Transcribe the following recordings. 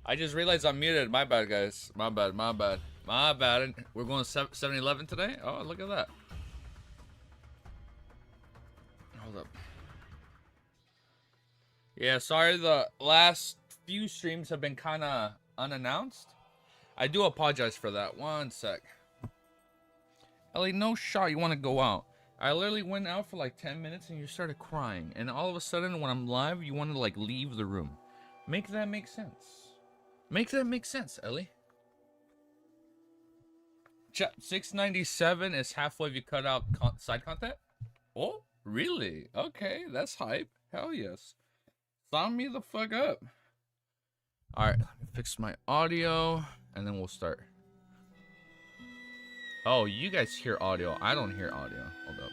I just realized I'm muted. My bad, guys. My bad, my bad. My bad. We're going to 7-Eleven today? Oh, look at that. Hold up. Yeah, sorry the last few streams have been kind of unannounced. I do apologize for that. One sec. Ellie, no shot you want to go out. I literally went out for like 10 minutes and you started crying. And all of a sudden, when I'm live, you want to like leave the room. Make that make sense. Make that make sense, Ellie. Chat 697 is halfway if you cut out side content? Oh, really? Okay, that's hype. Hell yes. Sign me the fuck up. Alright, let me fix my audio and then we'll start. Oh, you guys hear audio. I don't hear audio. Hold up.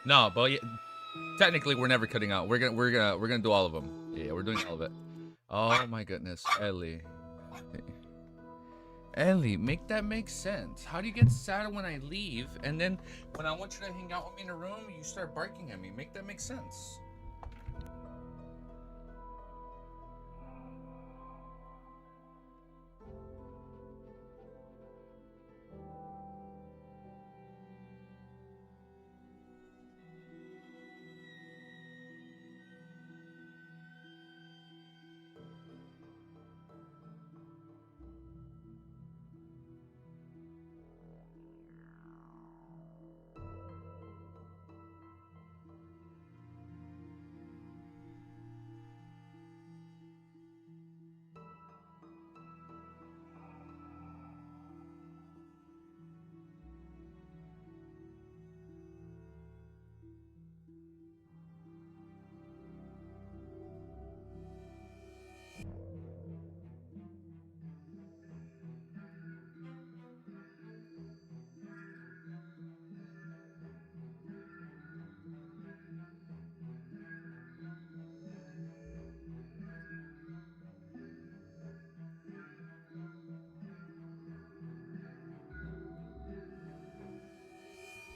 No, but yeah, technically we're never cutting out. We're gonna do all of them. Yeah, we're doing all of it. Oh my goodness, Ellie. Ellie, make that make sense. How do you get sad when I leave, and then when I want you to hang out with me in a room, you start barking at me? Make that make sense.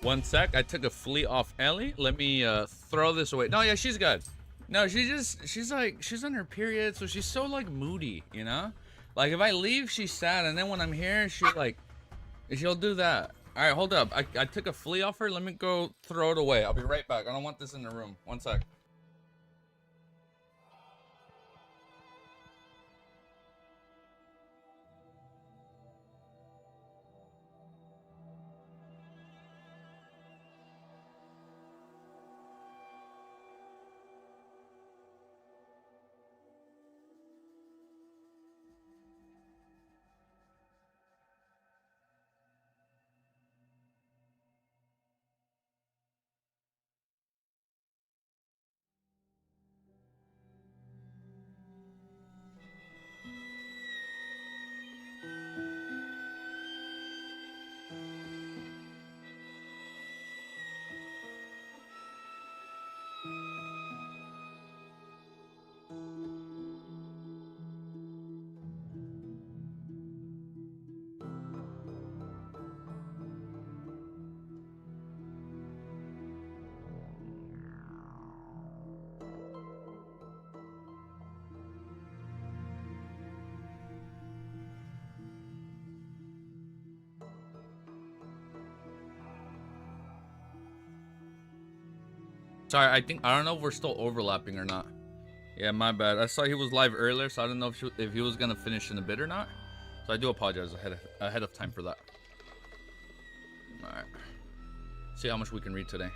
One sec, I took a flea off Ellie. Let me throw this away. No, yeah, she's good. No, she's on her period, so she's so like moody, you know? Like if I leave, she's sad, and then when I'm here, she'll do that. All right, hold up. I took a flea off her. Let me go throw it away. I'll be right back. I don't want this in the room. One sec. Sorry, I don't know if we're still overlapping or not. Yeah, my bad. I saw he was live earlier, so I don't know if he was gonna finish in a bit or not. So I do apologize ahead of time for that. All right. See how much we can read today.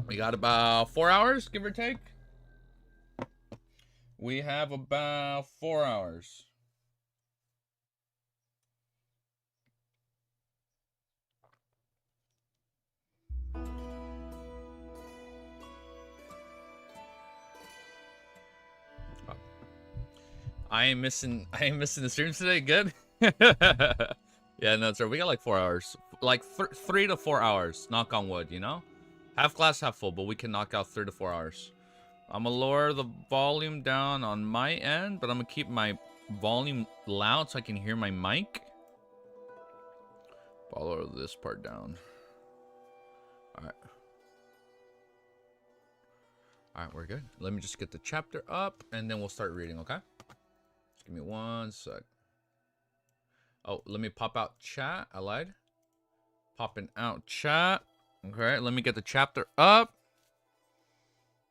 We got about 4 hours, give or take. We have about 4 hours. I ain't missing the streams today. Good. Yeah, no, sir. We got like 4 hours, like 3 to 4 hours. Knock on wood, you know. Half glass, half full, but we can knock out 3 to 4 hours. I'm gonna lower the volume down on my end, but I'm gonna keep my volume loud so I can hear my mic. I'll lower this part down. All right. All right, we're good. Let me just get the chapter up, and then we'll start reading, okay? Just give me 1 sec. Oh, let me pop out chat. I lied. Popping out chat. Okay, let me get the chapter up.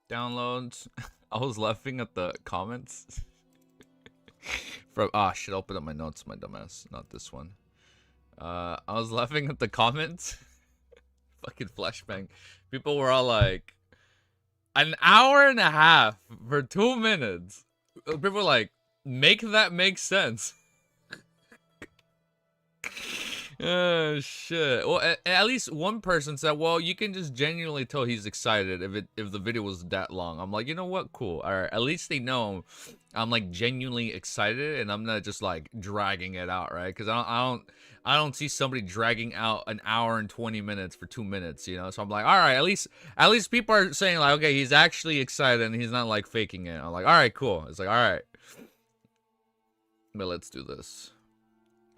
Downloads. I was laughing at the comments. From shit, open up my notes, my dumbass. Not this one. I was laughing at the comments. Fucking flashbang. People were all like, an hour and a half for 2 minutes. People were like, make that make sense. Oh shit. Well, at least one person said, well, you can just genuinely tell he's excited if the video was that long. I'm like, you know what? Cool. All right. At least they know I'm like genuinely excited and I'm not just like dragging it out, right? Because I don't see somebody dragging out an hour and 20 minutes for 2 minutes, you know? So I'm like, all right, at least people are saying like, okay, he's actually excited and he's not like faking it. I'm like, all right, cool. It's like, all right. But let's do this.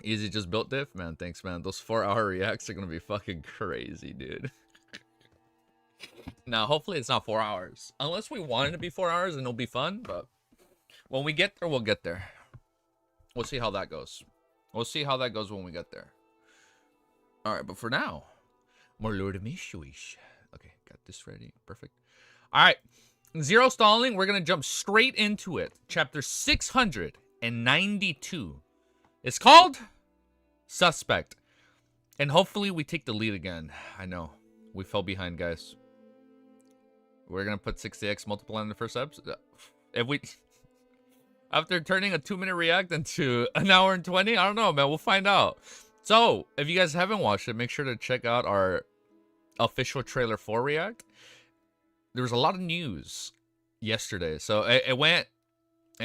Easy just built diff? Man, thanks, man. Those 4-hour reacts are gonna be fucking crazy, dude. Now, hopefully it's not 4 hours. Unless we want it to be 4 hours and it'll be fun, but when we get there, we'll get there. We'll see how that goes. We'll see how that goes when we get there. Alright, but for now, more Lord of Mishuish. Okay, got this ready. Perfect. Alright. Zero stalling. We're gonna jump straight into it. Chapter 692. It's called Suspect. And hopefully we take the lead again. I know. We fell behind, guys. We're going to put 60x multiplier in the first episode. If we... After turning a 2-minute react into an hour and 20? I don't know, man. We'll find out. So, if you guys haven't watched it, make sure to check out our official trailer 4 react. There was a lot of news yesterday. So, it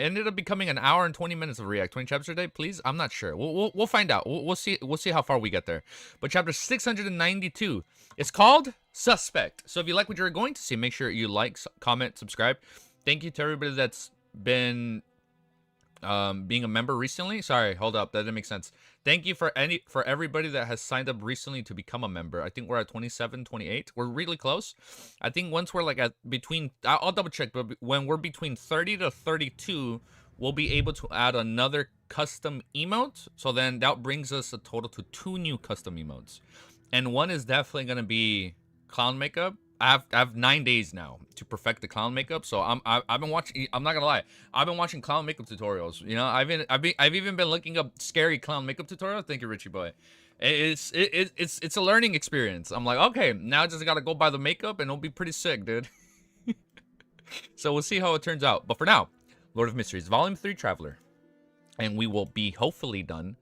ended up becoming an hour and 20 minutes of react. 20 chapters a day, please? I'm not sure. We'll find out. We'll see how far we get there. But chapter 692 is called Suspect. So if you like what you're going to see, make sure you like, comment, subscribe. Thank you to everybody that's been being a member recently. Sorry, hold up. That didn't make sense. Thank you for everybody that has signed up recently to become a member. I think we're at 27, 28. We're really close. I think once we're like at between, I'll double check, but when we're between 30 to 32, we'll be able to add another custom emote. So then that brings us a total to 2 new custom emotes. And one is definitely going to be clown makeup. I have 9 days now to perfect the clown makeup, so I've been watching. I'm not gonna lie, I've been watching clown makeup tutorials. You know, I've even been looking up scary clown makeup tutorials. Thank you, Richie boy. It's a learning experience. I'm like, okay, now I just gotta go buy the makeup and it'll be pretty sick, dude. So we'll see how it turns out. But for now, Lord of Mysteries, Volume 3, Traveler, and we will be hopefully done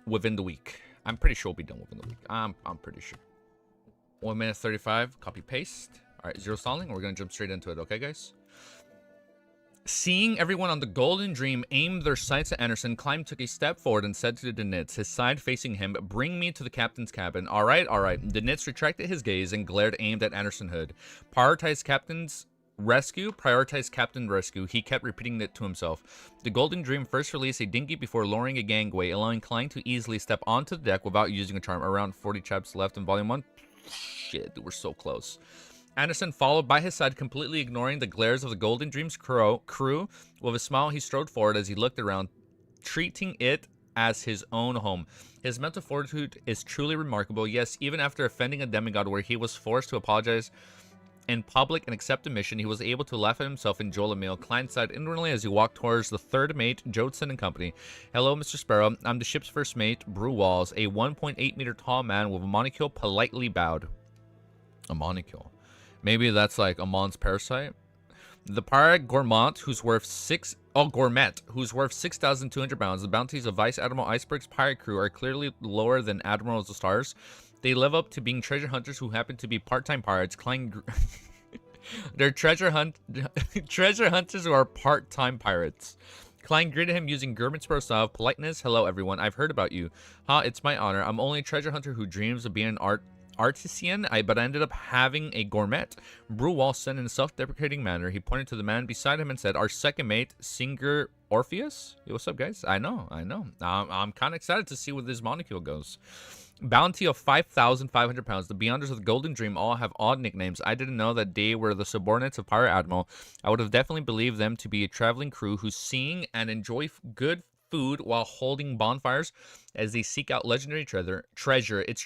within the week. I'm pretty sure we'll be done within the week. I'm pretty sure. 1 minute 35, copy paste. All right, zero stalling. We're gonna jump straight into it, okay, guys? Seeing everyone on the Golden Dream aim their sights at Anderson, Climb took a step forward and said to the Nits, his side facing him, "Bring me to the captain's cabin." All right, all right. The Nits retracted his gaze and glared, aimed at Anderson Hood. Prioritize captain's rescue, prioritize captain rescue. He kept repeating it to himself. The Golden Dream first released a dinghy before lowering a gangway, allowing Klein to easily step onto the deck without using a charm. Around 40 chaps left in Volume 1. Shit, dude, we're so close. Anderson followed by his side, completely ignoring the glares of the Golden Dream's crew. With a smile, he strode forward as he looked around, treating it as his own home. His mental fortitude is truly remarkable. Yes, even after offending a demigod where he was forced to apologize in public and accept a mission, he was able to laugh at himself and enjoy a meal. Klein sighed inwardly as he walked towards the third mate, Jodson and company. "Hello, Mr. Sparrow. I'm the ship's first mate, Brew Walls." A 1.8 meter tall man with a monocle politely bowed. A monocle. Maybe that's like Amon's parasite. The pirate Gourmand, who's worth 6,200 pounds. The bounties of Vice Admiral Iceberg's pirate crew are clearly lower than Admirals of the Stars. They live up to being treasure hunters who happen to be part-time pirates. They're treasure hunters who are part-time pirates. Klein greeted him using Gurman's style of politeness. "Hello, everyone. I've heard about you." "Huh, it's my honor. I'm only a treasure hunter who dreams of being an artisan, but I ended up having a gourmet." Brewall said in a self-deprecating manner. He pointed to the man beside him and said, "Our second mate, Singer Orpheus." Yo, what's up, guys? I know. I'm kind of excited to see where this molecule goes. Bounty of 5,500 pounds. The Beyonders of the Golden Dream all have odd nicknames. I didn't know that they were the subordinates of Pirate Admiral. I would have definitely believed them to be a traveling crew who sing and enjoy good food while holding bonfires as they seek out legendary treasure. It's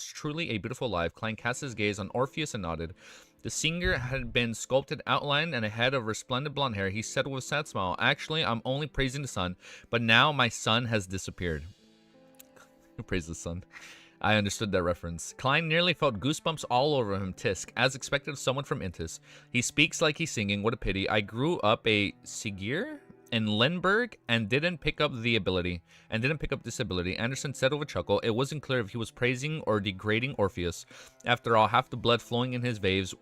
truly a beautiful life. Klein cast his gaze on Orpheus and nodded. The singer had been sculpted outline and a head of resplendent blonde hair. He said with a sad smile, "Actually, I'm only praising the sun, but now my sun has disappeared." Who praised the sun? I understood that reference. Klein nearly felt goosebumps all over him. Tisk, as expected of someone from Intis. He speaks like he's singing. What a pity. I grew up a Sigir in Lemberg and didn't pick up this ability. Anderson said with a chuckle. It wasn't clear if he was praising or degrading Orpheus. After all, half the blood flowing in his veins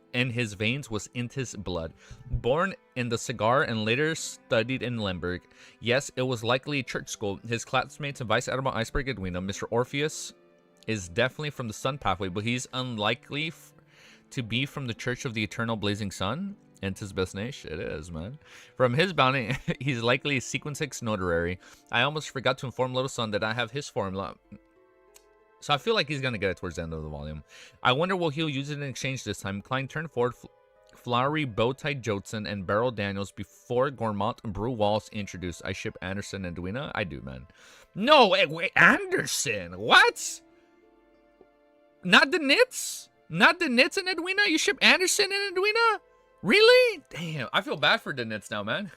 was Intis blood. Born in the Cigar and later studied in Lemberg. Yes, it was likely a church school. His classmates and Vice Admiral Iceberg Edwina, Mr. Orpheus is definitely from the Sun Pathway, but he's unlikely to be from the Church of the Eternal Blazing Sun. Intis Besnesh, it is, man. From his bounty, he's likely a Sequence 6 notary. I almost forgot to inform Little Sun that I have his formula. So I feel like he's going to get it towards the end of the volume. I wonder will he'll use it in exchange this time. Klein turned forward Flowery Bowtie Jotson and Beryl Daniels before Gourmand and Brew Walls introduced. I ship Anderson and Edwina. I do, man. No, wait, Anderson? What? Not the Knits? Not the Knits and Edwina? You ship Anderson and Edwina? Really? Damn, I feel bad for the Knits now, man.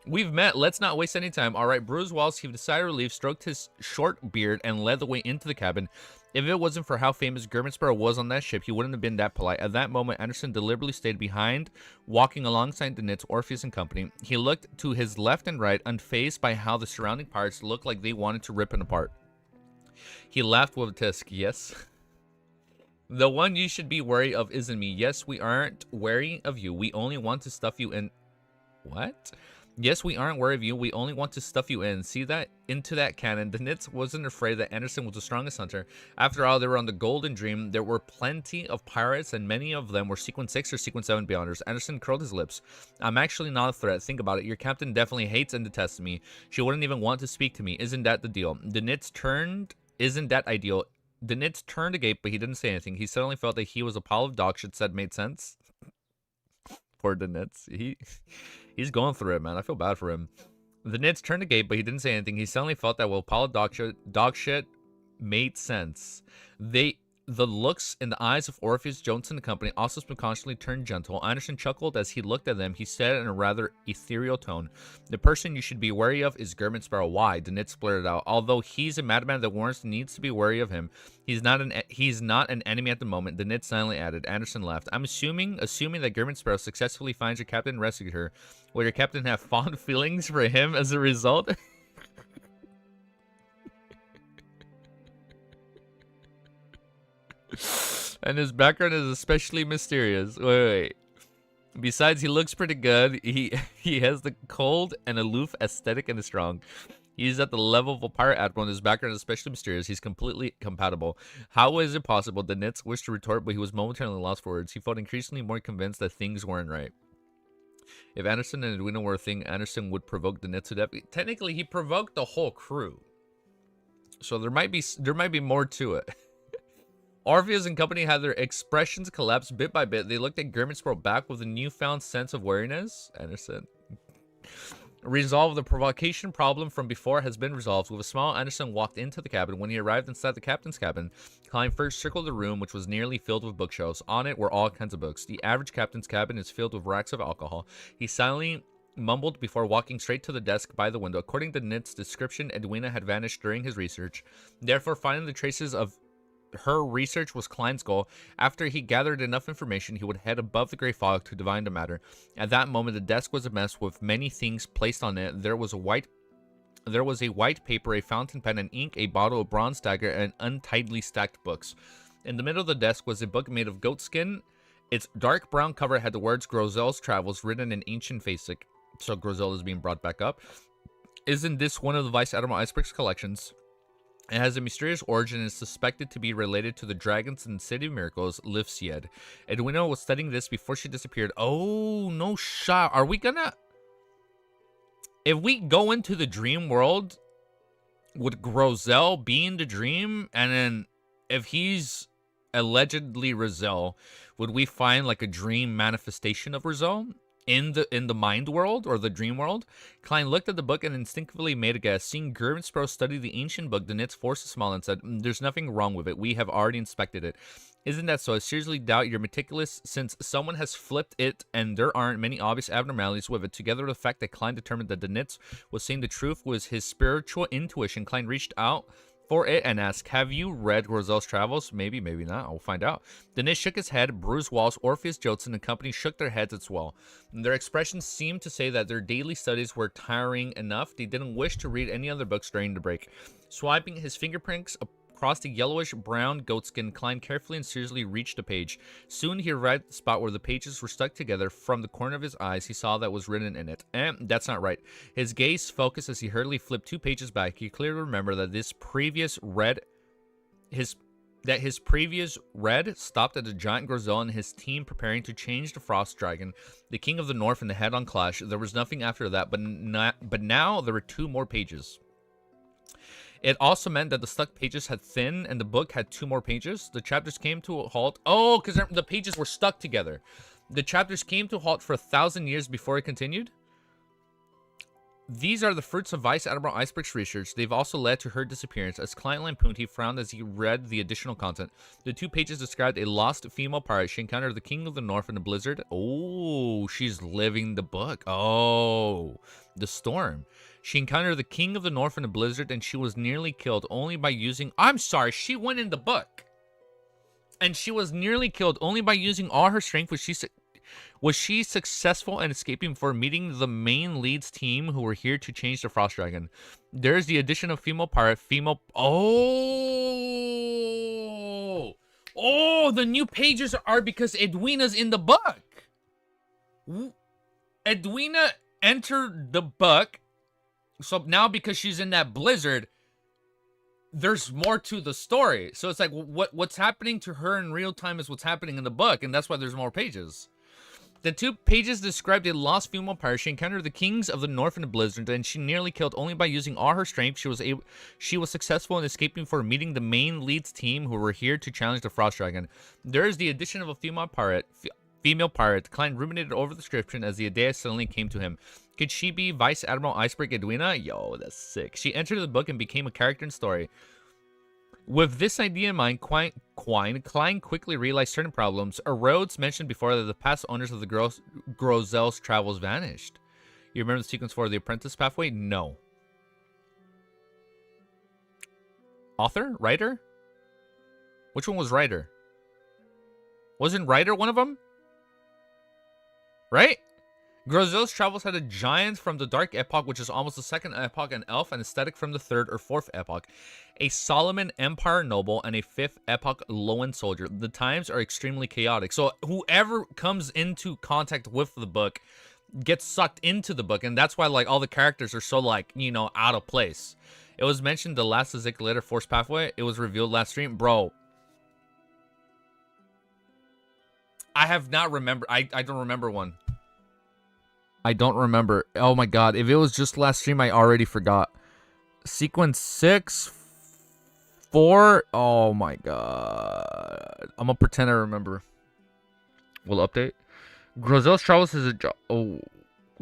We've met. Let's not waste any time. All right, Bruce Walls heaved a sigh of relief, stroked his short beard, and led the way into the cabin. If it wasn't for how famous Germansparrow was on that ship, he wouldn't have been that polite. At that moment, Anderson deliberately stayed behind, walking alongside the Knits, Orpheus and company. He looked to his left and right, unfazed by how the surrounding pirates looked like they wanted to rip him apart. He laughed with a tisk. Yes. The one you should be wary of isn't me. Yes, we aren't wary of you. We only want to stuff you in. What? Yes, we aren't wary of you. We only want to stuff you in. See that? Into that cannon. The Knits wasn't afraid that Anderson was the strongest hunter. After all, they were on the Golden Dream. There were plenty of pirates, and many of them were Sequence 6 or Sequence 7 Beyonders. Anderson curled his lips. I'm actually not a threat. Think about it. Your captain definitely hates and detests me. She wouldn't even want to speak to me. Isn't that the deal? The Knits turned... Isn't that ideal? The Knits turned agape, but he didn't say anything. He suddenly felt that he was a pile of dog shit. Said made sense. Poor the Knits. He's going through it, man. I feel bad for him. The Knits turned agape, but he didn't say anything. He suddenly felt that well, pile of dog shit made sense. The looks in the eyes of Orpheus, Jones, and the company also subconsciously turned gentle. Anderson chuckled as he looked at them. He said in a rather ethereal tone, "The person you should be wary of is Germansparrow." Why? The Knits blurted out. Although he's a madman that warns needs to be wary of him, he's not an enemy at the moment. The Knits silently added. Anderson laughed. I'm assuming that Germansparrow successfully finds your captain and rescued her. Will your captain have fond feelings for him as a result? And his background is especially mysterious. Wait. Besides, he looks pretty good. He has the cold and aloof aesthetic and is strong. He's at the level of a pirate admiral, and his background is especially mysterious. He's completely compatible. How is it possible? The Knits wished to retort, but he was momentarily lost for words. He felt increasingly more convinced that things weren't right. If Anderson and Edwina were a thing, Anderson would provoke the Knits to death. Technically, he provoked the whole crew. So there might be more to it. Orpheus and company had their expressions collapse bit by bit. They looked at Germansparrow back with a newfound sense of wariness. Anderson. Resolve the provocation problem from before has been resolved. With a smile, Anderson walked into the cabin. When he arrived inside the captain's cabin, Klein first circled the room, which was nearly filled with bookshelves. On it were all kinds of books. The average captain's cabin is filled with racks of alcohol. He silently mumbled before walking straight to the desk by the window. According to Knit's description, Edwina had vanished during his research. Therefore, finding the traces of her research was Klein's goal. After he gathered enough information, he would head above the gray fog to divine the matter. At that moment, the desk was a mess with many things placed on it. There was a white paper, a fountain pen, and ink, a bottle, a bronze dagger, and untidily stacked books. In the middle of the desk was a book made of goat skin. Its dark brown cover had the words Grozel's Travels written in ancient Phasic. So Grozel is being brought back up. Isn't this one of the Vice Admiral Iceberg's collections? It has a mysterious origin and is suspected to be related to the dragons in the City of Miracles, Livsied. Edwina was studying this before she disappeared. Oh, no shot. Are we gonna... If we go into the dream world, Would Grozel be in the dream? And then if he's allegedly Rozel, would we find like a dream manifestation of Rozel in the mind world or the dream world? Klein looked at the book and instinctively made a guess. Seeing Gerbenspro study the ancient book, the Nits forced a smile and said, "There's nothing wrong with it. We have already inspected it." "Isn't that so? I seriously doubt you're meticulous, since someone has flipped it and there aren't many obvious abnormalities with it." Together with the fact that Klein determined that the Nits was saying the truth was his spiritual intuition, Klein reached out for it and asked, "Have you read Grozel's Travels?" "Maybe, maybe not. I'll find out." The Nit shook his head. Bruce Walls, Orpheus Jotson, and company shook their heads as well. Their expressions seemed to say that their daily studies were tiring enough. They didn't wish to read any other books during the break. Swiping his fingerprints across the yellowish-brown goatskin, Klein carefully and seriously reached a page. Soon he arrived at the spot where the pages were stuck together. From the corner of his eyes, he saw that was written in it. That's not right. His gaze focused as he hurriedly flipped 2 pages back. He clearly remembered that his previous read stopped at the giant Grozel and his team preparing to change the Frost Dragon, the King of the North, and the head-on clash. There was nothing after that, but now there were 2 more pages. It also meant that the stuck pages had thinned and the book had 2 more pages. The chapters came to a halt. Oh, because the pages were stuck together. The chapters came to a halt for 1,000 years before it continued. These are the fruits of Vice Admiral Iceberg's research. They've also led to her disappearance. As Klein lampooned, he frowned as he read the additional content. The 2 pages described a lost female pirate. She encountered the King of the North in a blizzard. Oh, she's living the book. Oh, the storm. She encountered the King of the North in a blizzard, and she was nearly killed only by using... I'm sorry, she went in the book. And she was nearly killed only by using all her strength. Was she successful in escaping before meeting the main lead's team who were here to change the Frost Dragon? There's the addition of female pirate, Oh! Oh, the new pages are because Edwina's in the book. Edwina entered the book. So now because she's in that blizzard, there's more to the story. So it's like what's happening to her in real time is what's happening in the book, and that's why there's more pages. The 2 pages described a lost female pirate. She encountered the Kings of the North in a blizzard, and she nearly killed only by using all her strength. She was successful in escaping before meeting the main lead's team who were here to challenge the Frost Dragon. There is the addition of a female pirate. Klein ruminated over the description as the idea suddenly came to him. Could she be Vice Admiral Iceberg Edwina? Yo, that's sick. She entered the book and became a character in the story. With this idea in mind, Klein quickly realized certain problems. Rhodes mentioned before that the past owners of the Grozel's Travels vanished. You remember the sequence for the Apprentice Pathway? No. Author? Writer? Which one was writer? Wasn't writer one of them? Right? Grozel's Travels had a giant from the Dark Epoch, which is almost the 2nd epoch, an elf, and aesthetic from the 3rd or 4th epoch, a Solomon Empire noble, and a 5th epoch Loan soldier. The times are extremely chaotic. So whoever comes into contact with the book gets sucked into the book, and that's why like all the characters are so like, you know, out of place. It was mentioned the last Ezekiel Force Pathway. It was revealed last stream. Bro, I have not remember. I don't remember one. I don't remember. Oh my god. If it was just last stream, I already forgot. Sequence 6, 4. Oh my god. I'm gonna pretend I remember. We'll update. Grozel's Travels is a...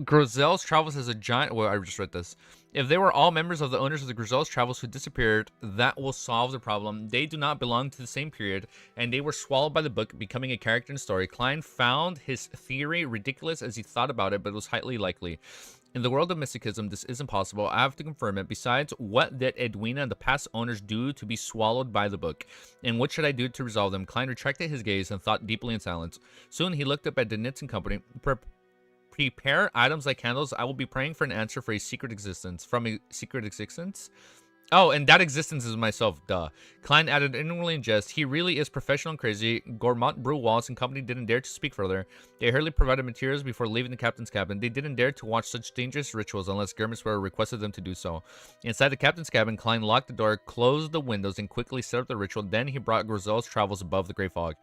Grozel's Travels is a giant... Well, I just read this. If they were all members of the owners of the Grozel's Travels who disappeared, that will solve the problem. They do not belong to the same period, and they were swallowed by the book, becoming a character in the story. Klein found his theory ridiculous as he thought about it, but it was highly likely. In the world of mysticism, this isn't possible. I have to confirm it. Besides, what did Edwina and the past owners do to be swallowed by the book? And what should I do to resolve them? Klein retracted his gaze and thought deeply in silence. Soon he looked up at the Nits and company. Prepare items like candles. I will be praying for an answer for a secret existence. From a secret existence? Oh, and that existence is myself, duh. Klein added inwardly in jest, he really is professional and crazy. Gourmand, Brew, Wallace, and company didn't dare to speak further. They hurriedly provided materials before leaving the captain's cabin. They didn't dare to watch such dangerous rituals unless Germisper requested them to do so. Inside the captain's cabin, Klein locked the door, closed the windows, and quickly set up the ritual. Then he brought Grozel's Travels above the Grey Fog.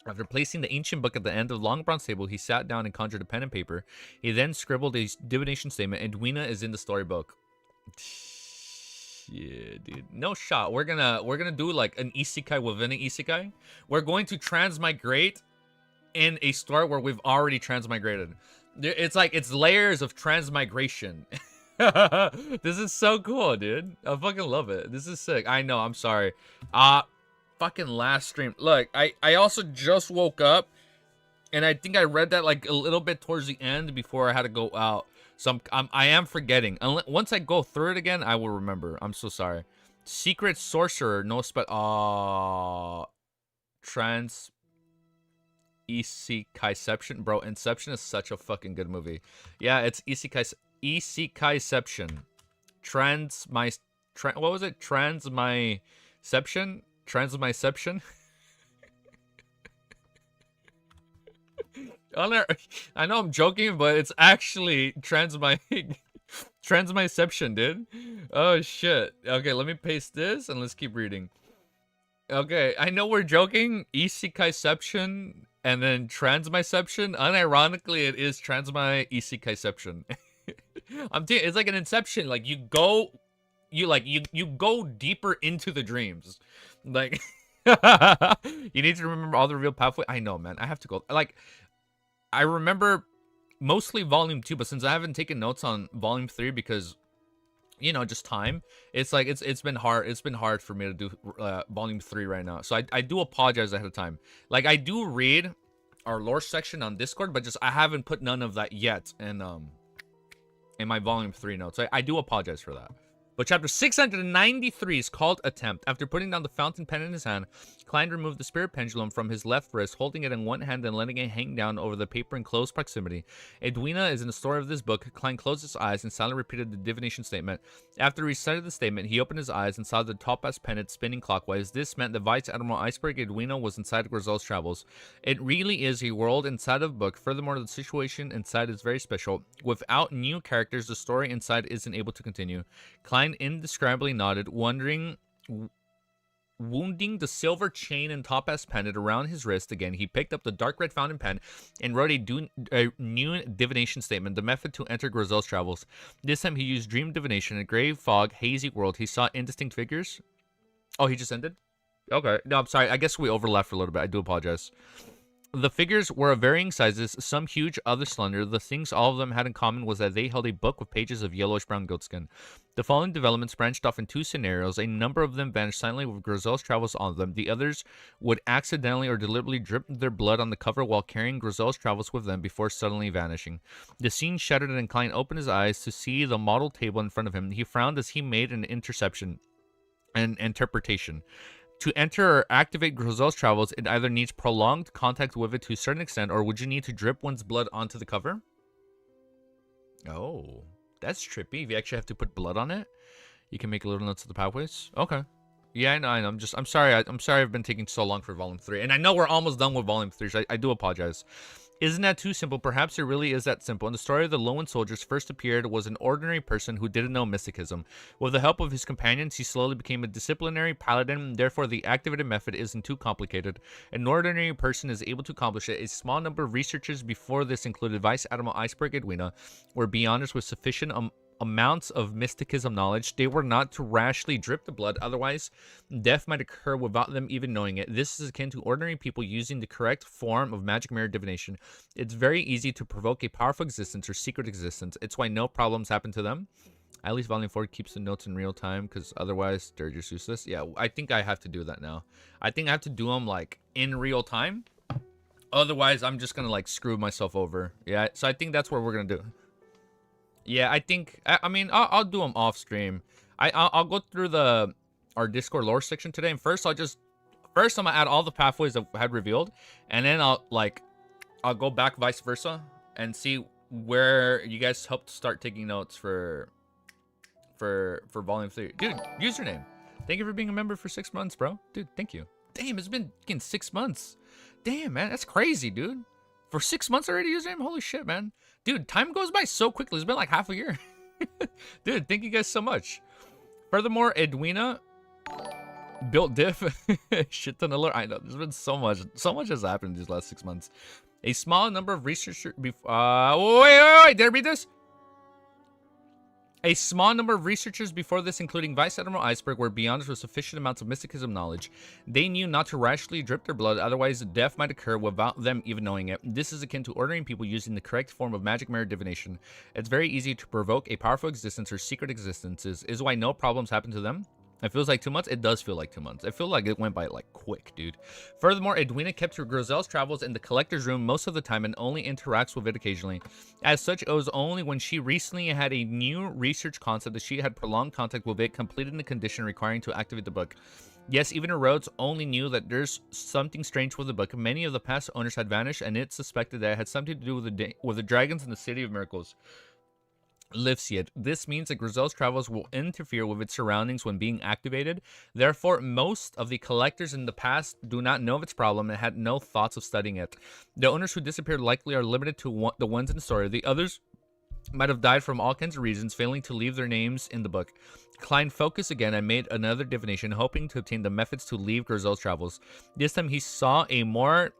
After placing the ancient book at the end of the long bronze table, he sat down and conjured a pen and paper. He then scribbled a divination statement. Edwina is in the storybook. Shit, dude. No shot. We're gonna do like an isekai within an isekai. We're going to transmigrate in a story where we've already transmigrated. It's like it's layers of transmigration. This is so cool, dude. I fucking love it. This is sick. I know. I'm sorry. Fucking last stream. Look, I also just woke up, and I think I read that like a little bit towards the end before I had to go out. So I am forgetting. Once I go through it again, I will remember. I'm so sorry. Secret Sorcerer, no trans Isekaiception, bro. Inception is such a fucking good movie. Yeah, it's Isekaiception. What was it? Transmiception. I know I'm joking, but it's actually transmiception, dude. Oh shit. Okay, let me paste this and let's keep reading. Okay, I know we're joking. Isekaiception and then transmiception. Unironically, it is isekaiception. It's like an inception. Like you go deeper into the dreams. Like you need to remember all the real pathway. I know, man. I have to go. Like I remember mostly volume 2, but since I haven't taken notes on volume 3 because you know, just time. It's like it's been hard. It's been hard for me to do volume 3 right now. So I do apologize ahead of time. Like I do read our lore section on Discord, but just I haven't put none of that yet in my volume 3 notes. So I do apologize for that. But chapter 693 is called Attempt. After putting down the fountain pen in his hand, Klein removed the spirit pendulum from his left wrist, holding it in one hand and letting it hang down over the paper in close proximity. Edwina is in the story of this book. Klein closed his eyes and silently repeated the divination statement. After he recited the statement, he opened his eyes and saw the topaz pennant spinning clockwise. This meant the Vice Admiral Iceberg Edwina was inside Grizel's travels. It really is a world inside of a book. Furthermore, the situation inside is very special. Without new characters, the story inside isn't able to continue. Klein indescribably nodded, wounding the silver chain and topaz pendant around his wrist again. He picked up the dark red fountain pen and wrote a new divination statement, the method to enter Grizel's travels. This time he used dream divination. In a gray fog, hazy world, he saw indistinct figures. Oh, he just ended? Okay. No, I'm sorry. I guess we overlapped for a little bit. I do apologize. The figures were of varying sizes, some huge, others slender. The things all of them had in common was that they held a book with pages of yellowish-brown goatskin. The following developments branched off in 2 scenarios. A number of them vanished silently with Grizel's travels on them. The others would accidentally or deliberately drip their blood on the cover while carrying Grizel's travels with them before suddenly vanishing. The scene shattered and Klein opened his eyes to see the model table in front of him. He frowned as he made an interpretation. To enter or activate Grizel's travels, it either needs prolonged contact with it to a certain extent, or would you need to drip one's blood onto the cover? Oh, that's trippy. If you actually have to put blood on it, you can make little notes of the pathways. Okay. Yeah, I know. I'm sorry. I'm sorry I've been taking so long for volume 3. And I know we're almost done with volume 3, so I do apologize. Isn't that too simple? Perhaps it really is that simple. In the story of the Lowen soldiers first appeared was an ordinary person who didn't know mysticism. With the help of his companions, he slowly became a disciplinary paladin. Therefore, the activated method isn't too complicated. An ordinary person is able to accomplish it. A small number of researchers before this included Vice Admiral Iceberg Edwina were beyond us with sufficient amounts of mysticism knowledge. They were not to rashly drip the blood, otherwise death might occur without them even knowing it. This is akin to ordinary people using the correct form of magic mirror divination. It's very easy to provoke a powerful existence or secret existence. It's why no problems happen to them. At least volume 4 keeps the notes in real time, because otherwise they're just useless. Yeah, I think I have to do that now. I think I have to do them like in real time, otherwise I'm just gonna like screw myself over. Yeah, so I think that's what we're gonna do. Yeah, I think, I mean, I'll do them off stream. I'll go through our Discord lore section today, and first I'm gonna add all the pathways that I had revealed, and then I'll go back vice versa and see where you guys helped start taking notes for volume 3. Dude, username. Thank you for being a member for 6 months, bro. Dude, thank you. Damn, it's been 6 months. Damn, man, that's crazy, dude. For 6 months already, username? Holy shit, man. Dude, time goes by so quickly. It's been like half a year. Dude, thank you guys so much. Furthermore, Edwina built diff. Shit ton of lore. I know, there's been so much has happened these last 6 months. A small number of researchers... wait, did I read this? A small number of researchers before this, including Vice Admiral Iceberg, were beyond with sufficient amounts of mysticism knowledge. They knew not to rashly drip their blood, otherwise death might occur without them even knowing it. This is akin to ordering people using the correct form of magic mirror divination. It's very easy to provoke a powerful existence or secret existences. Is why no problems happen to them. It feels like 2 months. It does feel like 2 months. I feel like it went by like quick, dude. Furthermore, Edwina kept her Grizel's travels in the collector's room most of the time and only interacts with it occasionally. As such, it was only when she recently had a new research concept that she had prolonged contact with it, completed the condition requiring to activate the book. Yes, even her Rhodes only knew that there's something strange with the book. Many of the past owners had vanished, and it suspected that it had something to do with the dragons in the City of Miracles. Livesiad. This means that Grizel's travels will interfere with its surroundings when being activated. Therefore, most of the collectors in the past do not know of its problem and had no thoughts of studying it. The owners who disappeared likely are limited to the ones in the story. The others might have died from all kinds of reasons, failing to leave their names in the book. Klein focused again and made another divination, hoping to obtain the methods to leave Grizel's travels. This time he saw a more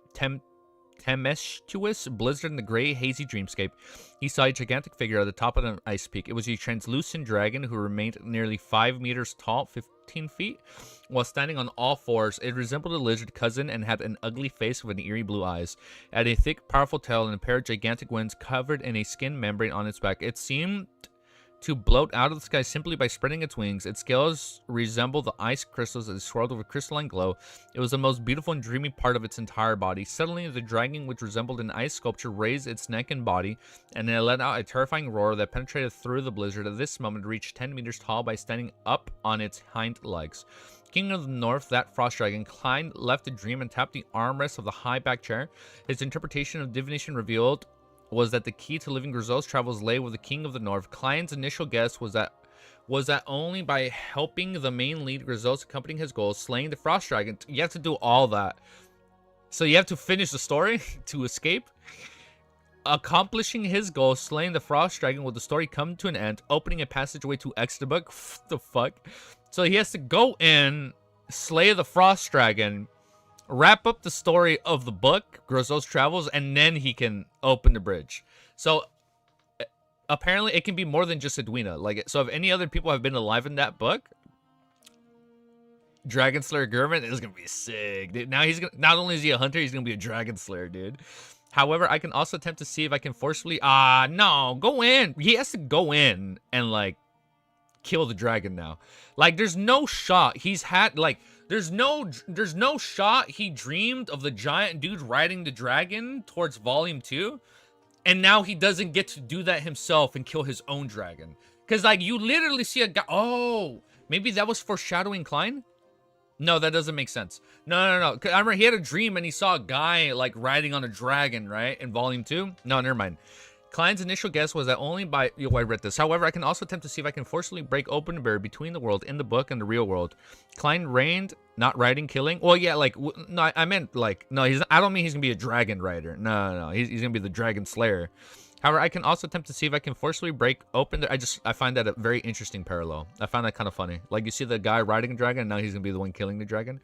tempestuous blizzard in the gray, hazy dreamscape. He saw a gigantic figure at the top of an ice peak. It was a translucent dragon who remained nearly 5 meters tall, 15 feet, while standing on all fours. It resembled a lizard cousin and had an ugly face with an eerie blue eyes. It had a thick, powerful tail and a pair of gigantic wings covered in a skin membrane on its back. It seemed to bloat out of the sky simply by spreading its wings. Its scales resembled the ice crystals that swirled with a crystalline glow. It was the most beautiful and dreamy part of its entire body. Suddenly, the dragon, which resembled an ice sculpture, raised its neck and body, and it let out a terrifying roar that penetrated through the blizzard. At this moment, it reached 10 meters tall by standing up on its hind legs. King of the North, that frost dragon, Klein left the dream and tapped the armrest of the high back chair. His interpretation of divination revealed was that the key to living Grizel's travels lay with the King of the North. Klein's initial guess was that only by helping the main lead Grizel's accompanying his goals, slaying the frost dragon. You have to do all that. So you have to finish the story to escape. Accomplishing his goal, slaying the frost dragon, will the story come to an end, opening a passageway to exit the book. What the fuck? So he has to go in, slay the frost dragon, wrap up the story of the book, Grizel's travels, and then he can open the bridge. So apparently it can be more than just Edwina. Like, so if any other people have been alive in that book, Dragon Slayer Gervin is gonna be sick, dude. Now he's gonna, not only is he a hunter, he's gonna be a Dragon Slayer, dude. However, I can also attempt to see if I can forcefully no, go in. He has to go in and like kill the dragon now. Like, there's no shot he's had, like, there's no shot he dreamed of the giant dude riding the dragon towards volume 2, and now he doesn't get to do that himself and kill his own dragon. Because, like, you literally see a guy. Oh, maybe that was foreshadowing Klein? No, that doesn't make sense. No. I remember he had a dream and he saw a guy, like, riding on a dragon, right? In volume 2? No, never mind. Klein's initial guess was that only by... I read this. However, I can also attempt to see if I can forcibly break open the barrier between the world in the book and the real world. Klein reigned, not riding, killing. Well, yeah, like... No, I meant, like... No, I don't mean he's going to be a dragon rider. No. He's going to be the dragon slayer. However, I can also attempt to see if I can forcibly break open the... I find that a very interesting parallel. I find that kind of funny. Like, you see the guy riding a dragon, and now he's going to be the one killing the dragon.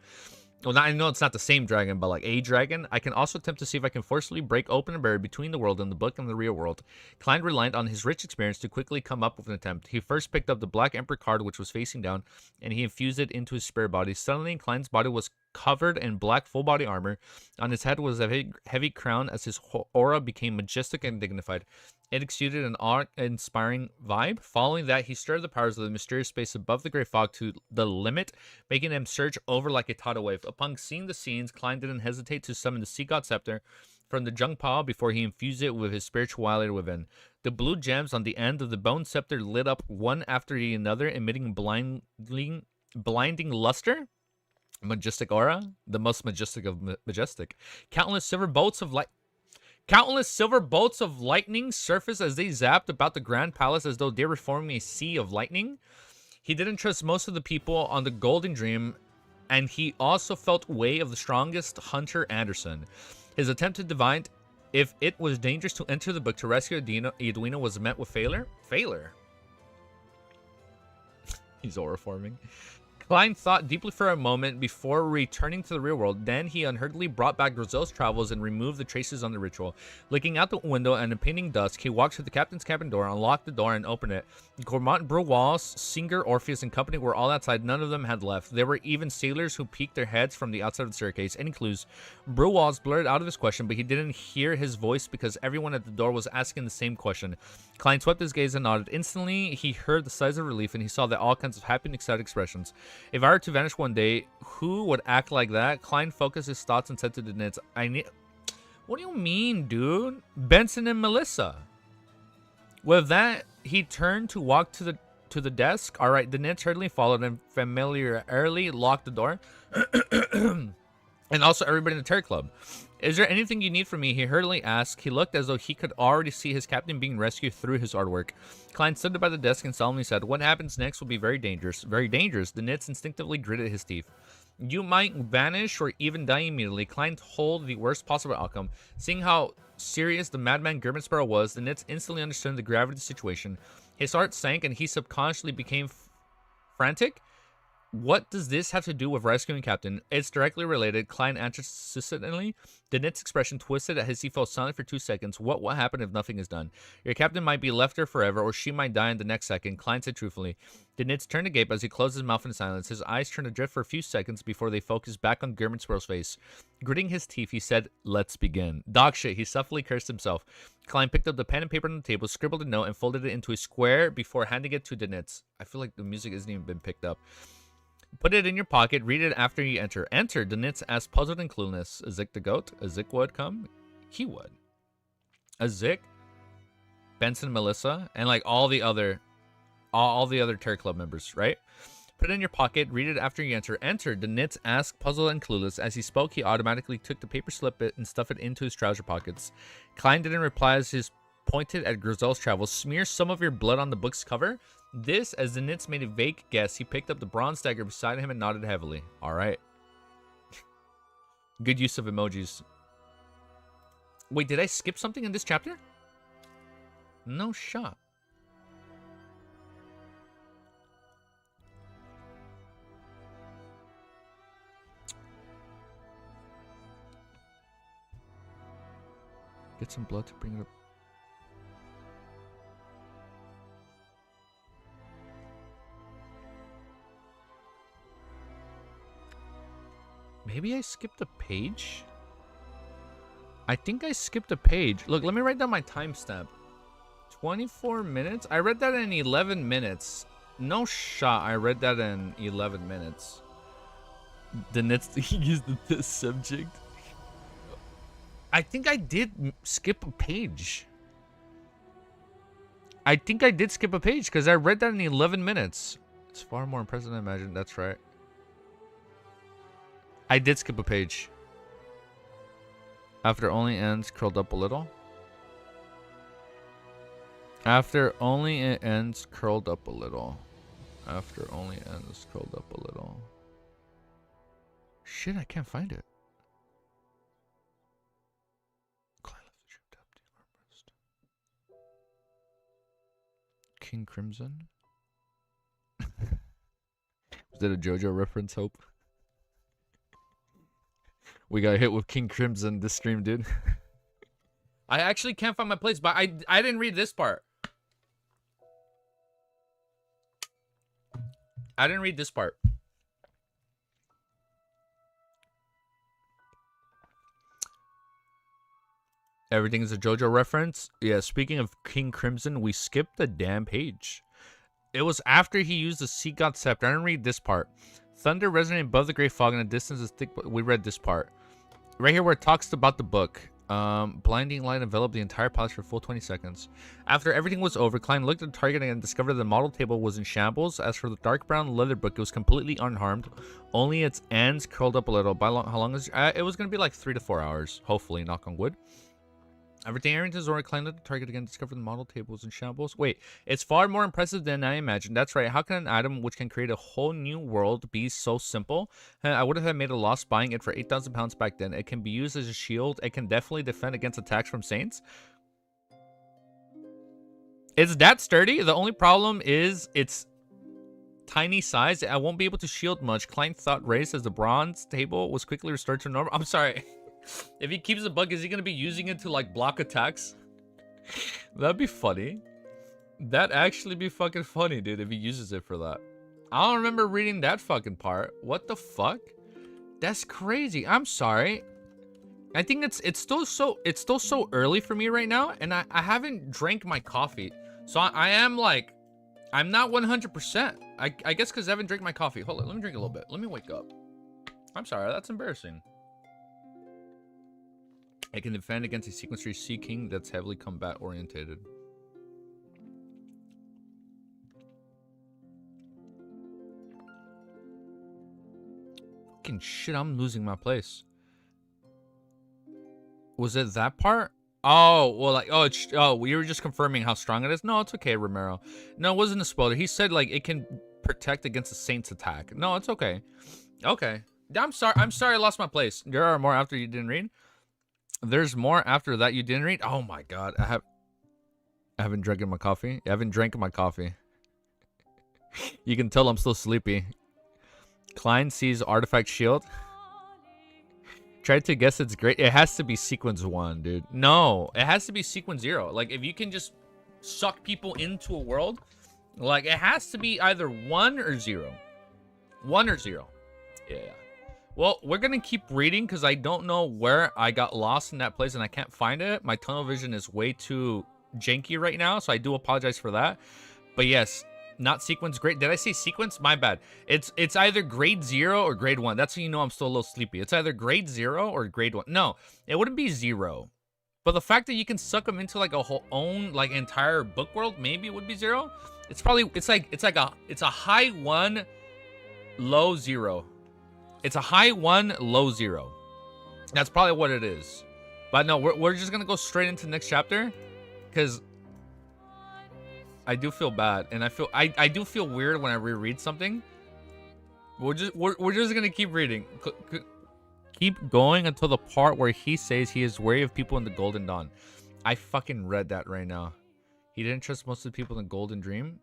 Well, I know it's not the same dragon, but like a dragon. I can also attempt to see if I can forcibly break open a barrier between the world and the book and the real world. Klein relied on his rich experience to quickly come up with an attempt. He first picked up the Black Emperor card, which was facing down, and he infused it into his spare body. Suddenly, Klein's body was covered in black full-body armor. On his head was a heavy crown as his aura became majestic and dignified. It exuded an awe-inspiring vibe. Following that, he stirred the powers of the mysterious space above the gray fog to the limit, making them surge over like a tidal wave. Upon seeing the scenes, Klein didn't hesitate to summon the Sea God Scepter from the Jung Pile before he infused it with his spirituality within. The blue gems on the end of the bone scepter lit up one after another, emitting blinding luster. Majestic aura, the most majestic of majestic. Countless silver bolts of lightning surfaced as they zapped about the Grand Palace as though they were forming a sea of lightning. He didn't trust most of the people on the Golden Dream, and he also felt way of the strongest hunter, Anderson. His attempt to divine if it was dangerous to enter the book to rescue Edwina was met with failure. He's aura forming. Klein thought deeply for a moment before returning to the real world. Then he unhurriedly brought back Grizel's travels and removed the traces on the ritual. Looking out the window and impending dusk, he walked to the captain's cabin door, unlocked the door, and opened it. Gourmand, Bruwals, Singer, Orpheus, and company were all outside. None of them had left. There were even sailors who peeked their heads from the outside of the staircase. Any clues? Bruwals blurted out of his question, but he didn't hear his voice because everyone at the door was asking the same question. Klein swept his gaze and nodded. Instantly, he heard the sighs of relief, and he saw that all kinds of happy and excited expressions. If I were to vanish one day, who would act like that? Klein focused his thoughts and said to the Nits, What do you mean, dude? Benson and Melissa. With that, he turned to walk to the desk. All right, the Nits hurriedly followed and familiarly locked the door. And also everybody in the Terror Club. Is there anything you need from me? He hurriedly asked. He looked as though he could already see his captain being rescued through his artwork. Klein stood by the desk and solemnly said, What happens next will be very dangerous. Very dangerous. The Nits instinctively gritted his teeth. You might vanish or even die immediately. Klein told the worst possible outcome. Seeing how serious the madman German Sparrow was, the Nits instantly understood the gravity of the situation. His heart sank and he subconsciously became frantic. What does this have to do with rescuing Captain? It's directly related. Klein answered insistently. The Nit's expression twisted as he fell silent for 2 seconds. What will happen if nothing is done? Your captain might be left here forever, or she might die in the next second. Klein said truthfully. The Nits turned to gape as he closed his mouth in silence. His eyes turned adrift for a few seconds before they focused back on German Sparrow's face. Gritting his teeth, he said, Let's begin. Dog shit, he softly cursed himself. Klein picked up the pen and paper on the table, scribbled a note, and folded it into a square before handing it to the Nits. I feel like the music hasn't even been picked up. Put it in your pocket. Read it after you enter. Enter, the Nits asked, puzzled and clueless. Zik the goat? Zik would come? He would. Zik, Benson, Melissa, and like all the other Terror Club members, right? Put it in your pocket. Read it after you enter. Enter, the Nits asked, puzzled and clueless. As he spoke, he automatically took the paper slip and stuffed it into his trouser pockets. Klein didn't reply as he pointed at Grizel's travels. Smear some of your blood on the book's cover. This, as the Nits made a vague guess, he picked up the bronze dagger beside him and nodded heavily. All right. Good use of emojis. Wait, did I skip something in this chapter? No shot. Get some blood to bring it up. Maybe I skipped a page? I think I skipped a page. Look, let me write down my timestamp. 24 minutes? I read that in 11 minutes. No shot, I read that in 11 minutes. The Nits used the subject. I think I did skip a page. I think I did skip a page because I read that in 11 minutes. It's far more impressive than I imagined. That's right. I did skip a page. After only ends curled up a little. After only it ends curled up a little. After only ends curled up a little. Shit, I can't find it. King Crimson. Was that a JoJo reference, Hope? We got hit with King Crimson this stream, dude. I actually can't find my place, but I didn't read this part. I didn't read this part. Everything is a JoJo reference. Yeah, speaking of King Crimson, we skipped the damn page. It was after he used the Sea God Scepter. I didn't read this part. Thunder resonating above the great fog, and the distance is thick. We read this part. Right here where it talks about the book. Blinding light enveloped the entire palace for a full 20 seconds. After everything was over, Klein looked at the target and discovered the model table was in shambles. As for the dark brown leather book, it was completely unharmed. Only its ends curled up a little. How long is it? Was going to be like 3 to 4 hours. Hopefully, knock on wood. Everything Arrington's already climbed at the target again, discovered the model tables in shambles. Wait, it's far more impressive than I imagined. That's right. How can an item which can create a whole new world be so simple? I would have made a loss buying it for 8,000 pounds back then. It can be used as a shield. It can definitely defend against attacks from saints. It's that sturdy. The only problem is it's tiny size. I won't be able to shield much. Klein thought raised as the bronze table was quickly restored to normal. I'm sorry. If he keeps the bug, is he gonna be using it to like block attacks? That'd be funny. That'd actually be fucking funny, dude, if he uses it for that. I don't remember reading that fucking part. What the fuck? That's crazy. I'm sorry. I think it's still so early for me right now, and I haven't drank my coffee. So I am like, I'm not 100%. I guess because I haven't drank my coffee. Hold on, let me drink a little bit. Let me wake up. I'm sorry, that's embarrassing. I can defend against a sequence tree Sea King that's heavily combat orientated. Fucking shit, I'm losing my place. Was it that part? Oh, well, like, oh, we were just confirming how strong it is. No, it's okay, Romero. No, it wasn't a spoiler. He said, like, it can protect against the Saint's attack. No, it's okay. Okay. I'm sorry I lost my place. There are more after you didn't read. There's more after that you didn't read. Oh my god, I haven't drank my coffee. I haven't drank my coffee. You can tell I'm still sleepy. Klein sees artifact shield. Tried to guess it's great. It has to be sequence 1, dude. No, it has to be sequence 0. Like, if you can just suck people into a world, like, it has to be either 1 or 0. 1 or 0. Yeah. Well, we're going to keep reading because I don't know where I got lost in that place and I can't find it. My tunnel vision is way too janky right now, so I do apologize for that. But yes, not sequence grade. Did I say sequence? My bad. It's either grade 0 or grade 1. That's how you know I'm still a little sleepy. It's either grade 0 or grade 1. No, it wouldn't be 0. But the fact that you can suck them into like a whole own like entire book world, maybe it would be 0. It's probably it's a high 1, low 0. It's a high 1, low 0. That's probably what it is. But no, we're just gonna go straight into the next chapter, because I do feel bad, and I do feel weird when I reread something. We're just gonna keep reading. Keep going until the part where he says he is wary of people in the Golden Dawn. I fucking read that right now. He didn't trust most of the people in the Golden Dream.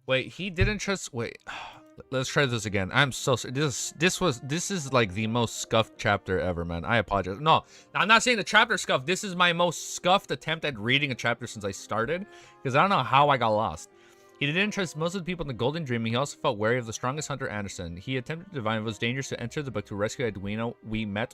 Wait, he didn't trust. Wait. Let's try this again. I'm so sorry. This is like the most scuffed chapter ever, man. I apologize. No, I'm not saying the chapter scuffed. This is my most scuffed attempt at reading a chapter since I started, because I don't know how I got lost. He didn't trust most of the people in the Golden Dream. He also felt wary of the strongest hunter, Anderson. He attempted to divine it was dangerous to enter the book to rescue Edwina.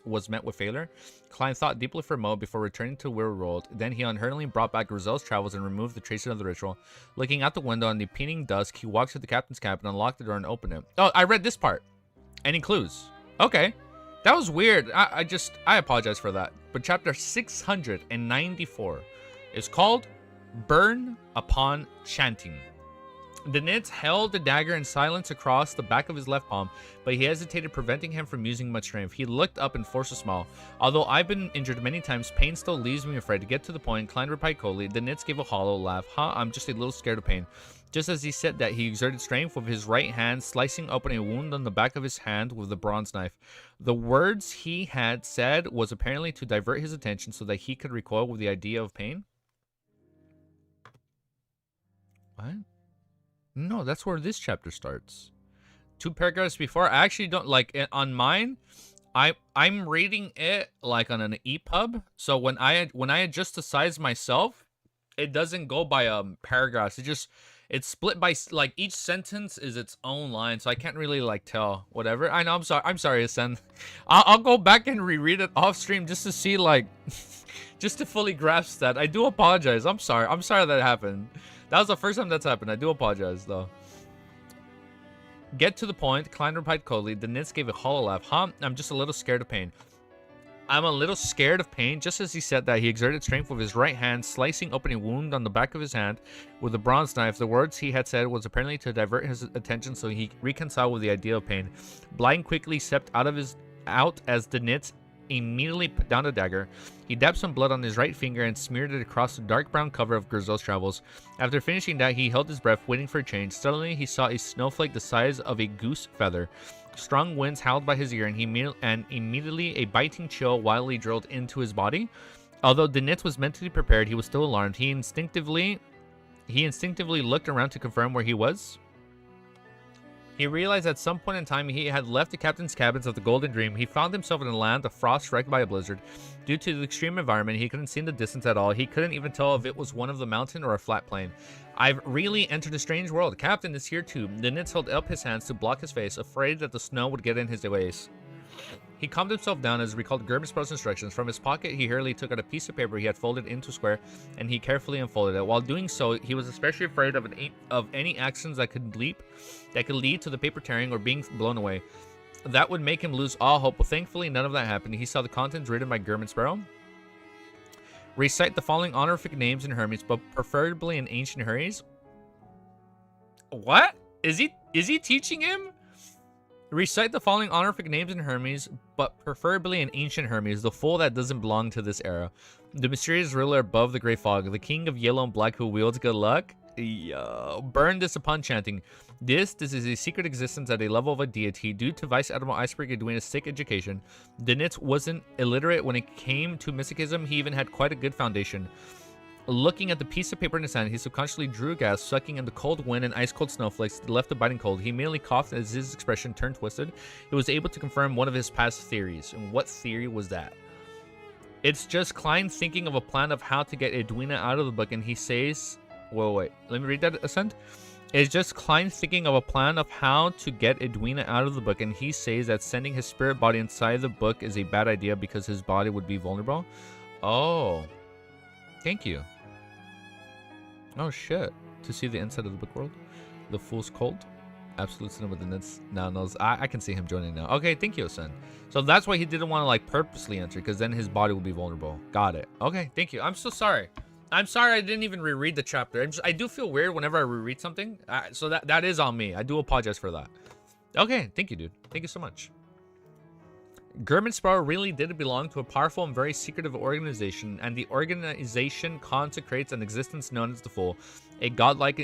Was met with failure. Klein thought deeply for a moment before returning to Weird World. Then he unhurriedly brought back Grizel's travels and removed the traces of the ritual. Looking out the window in the painting dusk, he walked to the captain's cabin, unlocked the door, and opened it. Oh, I read this part. Any clues? Okay. That was weird. I apologize for that. But chapter 694 is called Burn Upon Chanting. The Nitz held the dagger in silence across the back of his left palm, but he hesitated, preventing him from using much strength. He looked up and forced a smile. Although I've been injured many times, pain still leaves me afraid. To get to the point, Klein replied coldly. The Nitz gave a hollow laugh. I'm just a little scared of pain. Just as he said that, he exerted strength with his right hand, slicing open a wound on the back of his hand with the bronze knife. The words he had said was apparently to divert his attention so that he could recoil with the idea of pain. What? No, that's where this chapter starts. 2 paragraphs before. I actually don't like it on mine. I'm reading it like on an EPUB. So when I adjust the size myself, it doesn't go by paragraphs. It's split by like each sentence is its own line. So I can't really like tell whatever. I know. I'm sorry, Asen. I'll go back and reread it off stream just to see like just to fully grasp that. I do apologize. I'm sorry. I'm sorry that happened. That was the first time that's happened. I do apologize, though. Get to the point. Klein replied coldly. The Nitz gave a hollow laugh. I'm just a little scared of pain. I'm a little scared of pain. Just as he said that, he exerted strength with his right hand, slicing open a wound on the back of his hand with a bronze knife. The words he had said was apparently to divert his attention so he reconciled with the idea of pain. Blind quickly stepped out as the Nitz immediately put down the dagger. He dabbed some blood on his right finger and smeared it across the dark brown cover of Grizel's travels. After finishing that, he held his breath, waiting for a change. Suddenly, he saw a snowflake the size of a goose feather. Strong winds howled by his ear, and immediately a biting chill wildly drilled into his body. Although the Nitz was mentally prepared, he was still alarmed. He instinctively looked around to confirm where he was. He realized at some point in time he had left the captain's cabins of the Golden Dream. He found himself in a land of frost struck by a blizzard. Due to the extreme environment, he couldn't see in the distance at all. He couldn't even tell if it was one of the mountain or a flat plain. I've really entered a strange world. Captain is here too. The Nitz held up his hands to block his face, afraid that the snow would get in his ways. He calmed himself down as he recalled Gerben's instructions. From his pocket, he hurriedly took out a piece of paper he had folded into a square, and he carefully unfolded it. While doing so, he was especially afraid of any actions that could lead to the paper tearing or being blown away. That would make him lose all hope, but thankfully none of that happened. He saw the contents written by Gerben Sparrow. Recite the following honorific names in Hermes, but preferably in ancient Hermes. What? Is he teaching him? Recite the following honorific names in Hermes, but preferably in ancient Hermes, the fool that doesn't belong to this era. The mysterious ruler above the great fog, the king of yellow and black who wields good luck. Burn this upon chanting. This is a secret existence at a level of a deity. Due to Vice Admiral Iceberg Edwina's sick education, Dinitz wasn't illiterate when it came to mysticism. He even had quite a good foundation. Looking at the piece of paper in his hand, he subconsciously drew a gasp, sucking in the cold wind and ice-cold snowflakes that left a biting cold. He immediately coughed as his expression turned twisted. He was able to confirm one of his past theories. And what theory was that? It's just Klein thinking of a plan of how to get Edwina out of the book, and he says... Wait. Let me read that, Ascent. It's just Klein thinking of a plan of how to get Edwina out of the book, and he says that sending his spirit body inside the book is a bad idea because his body would be vulnerable. Oh. Thank you. Oh shit. To see the inside of the book world. The Fool's Cult. Absolute sin with the Nitz now knows. I can see him joining now. Okay, thank you, Sen. So that's why he didn't want to like purposely enter, because then his body would be vulnerable. Got it. Okay, thank you. I'm so sorry. I'm sorry I didn't even reread the chapter. I do feel weird whenever I reread something. So that is on me. I do apologize for that. Okay, thank you, dude. Thank you so much. Gerben Sparrow really did belong to a powerful and very secretive organization, and the organization consecrates an existence known as the Fool, a godlike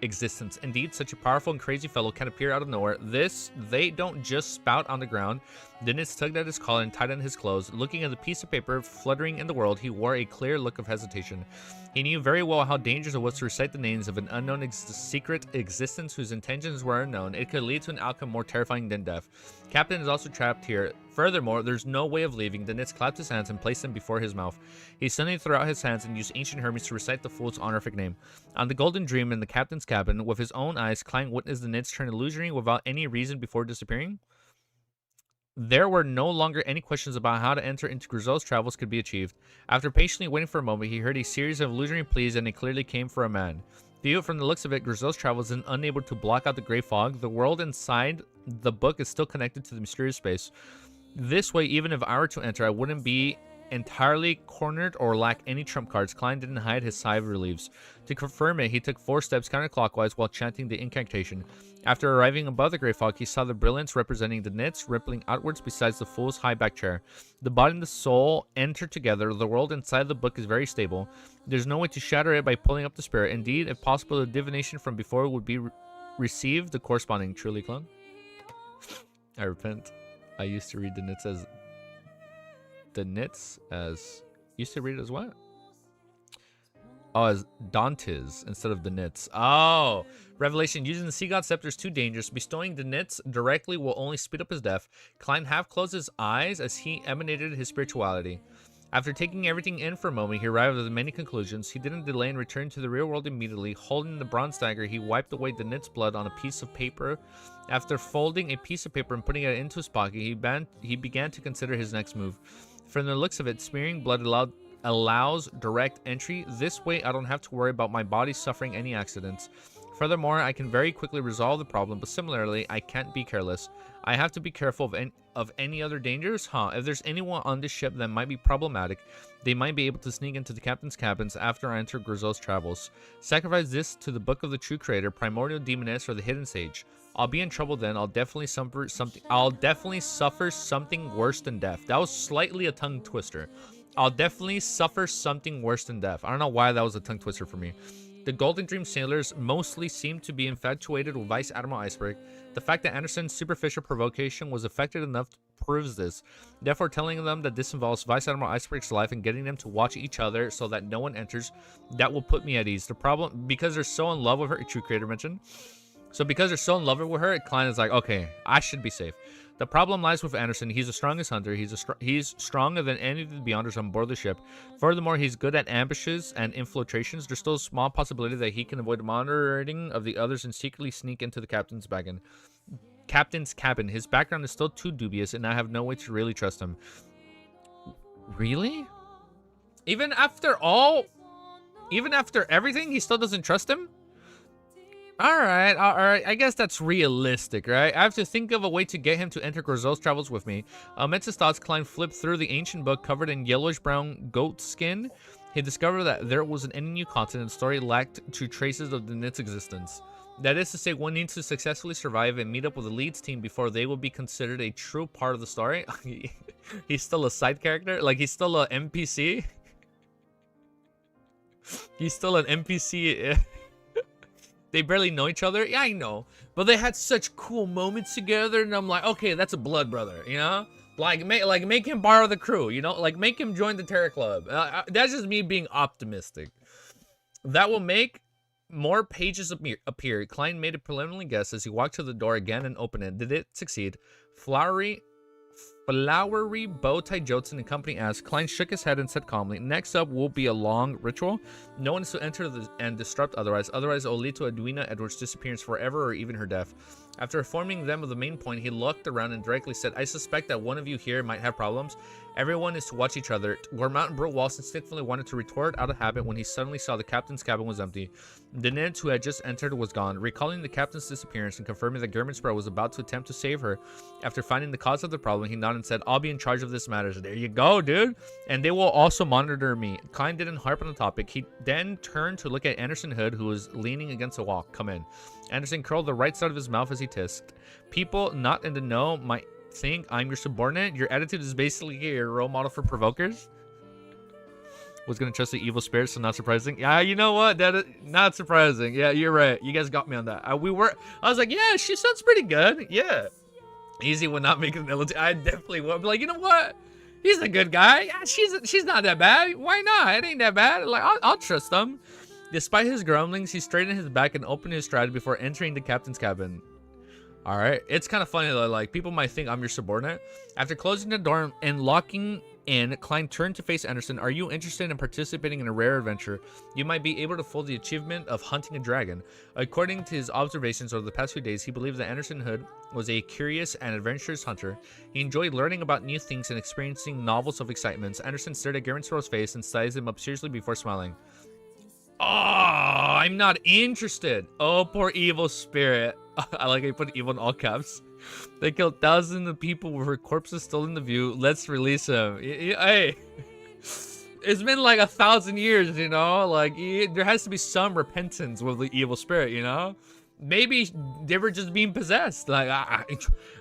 existence. Indeed, such a powerful and crazy fellow can appear out of nowhere. They don't just spout on the ground. Dennis tugged at his collar and tightened his clothes. Looking at the piece of paper fluttering in the world, he wore a clear look of hesitation. He knew very well how dangerous it was to recite the names of an unknown secret existence whose intentions were unknown. It could lead to an outcome more terrifying than death. Captain is also trapped here. Furthermore, there's no way of leaving. Dennis clapped his hands and placed them before his mouth. He suddenly threw out his hands and used ancient Hermes to recite the Fool's honorific name. On the Golden Dream in the captain's cabin, with his own eyes, Klein witnessed the Nitz turn illusory without any reason before disappearing. There were no longer any questions about how to enter into Grisel's travels could be achieved. After patiently waiting for a moment, he heard a series of illusory pleas, and it clearly came from a man. Viewed from the looks of it, Grisel's travels is unable to block out the gray fog. The world inside the book is still connected to the mysterious space. This way, even if I were to enter, I wouldn't be entirely cornered or lack any trump cards. Klein didn't hide his sigh of relief. To confirm it, he took 4 steps counterclockwise while chanting the incantation. After arriving above the gray fog, he saw the brilliance representing the Nitz rippling outwards besides the Fool's high back chair. The body and the soul enter together. The world inside the book is very stable. There's no way to shatter it by pulling up the spirit. Indeed, if possible, the divination from before would be received the corresponding. Truly, clone. I repent. I used to read the Nitz as... Used to read it as what? Oh, as Dantes instead of the Nitz. Oh! Revelation. Using the Sea God Scepter is too dangerous. Bestowing the Nitz directly will only speed up his death. Klein half closed his eyes as he emanated his spirituality. After taking everything in for a moment, he arrived at many conclusions. He didn't delay and returned to the real world immediately. Holding the bronze dagger, he wiped away the Nitz blood on a piece of paper. After folding a piece of paper and putting it into his pocket, he began to consider his next move. From the looks of it, smearing blood allows direct entry. This way, I don't have to worry about my body suffering any accidents. Furthermore, I can very quickly resolve the problem, but similarly, I can't be careless. I have to be careful of any other dangers? If there's anyone on this ship that might be problematic, they might be able to sneak into the captain's cabins after I enter Grisel's travels. Sacrifice this to the Book of the True Creator, Primordial Demoness, or the Hidden Sage. I'll be in trouble then. I'll definitely suffer something worse than death. That was slightly a tongue twister. I'll definitely suffer something worse than death. I don't know why that was a tongue twister for me. The Golden Dream sailors mostly seem to be infatuated with Vice Admiral Iceberg. The fact that Anderson's superficial provocation was effective enough proves this. Therefore, telling them that this involves Vice Admiral Iceberg's life and getting them to watch each other so that no one enters, that will put me at ease. The problem, because they're so in love with her, True Creator mentioned. So because they're so in love with her, Klein is like, okay, I should be safe. The problem lies with Anderson. He's the strongest hunter. He's stronger than any of the Beyonders on board the ship. Furthermore, he's good at ambushes and infiltrations. There's still a small possibility that he can avoid the monitoring of the others and secretly sneak into the captain's cabin. His background is still too dubious, and I have no way to really trust him. Really? Even after everything, he still doesn't trust him? All right. I guess that's realistic, right? I have to think of a way to get him to enter Grizel's travels with me. Amidst his thoughts, Klein flipped through the ancient book covered in yellowish-brown goat skin. He discovered that there wasn't any new continent. The story lacked two traces of the Knit's existence. That is to say, one needs to successfully survive and meet up with the leads team before they will be considered a true part of the story. He's still a side character? Like, he's still an NPC? He's still an NPC. They barely know each other. Yeah, I know. But they had such cool moments together, and I'm like, okay, that's a blood brother, you know? Like make him borrow the crew, you know? Like, make him join the Terror Club. That's just me being optimistic. That will make more pages appear. Klein made a preliminary guess as he walked to the door again and opened it. Did it succeed? Flowery bow-tie Jotson and company asked. Klein shook his head and said calmly, next up will be a long ritual. No one is to enter and disrupt otherwise it will lead to Edwina Edwards' disappearance forever or even her death. After informing them of the main point, he looked around and directly said, I suspect that one of you here might have problems. Everyone is to watch each other. Gormont and Brute Walsh instinctively wanted to retort out of habit when he suddenly saw the captain's cabin was empty. The Ned who had just entered was gone. Recalling the captain's disappearance and confirming that German Sprout was about to attempt to save her, after finding the cause of the problem, he nodded and said, I'll be in charge of this matter. So there you go, dude. And they will also monitor me. Klein didn't harp on the topic. He then turned to look at Anderson Hood, who was leaning against a wall. Come in. Anderson curled the right side of his mouth as he tisked. People not in the know might think I'm your subordinate. Your attitude is basically your role model for provokers. Was gonna trust the evil spirit, so not surprising. Yeah, you know what? That is not surprising. Yeah, you're right. You guys got me on that. I was like, yeah, she sounds pretty good. Yeah. Easy would not make an illusion. I definitely would be like, you know what? He's a good guy. Yeah, she's not that bad. Why not? It ain't that bad. Like, I'll trust him. Despite his grumblings, he straightened his back and opened his stride before entering the captain's cabin. All right. It's kind of funny though. Like, people might think I'm your subordinate. After closing the door and locking in, Klein turned to face Anderson. Are you interested in participating in a rare adventure? You might be able to fold the achievement of hunting a dragon. According to his observations over the past few days, he believed that Anderson Hood was a curious and adventurous hunter. He enjoyed learning about new things and experiencing novels of excitements. Anderson stared at Garen Sorrow's face and sized him up seriously before smiling. Oh, I'm not interested. Oh, poor evil spirit. I like how you put evil in all caps. They killed thousands of people with her corpses still in the view. Let's release him. Hey, it's been like 1,000 years, you know? Like, there has to be some repentance with the evil spirit, you know? Maybe they were just being possessed. Like,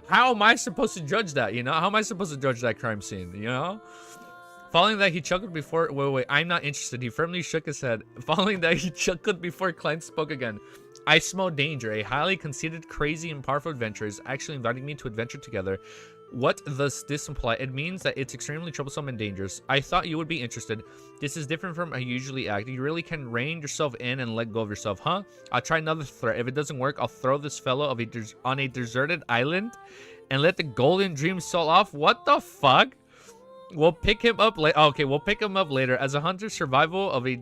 how am I supposed to judge that, you know? How am I supposed to judge that crime scene, you know? Following that, he chuckled before... Wait, I'm not interested. He firmly shook his head. Following that, he chuckled before Klein spoke again. I smell danger. A highly conceited, crazy, and powerful adventurer is actually inviting me to adventure together. What does this imply? It means that it's extremely troublesome and dangerous. I thought you would be interested. This is different from how you usually act. You really can rein yourself in and let go of yourself, huh? I'll try another threat. If it doesn't work, I'll throw this fellow on a deserted island and let the golden dream sail off. What the fuck? We'll pick him up later. Okay, we'll pick him up later. As a hunter, survival of a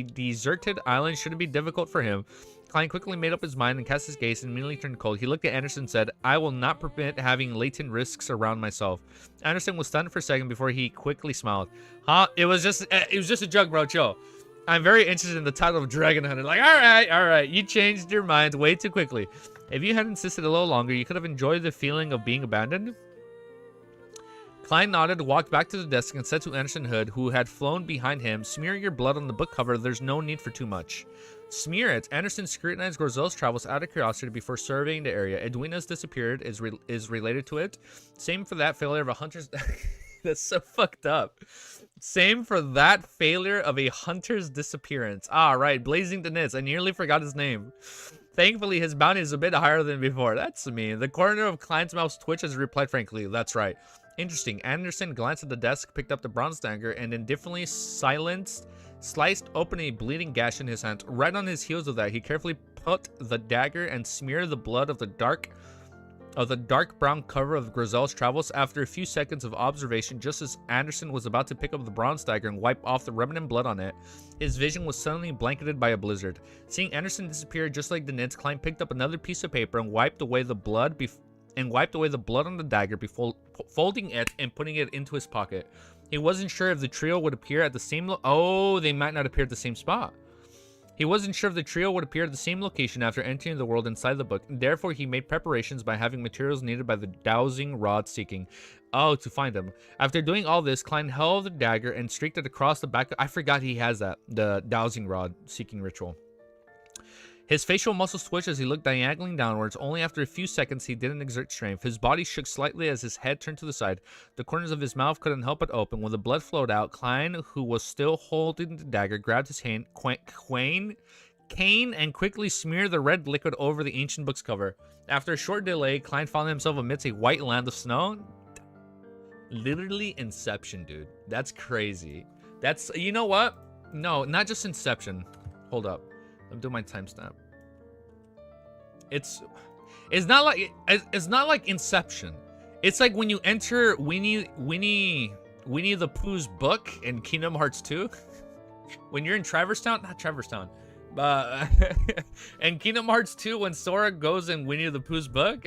deserted island shouldn't be difficult for him. Klein quickly made up his mind and cast his gaze and immediately turned cold. He looked at Anderson and said, I will not permit having latent risks around myself. Anderson was stunned for a second before he quickly smiled. Huh? It was just a joke, bro. Chill. I'm very interested in the title of Dragon Hunter. Like, all right. You changed your mind way too quickly. If you had insisted a little longer, you could have enjoyed the feeling of being abandoned. Klein nodded, walked back to the desk, and said to Anderson Hood, who had flown behind him, smear your blood on the book cover. There's no need for too much. Smear it. Anderson scrutinized Grizel's travels out of curiosity before surveying the area. Edwina's disappeared is related to it. Same for that failure of a hunter's... That's so fucked up. Same for that failure of a hunter's disappearance. Ah, right. Blazing the Nits. I nearly forgot his name. Thankfully, his bounty is a bit higher than before. That's mean. The corner of Klein's mouth twitched as he replied frankly. That's right. Interesting. Anderson glanced at the desk, picked up the bronze dagger, and indifferently sliced open a bleeding gash in his hand. Right on his heels of that, he carefully out the dagger and smear the blood of the dark brown cover of Grizel's travels. After a few seconds of observation, just as Anderson was about to pick up the bronze dagger and wipe off the remnant blood on it, his vision was suddenly blanketed by a blizzard. Seeing Anderson disappear just like the Nits, Klein picked up another piece of paper and wiped away the blood on the dagger before folding it and putting it into his pocket. He wasn't sure if the trio would appear at the same they might not appear at the same spot. He wasn't sure if the trio would appear at the same location after entering the world inside the book. Therefore, he made preparations by having materials needed by the dowsing rod seeking. To find them. After doing all this, Klein held the dagger and streaked it across the back. I forgot he has that. The dowsing rod seeking ritual. His facial muscles twitched as he looked diagonally downwards. Only after a few seconds he didn't exert strength. His body shook slightly as his head turned to the side. The corners of his mouth couldn't help but open. When the blood flowed out, Klein, who was still holding the dagger, grabbed his cane and quickly smeared the red liquid over the ancient book's cover. After a short delay, Klein found himself amidst a white land of snow. Literally Inception, dude. That's crazy. That's, you know what? No, not just Inception. Hold up. I'm doing my timestamp. It's not like Inception. It's like when you enter Winnie the Pooh's book in Kingdom Hearts 2. When you're in not Traverstown, and Kingdom Hearts 2 when Sora goes in Winnie the Pooh's book.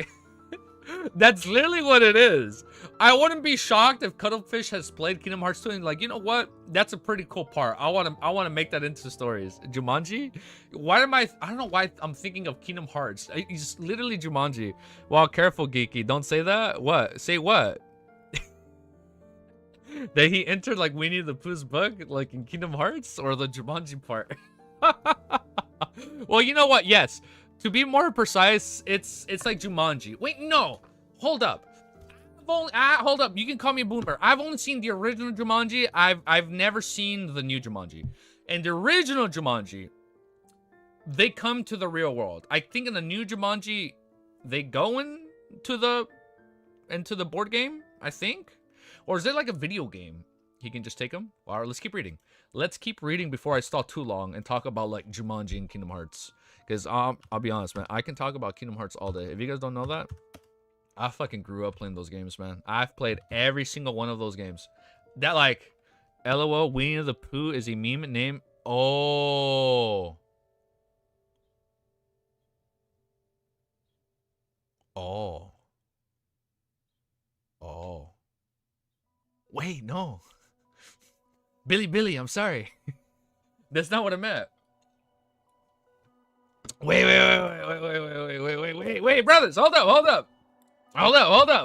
That's literally what it is. I wouldn't be shocked if Cuttlefish has played Kingdom Hearts 2 and like, you know what? That's a pretty cool part. I want to make that into stories. Jumanji? I don't know why I'm thinking of Kingdom Hearts. It's literally Jumanji. Wow, careful, Geeky. Don't say that. What? Say what? That he entered like Winnie the Pooh's book, like in Kingdom Hearts, or the Jumanji part? Well, you know what? Yes. To be more precise, it's like Jumanji. Wait, no. Hold up. Hold up. You can call me a boomer. I've only seen the original Jumanji. I've never seen the new Jumanji. And the original Jumanji, they come to the real world. I think in the new Jumanji, they go into the board game, I think. Or is it like a video game? He can just take them? All right, let's keep reading. Let's keep reading before I stall too long and talk about like Jumanji and Kingdom Hearts. Because I'll be honest, man, I can talk about Kingdom Hearts all day. If you guys don't know that, I fucking grew up playing those games, man. I've played every single one of those games. That like, LOL, Winnie the Pooh is a meme name. Oh. Oh. Oh. Wait, no. Billy, I'm sorry. That's not what I meant. Wait, brothers, hold up.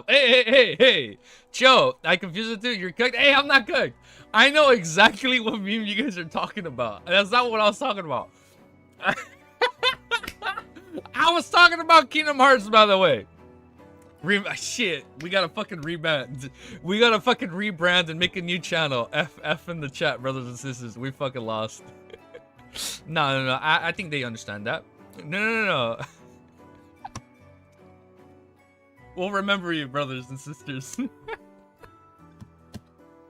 Hey. Joe, I confused the two. You're cooked. Hey, I'm not cooked. I know exactly what meme you guys are talking about. That's not what I was talking about. I was talking about Kingdom Hearts, by the way. Shit, we gotta fucking rebrand. We gotta fucking rebrand and make a new channel. F in the chat, brothers and sisters. We fucking lost. No. I think they understand that. No. We'll remember you, brothers and sisters.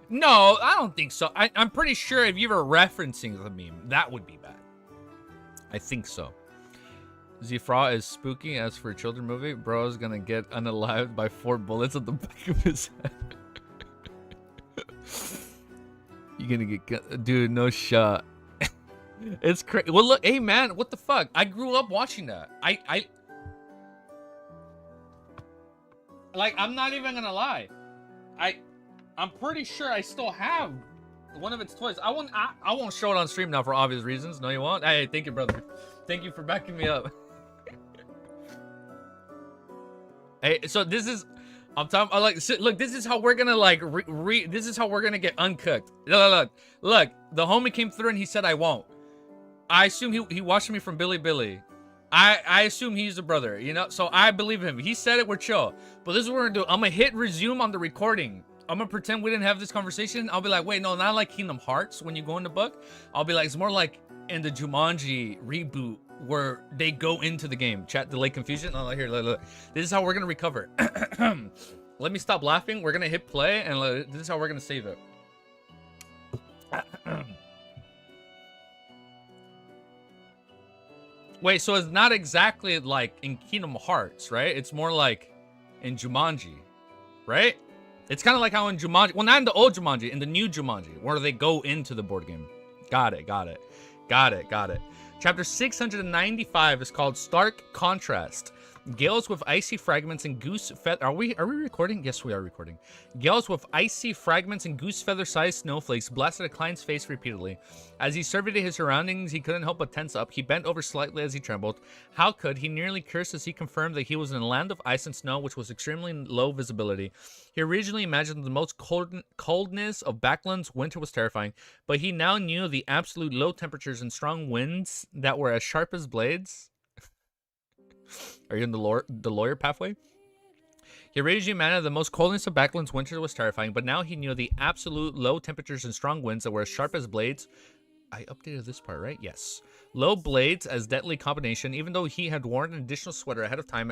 No, I don't think so. I'm pretty sure if you were referencing the meme, that would be bad. I think so. Zifra is spooky. As for a children movie, bro is gonna get unalived by 4 bullets at the back of his head. You're gonna get... Dude, no shot. It's crazy. Well, look, hey, man, what the fuck? I grew up watching that. Like, I'm not even gonna lie. I'm pretty sure I still have one of its toys. I won't show it on stream now for obvious reasons. No, you won't? Hey, thank you, brother. Thank you for backing me up. Hey, so this is... I'm talking... Like, look, this is how we're gonna, like, this is how we're gonna get uncooked. Look, the homie came through and he said I won't. I assume he watched me from Billy. I assume he's a brother, you know? So I believe him. He said it, we're chill. But this is what we're gonna do. I'm gonna hit resume on the recording. I'm gonna pretend we didn't have this conversation. I'll be like, wait, no, not like Kingdom Hearts when you go in the book. I'll be like, it's more like in the Jumanji reboot where they go into the game. Chat delay confusion. Oh, here, look. This is how we're gonna recover. Let me stop laughing. We're gonna hit play, and this is how we're gonna save it. Wait, so it's not exactly like in Kingdom Hearts, right? It's more like in Jumanji, right? It's kind of like how in Jumanji, well, not in the old Jumanji, in the new Jumanji, where they go into the board game. Got it. Chapter 695 is called Stark Contrast. Gales with icy fragments and goose feather. Are we recording? Yes, we are recording. Gales with icy fragments and goose feather-sized snowflakes blasted at Klein's face repeatedly. As he surveyed his surroundings, he couldn't help but tense up. He bent over slightly as he trembled. How could he? Nearly cursed as he confirmed that he was in a land of ice and snow, which was extremely low visibility. He originally imagined the most coldness of Backland's winter was terrifying, but he now knew the absolute low temperatures and strong winds that were as sharp as blades. Are you in the lawyer pathway? He originally imagined the most coldness of Backland's winter was terrifying, but now he knew the absolute low temperatures and strong winds that were as sharp as blades. I updated this part, right? Yes. Low blades as deadly combination. Even though he had worn an additional sweater ahead of time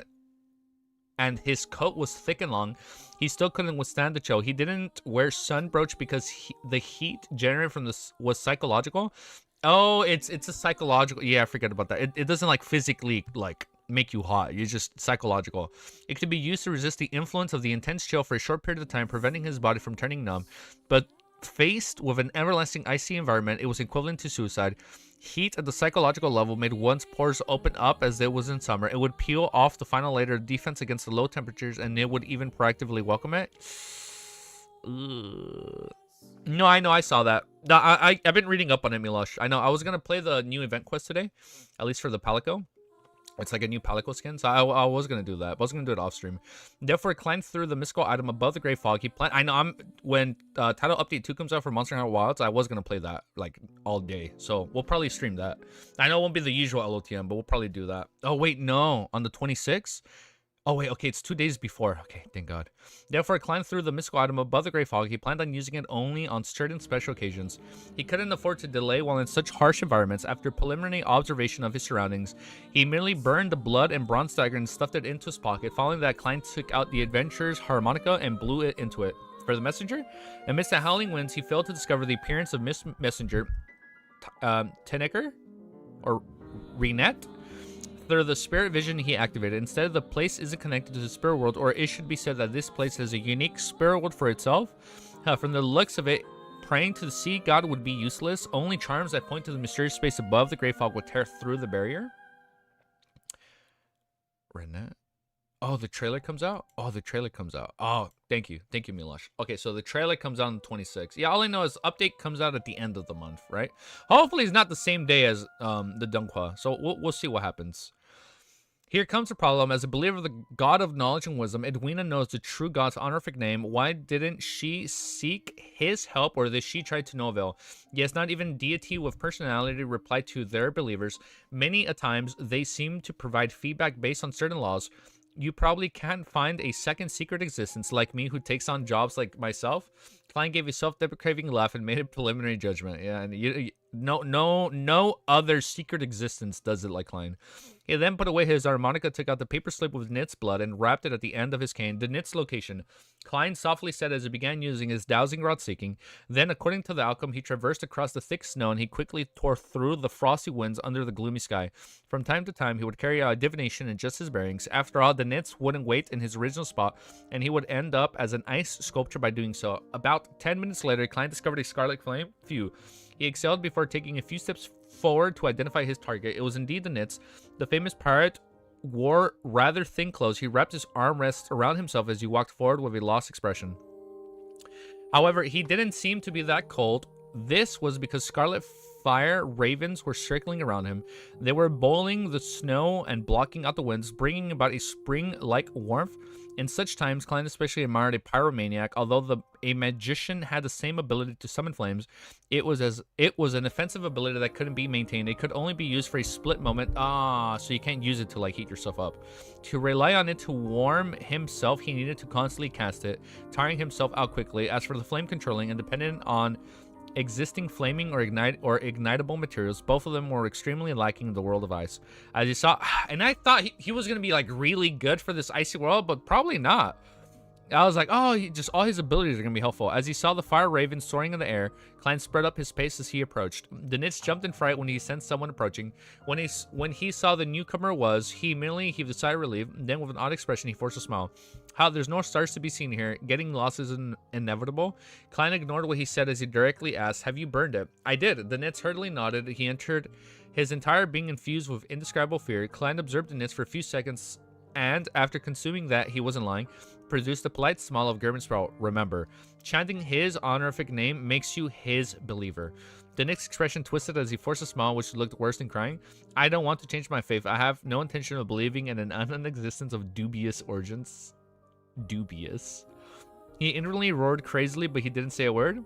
and his coat was thick and long, he still couldn't withstand the chill. He didn't wear sun brooch because the heat generated from this was psychological. Oh, it's a psychological. Yeah, I forget about that. It doesn't like physically like make you hot. It's just psychological. It could be used to resist the influence of the intense chill for a short period of time, preventing his body from turning numb. But faced with an everlasting icy environment, it was equivalent to suicide. Heat at the psychological level made one's pores open up as it was in summer. It would peel off the final layer of defense against the low temperatures, and it would even proactively welcome it. Ugh. No, I know. I saw that. No, I've been reading up on it, Milosh. I know. I was going to play the new event quest today, at least for the Palico. It's like a new Palico skin, so I was going to do that. I was going to do it off stream. Therefore, climbed through the mystical item above the Grey Fog. He planned. I know. When Title Update 2 comes out for Monster Hunter Wilds, I was going to play that like all day. So we'll probably stream that. I know it won't be the usual LOTM, but we'll probably do that. Oh, wait, no. On the 26th? Oh, wait, okay, it's 2 days before. Okay, thank God. Therefore, climbed through the mystical item above the Grey Fog. He planned on using it only on certain special occasions. He couldn't afford to delay while in such harsh environments. After preliminary observation of his surroundings, he merely burned the blood and bronze dagger and stuffed it into his pocket. Following that, Klein took out the adventurer's harmonica and blew it into it. For the messenger, amidst the howling winds, he failed to discover the appearance of Messenger Teneker or Renette. Through the spirit vision he activated. Instead, the place isn't connected to the spirit world, or it should be said that this place has a unique spirit world for itself. From the looks of it, praying to the sea god would be useless. Only charms that point to the mysterious space above the Grey Fog would tear through the barrier. Renette. Oh, the trailer comes out? Oh, the trailer comes out. Oh, thank you. Thank you, Milosh. Okay, so the trailer comes out on the 26th. Yeah, all I know is update comes out at the end of the month, right? Hopefully it's not the same day as the Dunghua. So we'll see what happens. Here comes the problem. As a believer of the God of knowledge and wisdom, Edwina knows the true God's honorific name. Why didn't she seek his help, or did she try to no avail? Yes, not even deity with personality replied to their believers. Many a times, they seem to provide feedback based on certain laws. You probably can't find a second secret existence like me who takes on jobs like myself. Klein gave a self-deprecating laugh and made a preliminary judgment. Yeah, and no other secret existence does it like Klein. He then put away his harmonica, took out the paper slip with Nit's blood, and wrapped it at the end of his cane. The Nit's location. Klein softly said as he began using his dowsing rod seeking. Then, according to the outcome, he traversed across the thick snow, and he quickly tore through the frosty winds under the gloomy sky. From time to time, he would carry out a divination and adjust his bearings. After all, the Nits wouldn't wait in his original spot, and he would end up as an ice sculpture by doing so. About 10 minutes later, Klein discovered a scarlet flame. Phew. He exhaled before taking a few steps forward to identify his target. It was indeed the Nits. The famous pirate wore rather thin clothes. He wrapped his armrests around himself as he walked forward with a lost expression. However, he didn't seem to be that cold. This was because scarlet fire ravens were circling around him. They were boiling the snow and blocking out the winds, bringing about a spring-like warmth. In such times, Klein especially admired a pyromaniac. Although a magician had the same ability to summon flames, it was an offensive ability that couldn't be maintained. It could only be used for a split moment. So you can't use it to like heat yourself up. To rely on it to warm himself, he needed to constantly cast it, tiring himself out quickly. As for the flame controlling, independent on existing flaming or ignitable materials, both of them were extremely lacking in the world of ice. As you saw, and I thought he was going to be like really good for this icy world, but probably not. I was like, oh, just all his abilities are going to be helpful. As he saw the fire raven soaring in the air, Klein spread up his pace as he approached. The Nits jumped in fright when he sensed someone approaching. When he saw the newcomer he immediately heaved a sigh of relief. Then with an odd expression, he forced a smile. How there's no stars to be seen here. Getting lost is inevitable. Klein ignored what he said as he directly asked, have you burned it? I did. The Nits hurriedly nodded. He entered, his entire being infused with indescribable fear. Klein observed the Nits for a few seconds, and after consuming that, he wasn't lying, produced a polite smile of Germansprout. Remember, chanting his honorific name makes you his believer. The Nick's expression twisted as he forced a smile, which looked worse than crying. I don't want to change my faith. I have no intention of believing in an unknown existence of dubious origins. Dubious. He inwardly roared crazily, but he didn't say a word.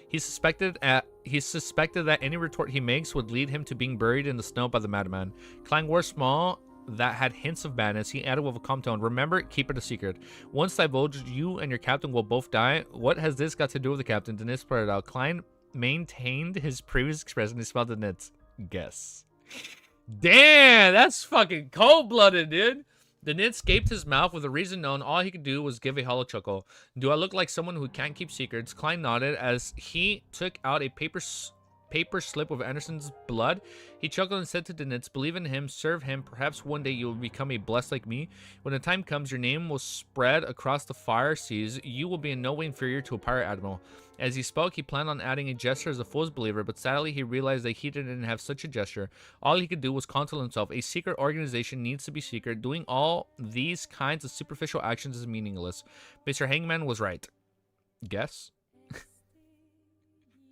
He suspected that any retort he makes would lead him to being buried in the snow by the madman. Clang wore small that had hints of madness. He added with a calm tone, remember, keep it a secret. Once divulged, you and your captain will both die. What has this got to do with the captain? Dennis blurted out. Klein maintained his previous expression. He smiled at Nits. Guess. Damn, that's fucking cold-blooded, dude. The Nits gaped his mouth with a reason known. All he could do was give a hollow chuckle. Do I look like someone who can't keep secrets? Klein nodded as he took out a paper slip of Anderson's blood. He chuckled and said to the Nits, believe in him, serve him. Perhaps one day you will become a blessed like me. When the time comes, your name will spread across the fire seas. You will be in no way inferior to a pirate admiral. As he spoke, he planned on adding a gesture as a fool's believer, but sadly he realized that he didn't have such a gesture. All he could do was console himself. A secret organization needs to be secret. Doing all these kinds of superficial actions is meaningless. Mr. Hangman was right. Guess?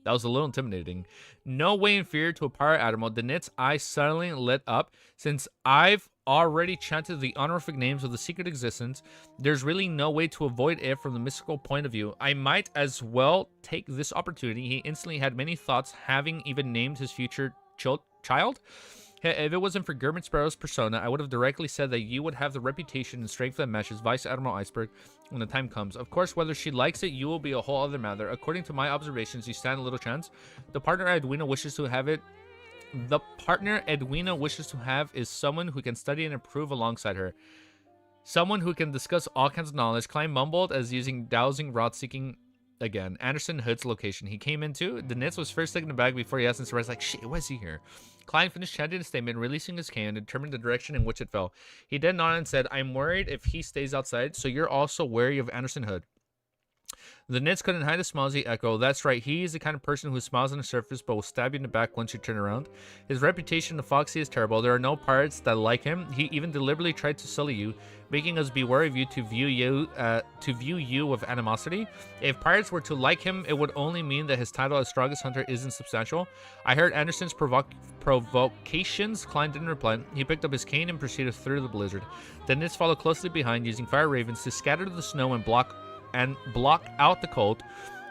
That was a little intimidating. No way inferior to a pirate admiral. The Nits' eyes suddenly lit up. Since I've already chanted the honorific names of the secret existence, there's really no way to avoid it from the mystical point of view. I might as well take this opportunity. He instantly had many thoughts, having even named his future child. If it wasn't for German Sparrow's persona, I would have directly said that you would have the reputation and strength that matches Vice Admiral Iceberg when the time comes. Of course, whether she likes it, you will be a whole other matter. According to my observations, you stand a little chance. The partner Edwina wishes to have is someone who can study and improve alongside her. Someone who can discuss all kinds of knowledge. Klein mumbled as using dowsing rod seeking again. Anderson Hood's location. He came into. The Nits was first taken aback before he asked and surprised, like, shit, why is he here? Klein finished chanting a statement, releasing his cane, and determined the direction in which it fell. He then nodded and said, I'm worried if he stays outside, so you're also wary of Anderson Hood. The Nits couldn't hide a smile as he echoed, that's right, he is the kind of person who smiles on the surface but will stab you in the back once you turn around. His reputation of Foxy is terrible. There are no pirates that like him. He even deliberately tried to sully you, making us be wary of you to view you with animosity. If pirates were to like him, it would only mean that his title as strongest hunter isn't substantial. I heard Anderson's provocations. Klein didn't reply. He picked up his cane and proceeded through the blizzard. The Nits followed closely behind, using fire ravens to scatter the snow and block out the cold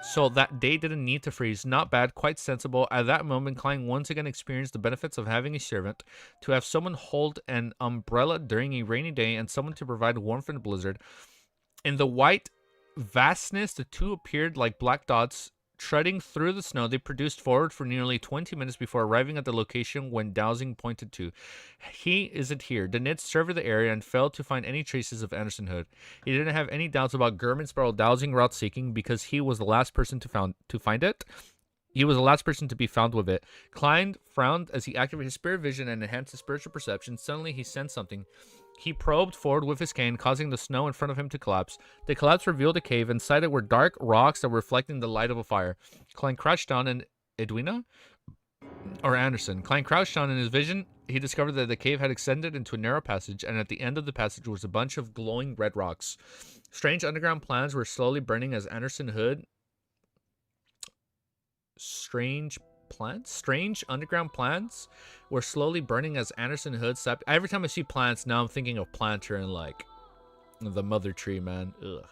so that they didn't need to freeze. Not bad, quite sensible. At that moment, Klein once again experienced the benefits of having a servant, to have someone hold an umbrella during a rainy day and someone to provide warmth in a blizzard. In the white vastness, the two appeared like black dots treading through the snow. They produced forward for nearly 20 minutes before arriving at the location when dowsing pointed to. He isn't here. The Nits surveyed the area and failed to find any traces of Anderson Hood. He didn't have any doubts about German Sparrow dowsing route seeking because he was the last person to find it. He was the last person to be found with it. Klein frowned as he activated his spirit vision and enhanced his spiritual perception. Suddenly, he sensed something. He probed forward with his cane, causing the snow in front of him to collapse. The collapse revealed a cave. Inside it were dark rocks that were reflecting the light of a fire. Klein crouched down and Edwina? Or Anderson. Klein crouched down in his vision. He discovered that the cave had extended into a narrow passage, and at the end of the passage was a bunch of glowing red rocks. Strange underground plants were slowly burning as Anderson Hood... Strange underground plants were slowly burning as Anderson Hood sat. Every time I see plants, now I'm thinking of Planter and like the mother tree, man. Ugh.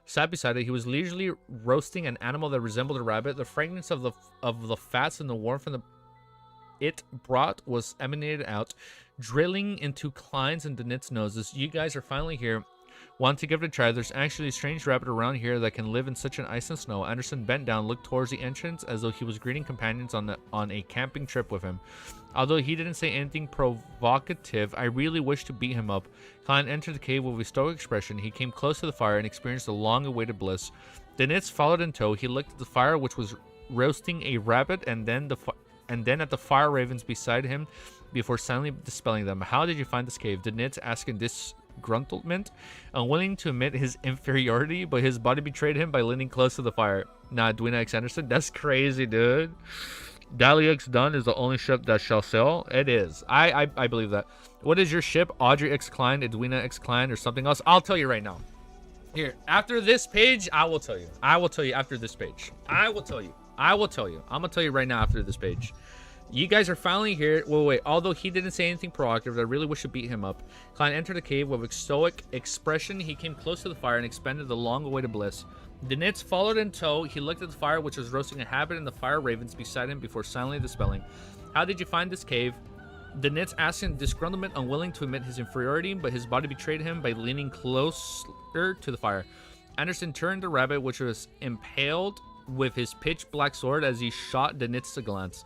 Sat beside it, he was leisurely roasting an animal that resembled a rabbit. The fragrance of the fats and the warmth from it brought was emanated out, drilling into Klein's and Denit's noses. You guys are finally here. Want to give it a try? There's actually a strange rabbit around here that can live in such an ice and snow. Anderson bent down, looked towards the entrance as though he was greeting companions on a camping trip with him. Although he didn't say anything provocative, I really wished to beat him up. Klein entered the cave with a stoic expression. He came close to the fire and experienced the long-awaited bliss. The Nits followed in tow. He looked at the fire, which was roasting a rabbit, and then at the fire ravens beside him before silently dispelling them. How did you find this cave? The Nits asked in disgruntlement, unwilling to admit his inferiority, but his body betrayed him by leaning close to the fire. Nah, Edwina X. Anderson, that's crazy, dude. Dali X Dunn is the only ship that shall sail. It is. I believe that. What is your ship? Audrey X Klein, Edwina X Klein, or something else? I'll tell you right now. Here, after this page, I will tell you. I will tell you after this page. I will tell you. I will tell you. I'm gonna tell you right now after this page. You guys are finally here. Wait. Although he didn't say anything provocative, I really wish to beat him up. Klein entered the cave with a stoic expression. He came close to the fire and expended the long-awaited bliss. The Nits followed in tow. He looked at the fire, which was roasting a rabbit, and the fire ravens beside him before silently dispelling. How did you find this cave? The Nits asked in disgruntlement, unwilling to admit his inferiority, but his body betrayed him by leaning closer to the fire. Anderson turned the rabbit, which was impaled with his pitch black sword, as he shot the Nits a glance.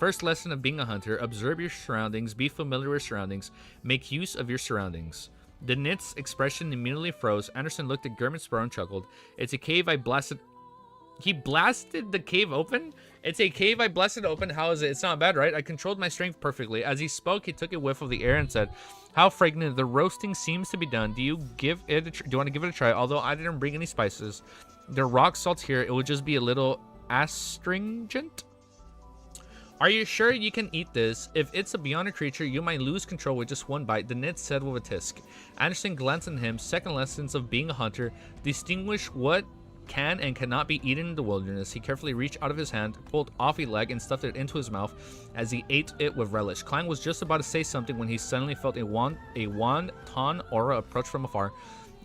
First lesson of being a hunter: observe your surroundings, be familiar with surroundings, make use of your surroundings. The Nit's expression immediately froze. Anderson looked at German Sparrow and chuckled. It's a cave I blasted. He blasted the cave open? It's a cave I blasted open. How is it? It's not bad, right? I controlled my strength perfectly. As he spoke, he took a whiff of the air and said, how fragrant. The roasting seems to be done. Do you want to give it a try? Although I didn't bring any spices. There are rock salts here. It would just be a little astringent. Are you sure you can eat this? If it's a beyond creature, you might lose control with just one bite, the Nit said with a tisk. Anderson glanced at him. Second lessons of being a hunter: distinguish what can and cannot be eaten in the wilderness. He carefully reached out of his hand, pulled off a leg, and stuffed it into his mouth as he ate it with relish. Klein was just about to say something when he suddenly felt a wanton aura approach from afar.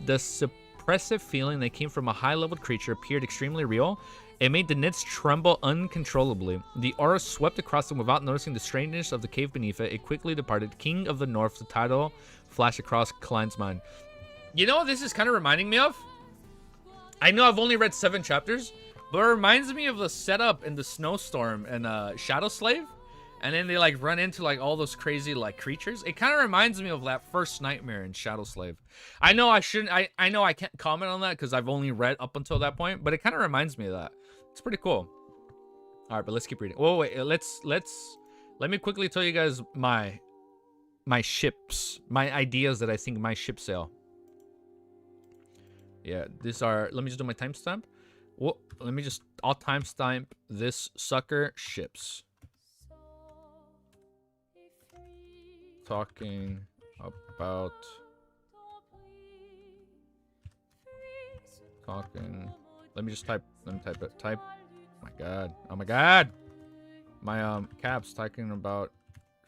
The suppressive feeling that came from a high-leveled creature appeared extremely real. It made the Nits tremble uncontrollably. The aura swept across them without noticing the strangeness of the cave beneath it. It quickly departed. King of the North, the title flashed across Klein's mind. You know what this is kind of reminding me of? I know I've only read 7 chapters, but it reminds me of the setup in the snowstorm and Shadow Slave. And then they like run into like all those crazy like creatures. It kind of reminds me of that first nightmare in Shadow Slave. I know I shouldn't. I know I can't comment on that because I've only read up until that point, but it kind of reminds me of that. It's pretty cool. All right, but let's keep reading. Whoa, wait. Let me quickly tell you guys my ships, my ideas that I think my ship sail. Yeah, these are. Let me just do my timestamp. Well, I'll timestamp this sucker ships. Talking about. Let me type it. Type. Oh my god. My caps talking about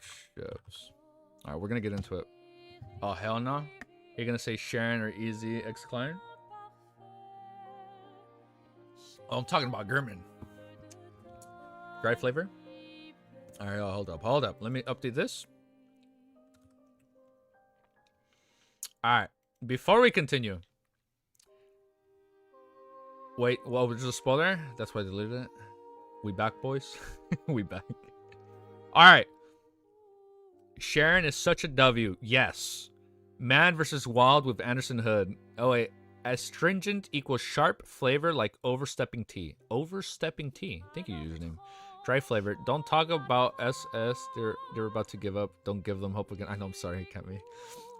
ships. All right, we're gonna get into it. Oh hell no. You're gonna say Sharon or Easy X Klein? Oh, I'm talking about German. Dry flavor. All right, hold up. Let me update this. All right, before we continue. Wait, what was the spoiler? That's why I deleted it. We back, boys. We back. All right. Sharon is such a W. Yes. Man versus Wild with Anderson Hood. Oh wait. Astringent equals sharp flavor like overstepping tea. Overstepping tea. Thank you, username. Dry flavor. Don't talk about SS. They're about to give up. Don't give them hope again. I know. I'm sorry. Can't be.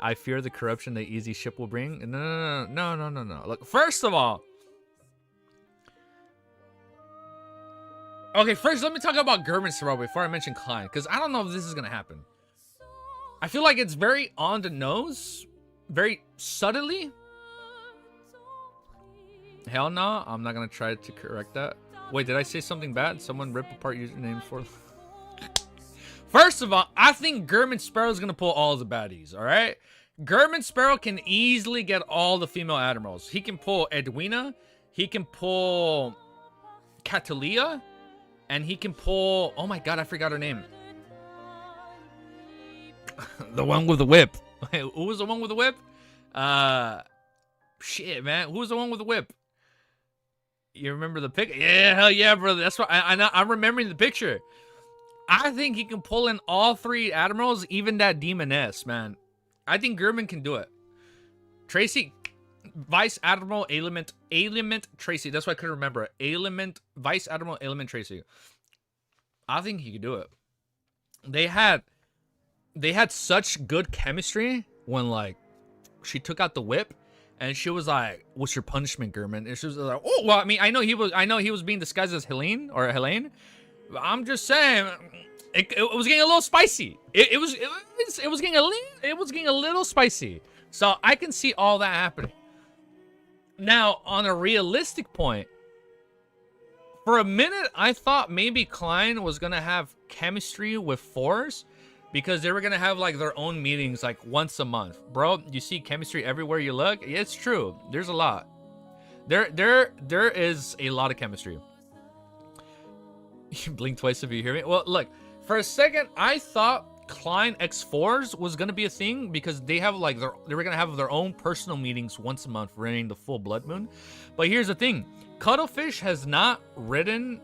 I fear the corruption the easy ship will bring. No. Look. First of all. Okay, first let me talk about German Sorrow before I mention Klein, because I don't know if this is going to happen. I feel like it's very on the nose, very subtly. Hell no, I'm not going to try to correct that. Wait, did I say something bad? Someone rip apart usernames for... First of all, I think German Sparrow is going to pull all the baddies, all right? German Sparrow can easily get all the female admirals. He can pull Edwina, he can pull Catalia, and he can pull... Oh my god, I forgot her name. The one with the whip. Who was the one with the whip? Shit, man. Who was the one with the whip? You remember the pic? Yeah, hell yeah, brother. That's what I'm remembering the picture. I think he can pull in all 3 admirals, even that demoness, man. I think German can do it. Tracy, Vice Admiral Ailment Tracy. That's why I couldn't remember it. Vice Admiral Ailment Tracy. I think he could do it. They had such good chemistry when like she took out the whip and she was like, "What's your punishment, German?" And she was like, "Oh, well, I mean, I know he was being disguised as Helene. I'm just saying, it was getting a little spicy. It was getting a little spicy. So I can see all that happening. Now, on a realistic point, for a minute, I thought maybe Klein was gonna have chemistry with Force because they were gonna have like their own meetings like once a month. Bro, you see chemistry everywhere you look. It's true. There's a lot. There is a lot of chemistry. You blink twice if you hear me. Well, look, for a second, I thought Klein X4s was gonna be a thing because they have like they were gonna have their own personal meetings once a month running the full blood moon. But here's the thing. Cuttlefish has not written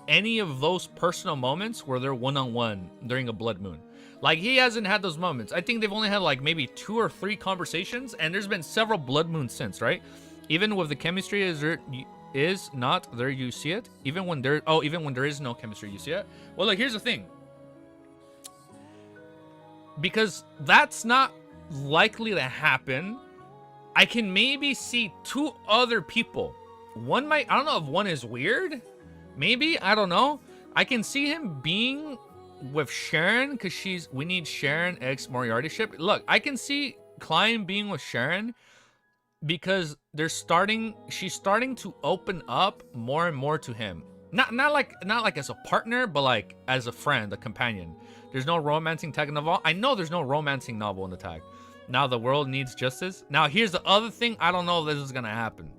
any of those personal moments where they're one-on-one during a blood moon. Like, he hasn't had those moments. I think they've only had like maybe 2 or 3 conversations, and there's been several blood moons since, right? Even with the chemistry is not there, you see it. Even when there is no chemistry, you see it. Well, like, here's the thing. Because that's not likely to happen, I can maybe see 2 other people. One might, I don't know if one is weird. Maybe, I don't know. I can see him being with Sharon because we need Sharon X Moriarty ship. Look, I can see Klein being with Sharon because she's starting to open up more and more to him. Not like as a partner, but like as a friend, a companion. There's no romancing tag novel. I know there's no romancing novel in the tag. Now the world needs justice. Now here's the other thing. I don't know if this is gonna happen.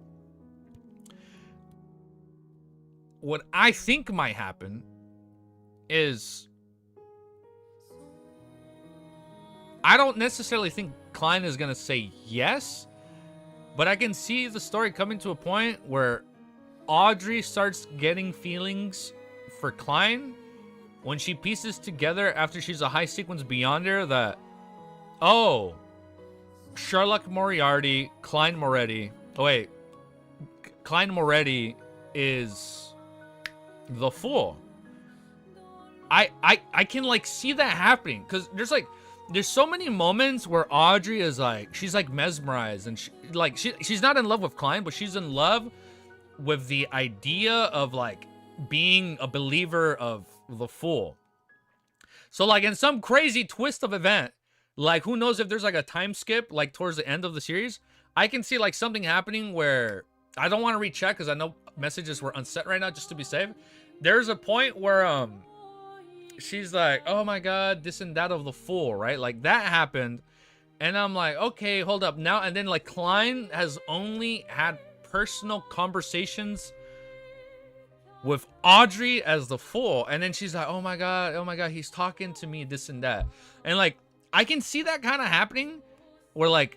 What I think might happen is I don't necessarily think Klein is gonna say yes, but I can see the story coming to a point where Audrey starts getting feelings for Klein when she pieces together after she's a high sequence beyonder that, oh, Sherlock Moriarty, Klein Moretti. Oh wait, Klein Moretti is the Fool. I can like see that happening because there's so many moments where Audrey is like, she's like mesmerized, and she's not in love with Klein, but she's in love with the idea of like being a believer of the Fool. So like in some crazy twist of event, like who knows if there's like a time skip like towards the end of the series, I can see like something happening where I don't want to recheck because I know messages were unset right now just to be safe. There's a point where she's like, oh my god, this and that of the Fool, right? Like that happened, and I'm like, okay, hold up now. And then like Klein has only had personal conversations with Audrey as the Fool, and then she's like, oh my god, he's talking to me, this and that. And like I can see that kind of happening where like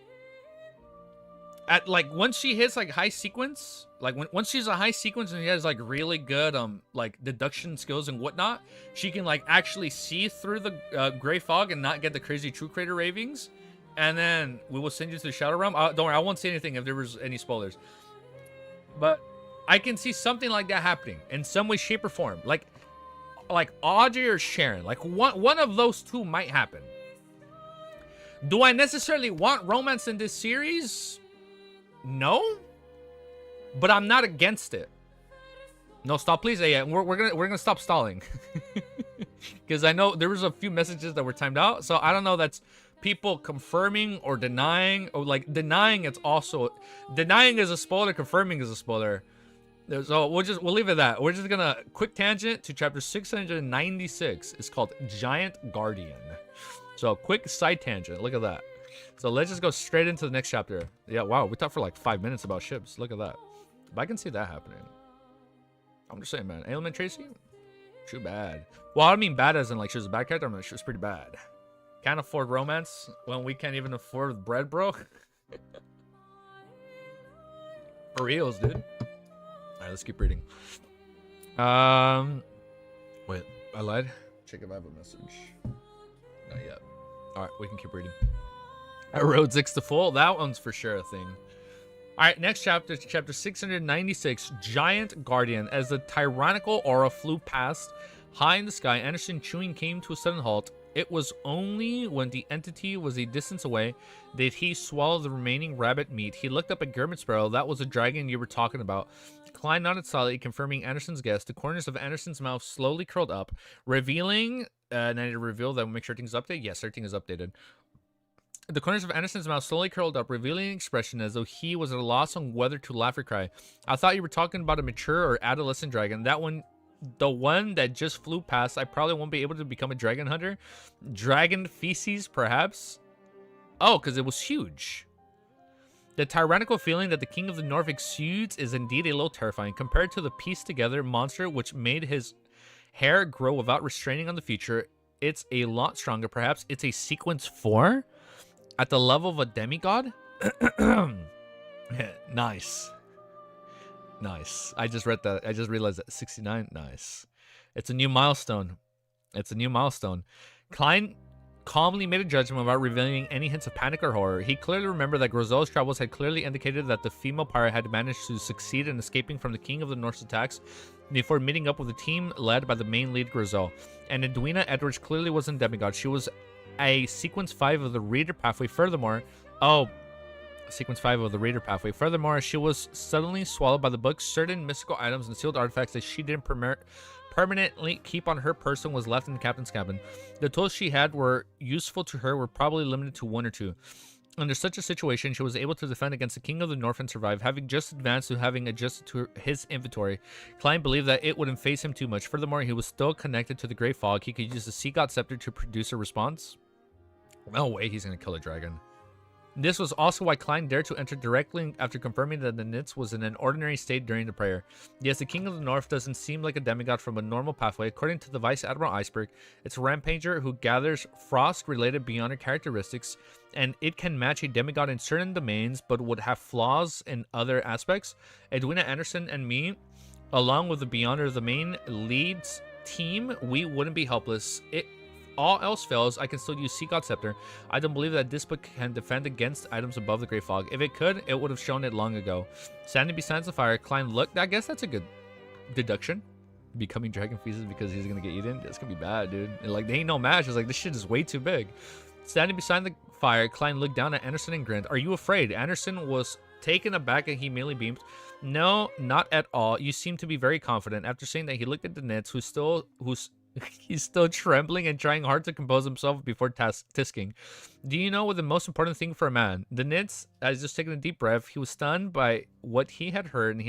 at like once she hits like high sequence, like once she's a high sequence and she has like really good like deduction skills and whatnot, she can like actually see through the gray fog and not get the crazy true creator ravings. And then we will send you to the Shadow Realm. Don't worry, I won't say anything if there was any spoilers. But I can see something like that happening in some way, shape, or form. Like Audrey or Sharon. Like one of those 2 might happen. Do I necessarily want romance in this series? No, but I'm not against it. No, stop, please. Yeah, we're gonna stop stalling because I know there was a few messages that were timed out. So I don't know. That's people confirming or denying, or like denying. It's also denying is a spoiler. Confirming is a spoiler. So we'll leave it at that. We're just gonna quick tangent to chapter 696. It's called Giant Guardian. So quick side tangent. Look at that. So let's just go straight into the next chapter. Yeah, wow, we talked for like 5 minutes about ships. Look at that. But I can see that happening. I'm just saying, man. Ailment Tracy? Too bad. Well, I don't mean bad as in like she was a bad character. I mean, she was pretty bad. Can't afford romance when we can't even afford bread, bro. For reals, dude. All right, let's keep reading. Wait, I lied. Check if I have a message. Not yet. All right, we can keep reading. Road 6 to full. That one's for sure a thing. All right, next chapter, chapter 696, Giant Guardian. As the tyrannical aura flew past high in the sky, Anderson chewing came to a sudden halt. It was only when the entity was a distance away that he swallowed the remaining rabbit meat. He looked up at Gurmit Sparrow. That was the dragon you were talking about. Klein nodded solidly, confirming Anderson's guess. The corners of Anderson's mouth slowly curled up, revealing, and I need to reveal that. We'll make sure everything's updated. Yes, everything is updated. The corners of Anderson's mouth slowly curled up, revealing an expression as though he was at a loss on whether to laugh or cry. I thought you were talking about a mature or adolescent dragon. That one, the one that just flew past, I probably won't be able to become a dragon hunter. Dragon feces, perhaps? Oh, because it was huge. The tyrannical feeling that the King of the North exudes is indeed a little terrifying. Compared to the pieced-together monster which made his hair grow without restraining on the future, it's a lot stronger. Perhaps it's a sequence 4? At the level of a demigod? Nice. Nice. I just read that. I just realized that. 69. Nice. It's a new milestone. It's a new milestone. Klein calmly made a judgment without revealing any hints of panic or horror. He clearly remembered that Grizel's travels had clearly indicated that the female pirate had managed to succeed in escaping from the King of the North's attacks before meeting up with the team led by the main lead, Grizel. And Edwina Edwards clearly wasn't demigod. She was a sequence 5 of the reader pathway. Furthermore, sequence 5 of the reader pathway. Furthermore, she was suddenly swallowed by the book. Certain mystical items and sealed artifacts that she didn't permanently keep on her person was left in the captain's cabin. The tools she had were useful to her were probably limited to 1 or 2. Under such a situation, she was able to defend against the King of the North and survive, having just advanced to having adjusted to his inventory. Klein believed that it wouldn't phase him too much. Furthermore, he was still connected to the Great Fog. He could use the Sea God Scepter to produce a response. No way he's going to kill a dragon. This was also why Klein dared to enter directly after confirming that the Nitz was in an ordinary state during the prayer. Yes, the King of the North doesn't seem like a demigod from a normal pathway. According to the Vice Admiral Iceberg, it's a rampager who gathers frost-related beyonder characteristics, and it can match a demigod in certain domains, but would have flaws in other aspects. Edwina Anderson and me, along with the Beyonder of the main leads team, we wouldn't be helpless. All else fails, I can still use Sea God Scepter. I don't believe that this book can defend against items above the Great Fog. If it could, it would have shown it long ago. Standing beside the fire, Klein looked. I guess that's a good deduction. Becoming dragon feces because he's gonna get eaten. That's gonna be bad, dude. And like, they ain't no match. It's like, this shit is way too big. Standing beside the fire, Klein looked down at Anderson and grinned. Are you afraid? Anderson was taken aback and he merely beamed. No, not at all. You seem to be very confident. After saying that, he looked at the Nitz, he's still trembling and trying hard to compose himself before tisking. Do you know what the most important thing for a man? The Nitz has just taken a deep breath. He was stunned by what he had heard,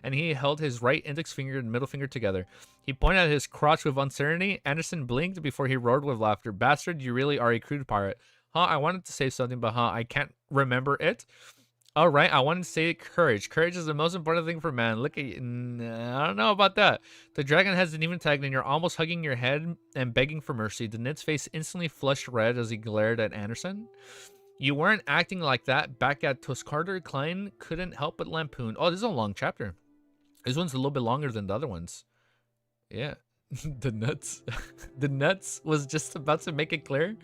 and he held his right index finger and middle finger together. He pointed at his crotch with uncertainty. Anderson blinked before he roared with laughter. Bastard, you really are a crude pirate. Huh, I wanted to say something, but I can't remember it. All right, I wanted to say courage. Courage is the most important thing for man. Look at you. I don't know about that. The dragon hasn't even tagged, and you're almost hugging your head and begging for mercy. The Nit's face instantly flushed red as he glared at Anderson. You weren't acting like that back at Toscarter. Klein couldn't help but lampoon. Oh, this is a long chapter. This one's a little bit longer than the other ones. Yeah. The nuts was just about to make it clear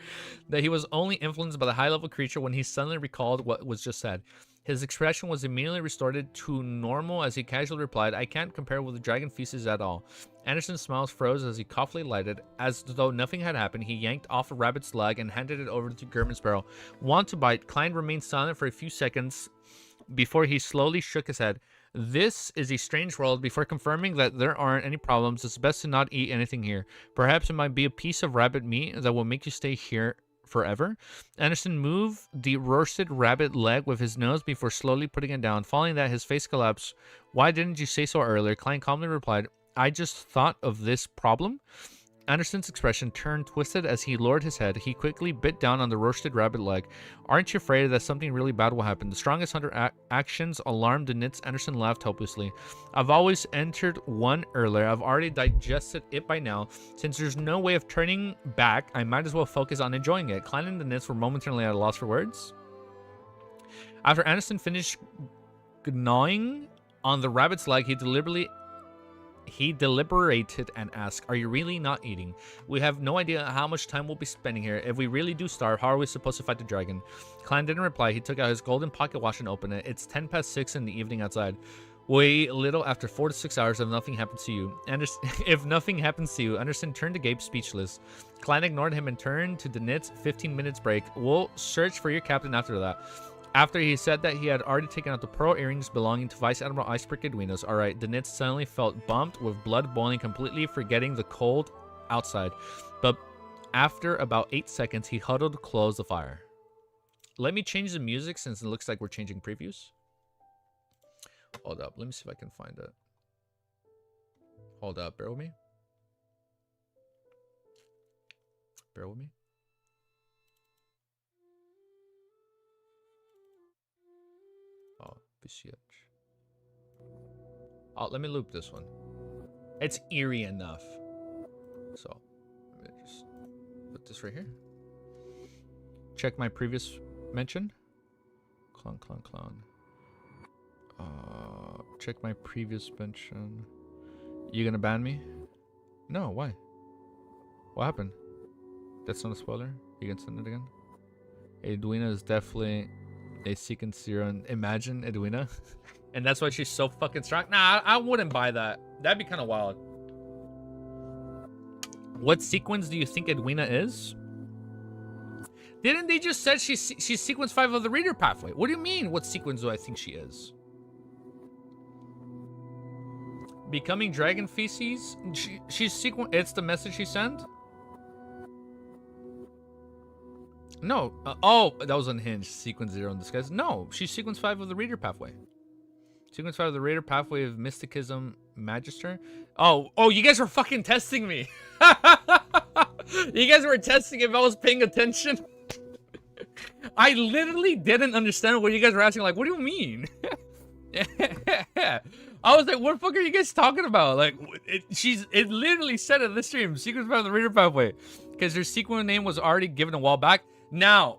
that he was only influenced by the high-level creature when he suddenly recalled what was just said. His expression was immediately restored to normal as he casually replied, I can't compare with the dragon feces at all. Anderson's smile froze as he coughtfully lighted. As though nothing had happened, he yanked off a rabbit's leg and handed it over to Gurmit Sparrow. Want to bite? Klein remained silent for a few seconds before he slowly shook his head. This is a strange world. Before confirming that there aren't any problems, it's best to not eat anything here. Perhaps it might be a piece of rabbit meat that will make you stay here forever. Anderson moved the roasted rabbit leg with his nose before slowly putting it down. Following that, his face collapsed. Why didn't you say so earlier? Klein calmly replied, I just thought of this problem. Anderson's expression turned twisted as he lowered his head. He quickly bit down on the roasted rabbit leg. Aren't you afraid that something really bad will happen? The strongest hunter actions alarmed the Nitz. Anderson laughed hopelessly. I've always entered one earlier. I've already digested it by now. Since there's no way of turning back, I might as well focus on enjoying it. Klein and the Nitz were momentarily at a loss for words. After Anderson finished gnawing on the rabbit's leg, he deliberated and asked, "Are you really not eating? We have no idea how much time we'll be spending here. If we really do starve, how are we supposed to fight the dragon?" Clan didn't reply. He took out his golden pocket watch and opened it. It's 6:10 in the evening outside. Wait a little after 4 to 6 hours if nothing happens to you. If nothing happens to you, Anderson turned to Gabe speechless. Clan ignored him and turned to Danit's 15 minutes break. We'll search for your captain after that. After he said that he had already taken out the pearl earrings belonging to Vice Admiral Iceberg Edwinos. Alright, Danitz suddenly felt bumped with blood boiling, completely forgetting the cold outside. But after about 8 seconds, he huddled to close the fire. Let me change the music since it looks like we're changing previews. Hold up, let me see if I can find it. Hold up, bear with me. Bear with me. Oh, BCH. Oh, let me loop this one. It's eerie enough. So, let me just put this right here. Check my previous mention. Clown. Check my previous mention. You gonna ban me? No, why? What happened? That's not a spoiler. You can send it again. Edwina is definitely a second zero. Imagine Edwina. And that's why she's so fucking strong. Nah, I wouldn't buy that. That'd be kind of wild. What sequence do you think Edwina is? Didn't they just said she's sequence 5 of the reader pathway? What do you mean? What sequence do I think she is? Becoming dragon feces? She's sequence. It's the message she sent? No. Oh, that was unhinged. Sequence 0 in disguise. No, she's sequence 5 of the reader pathway. Sequence 5 of the reader pathway of mysticism magister. Oh, you guys were fucking testing me. You guys were testing if I was paying attention. I literally didn't understand what you guys were asking. Like, what do you mean? I was like, what the fuck are you guys talking about? Like, it literally said in this stream, sequence 5 of the reader pathway. Because their sequence name was already given a while back. Now,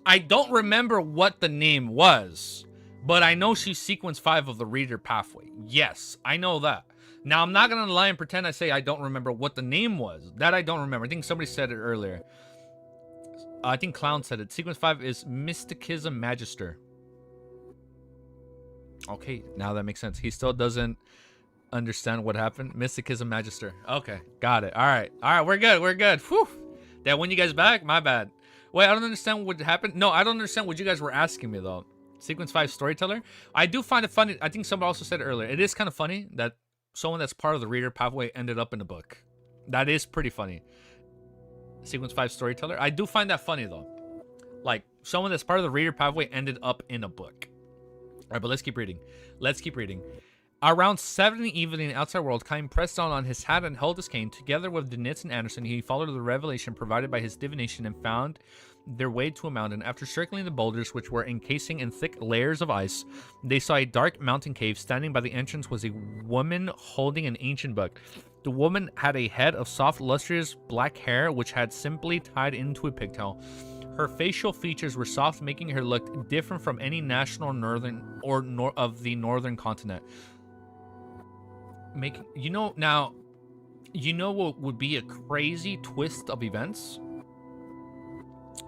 I don't remember what the name was, but I know she's sequence 5 of the reader pathway. Yes, I know that. Now, I'm not going to lie and pretend I say I don't remember what the name was. That I don't remember. I think somebody said it earlier. I think Clown said it. Sequence 5 is Mysticism Magister. Okay, now that makes sense. He still doesn't understand what happened. Mysticism Magister. Okay, got it. All right, we're good. Whew. That when you guys back? My bad. Wait, I don't understand what happened. No, I don't understand what you guys were asking me, though. Sequence 5 storyteller. I do find it funny. I think somebody also said it earlier. It is kind of funny that someone that's part of the reader pathway ended up in a book. That is pretty funny. Sequence 5 storyteller. I do find that funny, though. Like, someone that's part of the reader pathway ended up in a book. All right, but let's keep reading. Around 7 in the evening in the outside world, Kaim pressed on his hat and held his cane. Together with Danitz and Anderson, he followed the revelation provided by his divination and found their way to a mountain. After circling the boulders, which were encasing in thick layers of ice, they saw a dark mountain cave. Standing by the entrance was a woman holding an ancient book. The woman had a head of soft, lustrous black hair, which had simply tied into a pigtail. Her facial features were soft, making her look different from any national of the northern continent. You know what would be a crazy twist of events?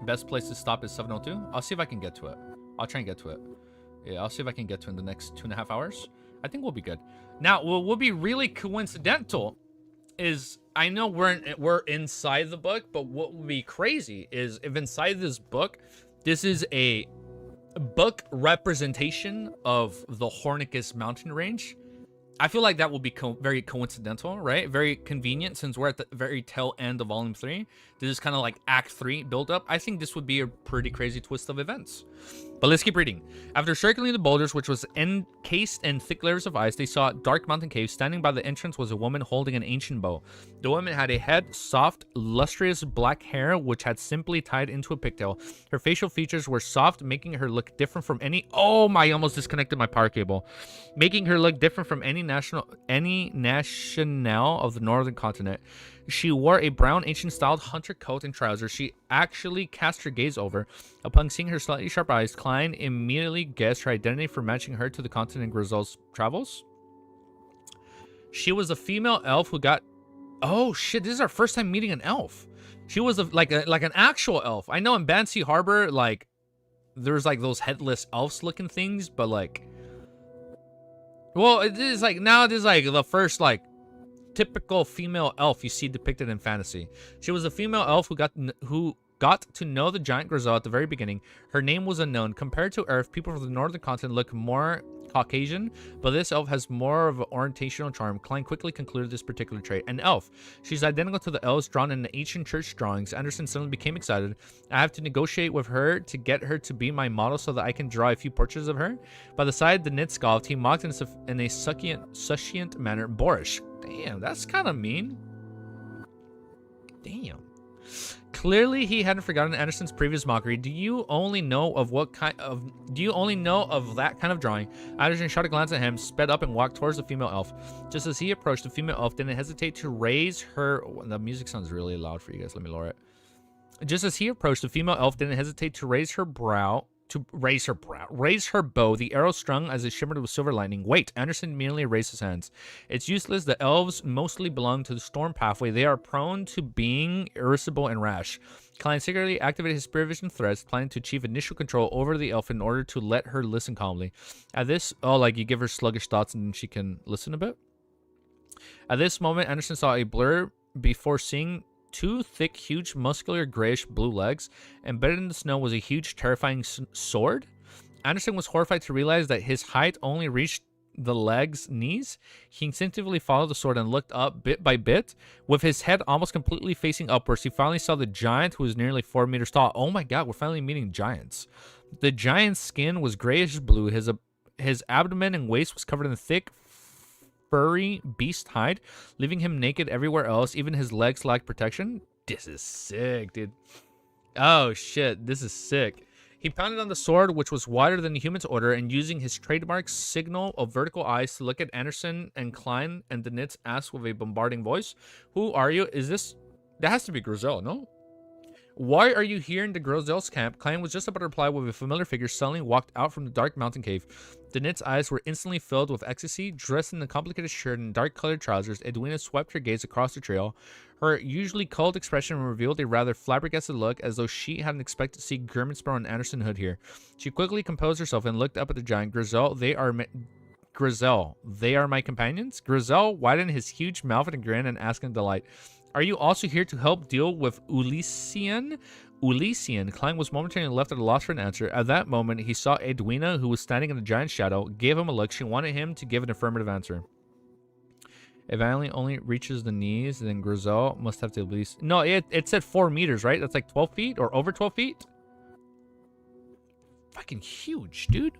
Best place to stop is 702. I'll see if I can get to it. I'll try and get to it. Yeah, I'll see if I can get to it in the next 2.5 hours. I think we'll be good. Now, what will be really coincidental is, I know we're inside the book, but what would be crazy is if inside this book, this is a book representation of the Hornicus mountain range. I feel like that will be very coincidental, right? Very convenient since we're at the very tail end of Volume 3. This is kind of like Act 3 build up. I think this would be a pretty crazy twist of events. But let's keep reading. After circling the boulders, which was encased in thick layers of ice, they saw a dark mountain cave. Standing by the entrance was a woman holding an ancient bow. The woman had a head, soft, lustrous black hair, which had simply tied into a pigtail. Her facial features were soft, making her look different from any... Oh my, I almost disconnected my power cable. Making her look different from any national of the northern continent. She wore a brown ancient-styled hunter coat and trousers she actually cast her gaze over. Upon seeing her slightly sharp eyes, Klein immediately guessed her identity for matching her to the continent Grizel's travels. She was a female elf who got... Oh, shit, this is our first time meeting an elf. She was like an actual elf. I know in Banshee Harbor, like, there's like those headless elves-looking things, but like... Well, it is like, now it is like the first, like, typical female elf you see depicted in fantasy. She was a female elf who got to know the giant Grizel at the very beginning. Her name was unknown. Compared to Earth, people from the northern continent look more Caucasian, but this elf has more of an orientational charm. Klein quickly concluded this particular trait. An elf. She's identical to the elves drawn in the ancient church drawings. Anderson suddenly became excited. I have to negotiate with her to get her to be my model so that I can draw a few portraits of her. By the side, the knit scoffed. He mocked in a succulent manner. Boorish. Damn, that's kind of mean. Damn. Clearly, he hadn't forgotten Anderson's previous mockery. Do you only know of that kind of drawing? Anderson shot a glance at him, sped up, and walked towards the female elf. Just as he approached, the female elf didn't hesitate to raise her... The music sounds really loud for you guys. Let me lower it. Just as he approached, the female elf didn't hesitate to raise her bow. The arrow strung as it shimmered with silver lightning. Wait, Anderson immediately raised his hands. It's useless. The elves mostly belong to the storm pathway. They are prone to being irascible and rash. Klein secretly activated his spirit vision threads, planning to achieve initial control over the elf in order to let her listen calmly. At this, like you give her sluggish thoughts and she can listen a bit. At this moment, Anderson saw a blur before seeing two thick, huge, muscular, grayish-blue legs. Embedded in the snow was a huge, terrifying sword. Anderson was horrified to realize that his height only reached the leg's knees. He instinctively followed the sword and looked up bit by bit. With his head almost completely facing upwards, he finally saw the giant, who was nearly 4 meters tall. Oh my god, we're finally meeting giants. The giant's skin was grayish-blue. His abdomen and waist was covered in thick, furry beast hide, leaving him naked everywhere else. Even his legs lacked protection. This is sick, dude. Oh shit, this is sick. He pounded on the sword, which was wider than the human's order, and using his trademark signal of vertical eyes to look at Anderson and Klein and the Knits, asked with a bombarding voice, "Who are you? Is this... That has to be Grizel, no? Why are you here in the Grizel's camp?" Klein was just about to reply when a familiar figure suddenly walked out from the dark mountain cave. The Knit's eyes were instantly filled with ecstasy. Dressed in a complicated shirt and dark-colored trousers, Edwina swept her gaze across the trail. Her usually cold expression revealed a rather flabbergasted look, as though she hadn't expected to see Grimminsborough and Anderson Hood here. She quickly composed herself and looked up at the giant. Grizel, they are my companions? Grizel widened his huge mouth in a grin and asked in delight, "Are you also here to help deal with Ulyssian?" Klein was momentarily left at a loss for an answer. At that moment, he saw Edwina, who was standing in the giant's shadow, gave him a look. She wanted him to give an affirmative answer. If Ellie only reaches the knees, then Grizel must have to at least... No, it said 4 meters, right? That's like 12 feet or over 12 feet? Fucking huge, dude.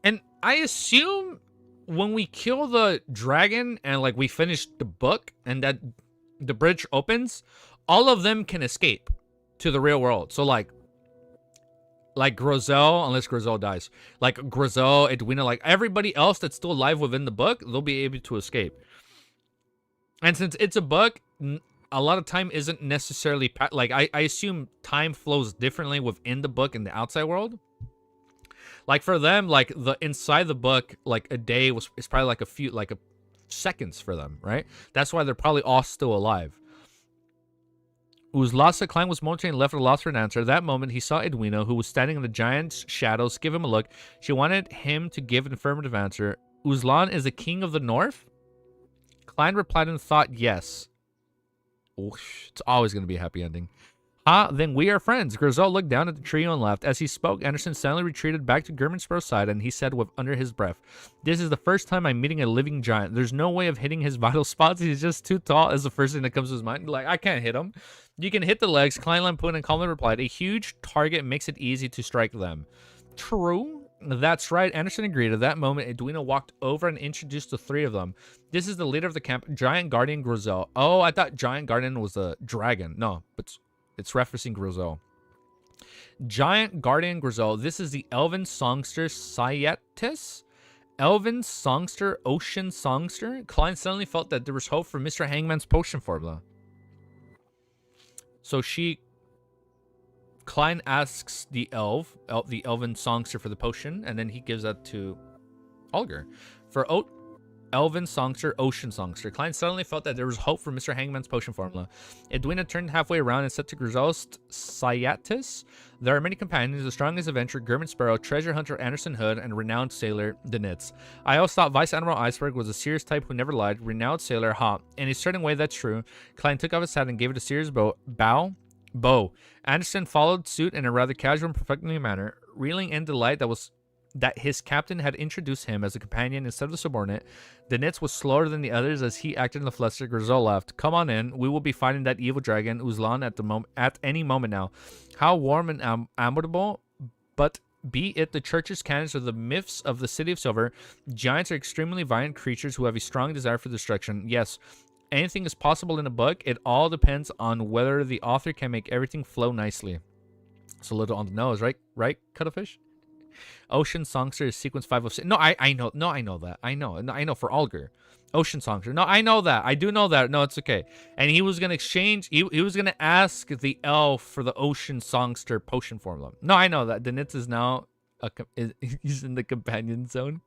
And I assume when we kill the dragon and like we finish the book and that the bridge opens, all of them can escape to the real world. So like Grizel, unless Grizel dies, like Grizel, Edwina, like everybody else that's still alive within the book, they'll be able to escape. And since it's a book, a lot of time isn't necessarily like I assume time flows differently within the book and the outside world. Like for them, like the inside the book, like a day is probably like a seconds for them, right? That's why they're probably all still alive. Uzlasa Klein was momentarily left at a loss for an answer. At that moment, he saw Edwina, who was standing in the giant's shadows, give him a look. She wanted him to give an affirmative answer. Uzlan is the king of the north? Klein replied in thought, yes. Oof, it's always going to be a happy ending. Then we are friends. Grizel looked down at the trio and laughed. As he spoke, Anderson suddenly retreated back to Grimminsborough's side, and he said under his breath, "This is the first time I'm meeting a living giant. There's no way of hitting his vital spots. He's just too tall," as the first thing that comes to his mind. Like, I can't hit him. You can hit the legs. Klein Lampoon and calmly replied, "A huge target makes it easy to strike them." True. That's right. Anderson agreed. At that moment, Edwina walked over and introduced the three of them. This is the leader of the camp, Giant Guardian Grizel. Oh, I thought Giant Guardian was a dragon. No, but it's referencing Grizel. Giant Guardian Grizel. This is the elven songster Syatis. Elven songster, ocean songster. Klein suddenly felt that there was hope for Mr. Hangman's potion formula. So Klein asks the the elven songster for the potion, and then he gives that to Olger. For Elven songster, ocean songster. Klein suddenly felt that there was hope for Mr. Hangman's potion formula. Edwina turned halfway around and said to Grisel's Sciatus, there are many companions, the strongest adventurer, German Sparrow, treasure hunter Anderson Hood, and renowned sailor, Danitz. I always thought Vice Admiral Iceberg was a serious type who never lied, renowned sailor, ha. In a certain way, that's true. Klein took off his hat and gave it a serious bow. Anderson followed suit in a rather casual and professional manner, reeling in delight that his captain had introduced him as a companion instead of a subordinate. Danitz was slower than the others as he acted in the fluster. Grisel laughed. Come on in. We will be fighting that evil dragon, Uzlan, at any moment now. How warm and amicable, but be it the church's canons or the myths of the City of Silver, giants are extremely violent creatures who have a strong desire for destruction. Yes, anything is possible in a book. It all depends on whether the author can make everything flow nicely. It's a little on the nose, right? Right, Cuttlefish? Ocean Songster is sequence 506. No, I know. No, I know that. I know for Olger. Ocean Songster. No, I know that. I do know that. No, it's okay. And he was going to exchange. He was going to ask the elf for the Ocean Songster potion formula. No, I know that. Danitz is now he's in the companion zone.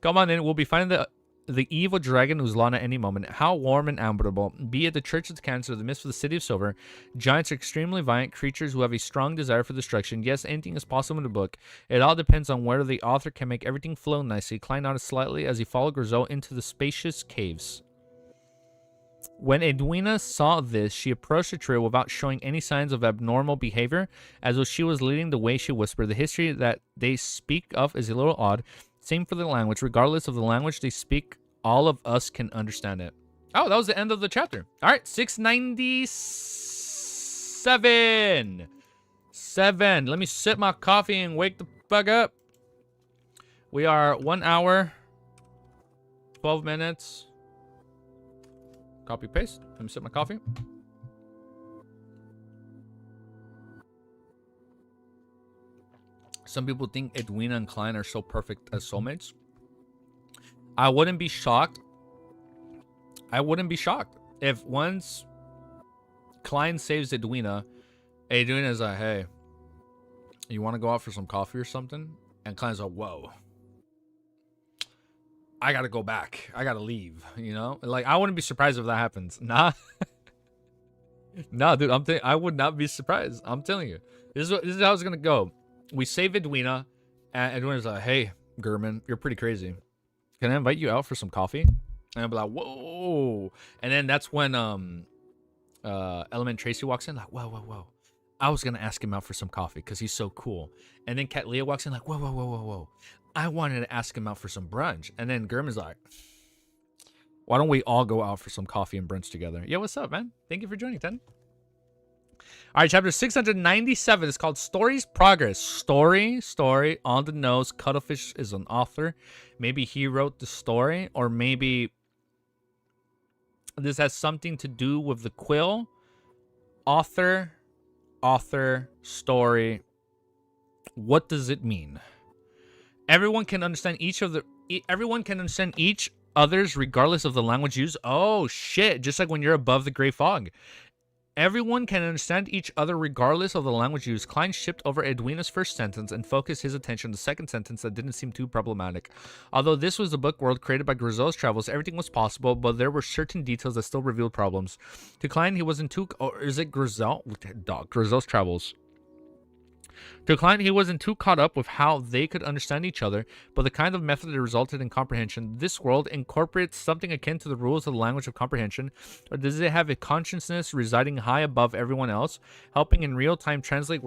Come on in. We'll be finding the evil dragon Uzlan at any moment. How warm and amicable. Be it the Church of the Cancer or the Mist of the City of Silver, giants are extremely violent creatures who have a strong desire for destruction. Yes, anything is possible in the book. It all depends on whether the author can make everything flow nicely. Klein nodded slightly as he followed Grisel into the spacious caves. When Edwina saw this, she approached the trio without showing any signs of abnormal behavior. As though she was leading the way, she whispered, the history that they speak of is a little odd. Same for the language. Regardless of the language they speak, all of us can understand it. Oh, that was the end of the chapter. All right, 697. 7. Let me sip my coffee and wake the fuck up. We are 1 hour, 12 minutes. Copy paste. Let me sip my coffee. Some people think Edwina and Klein are so perfect as soulmates. I wouldn't be shocked. I wouldn't be shocked if once Klein saves Edwina, Edwina's like, hey, you want to go out for some coffee or something? And Klein's like, whoa. I got to go back. I got to leave, you know? Like, I wouldn't be surprised if that happens. Nah. Nah, dude, I would not be surprised. I'm telling you. This is how it's going to go. We save Edwina, and Edwina's like, hey, German, you're pretty crazy. Can I invite you out for some coffee? And I'll be like, whoa. And then that's when Element Tracy walks in, like, whoa. I was going to ask him out for some coffee because he's so cool. And then Cat Leah walks in like, whoa. I wanted to ask him out for some brunch. And then German's like, why don't we all go out for some coffee and brunch together? Yo, what's up, man? Thank you for joining, Ten. All right, chapter 697 is called Story's Progress. Story, on the nose. Cuttlefish is an author. Maybe he wrote the story, or maybe this has something to do with the quill. Author, story. What does it mean? Everyone can understand each other's regardless of the language used. Oh shit, just like when you're above the gray fog. Everyone can understand each other regardless of the language used. Klein shipped over Edwina's first sentence and focused his attention on the second sentence that didn't seem too problematic. Although this was a book world created by Grisel's travels, everything was possible, but there were certain details that still revealed problems. To Klein, he wasn't too... Or is it Grisel? Grisel's travels. To Klein, he wasn't too caught up with how they could understand each other, but the kind of method that resulted in comprehension. This world incorporates something akin to the rules of the language of comprehension, or does it have a consciousness residing high above everyone else, helping in real time translate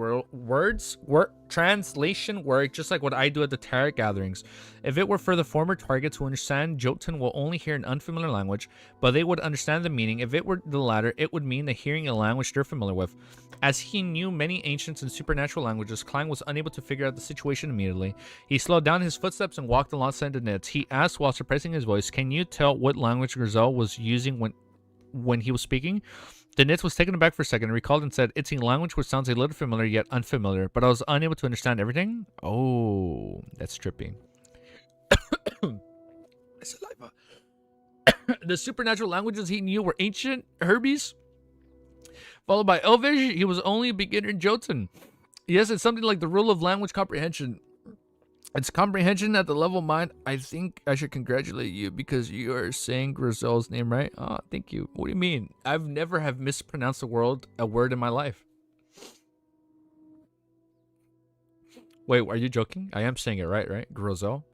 translation work, just like what I do at the tarot gatherings? If it were for the former targets who understand, Jotun will only hear an unfamiliar language, but they would understand the meaning. If it were the latter, it would mean the hearing a language they're familiar with. As he knew many ancient and supernatural languages, Klein was unable to figure out the situation immediately. He slowed down his footsteps and walked alongside the nets. He asked while suppressing his voice, can you tell what language Grisel was using when he was speaking? The Nitz was taken aback for a second and recalled and said, it's a language which sounds a little familiar yet unfamiliar, but I was unable to understand everything. Oh, that's trippy. Saliva. The supernatural languages he knew were ancient, Herbies, followed by Elvish. He was only a beginner in Jotun. Yes, it's something like the rule of language comprehension. It's comprehension at the level of mind. I think I should congratulate you because you are saying Grisel's name right. Oh, thank you. What do you mean? I've never have mispronounced a word in my life. Wait, are you joking? I am saying it right? Grizel.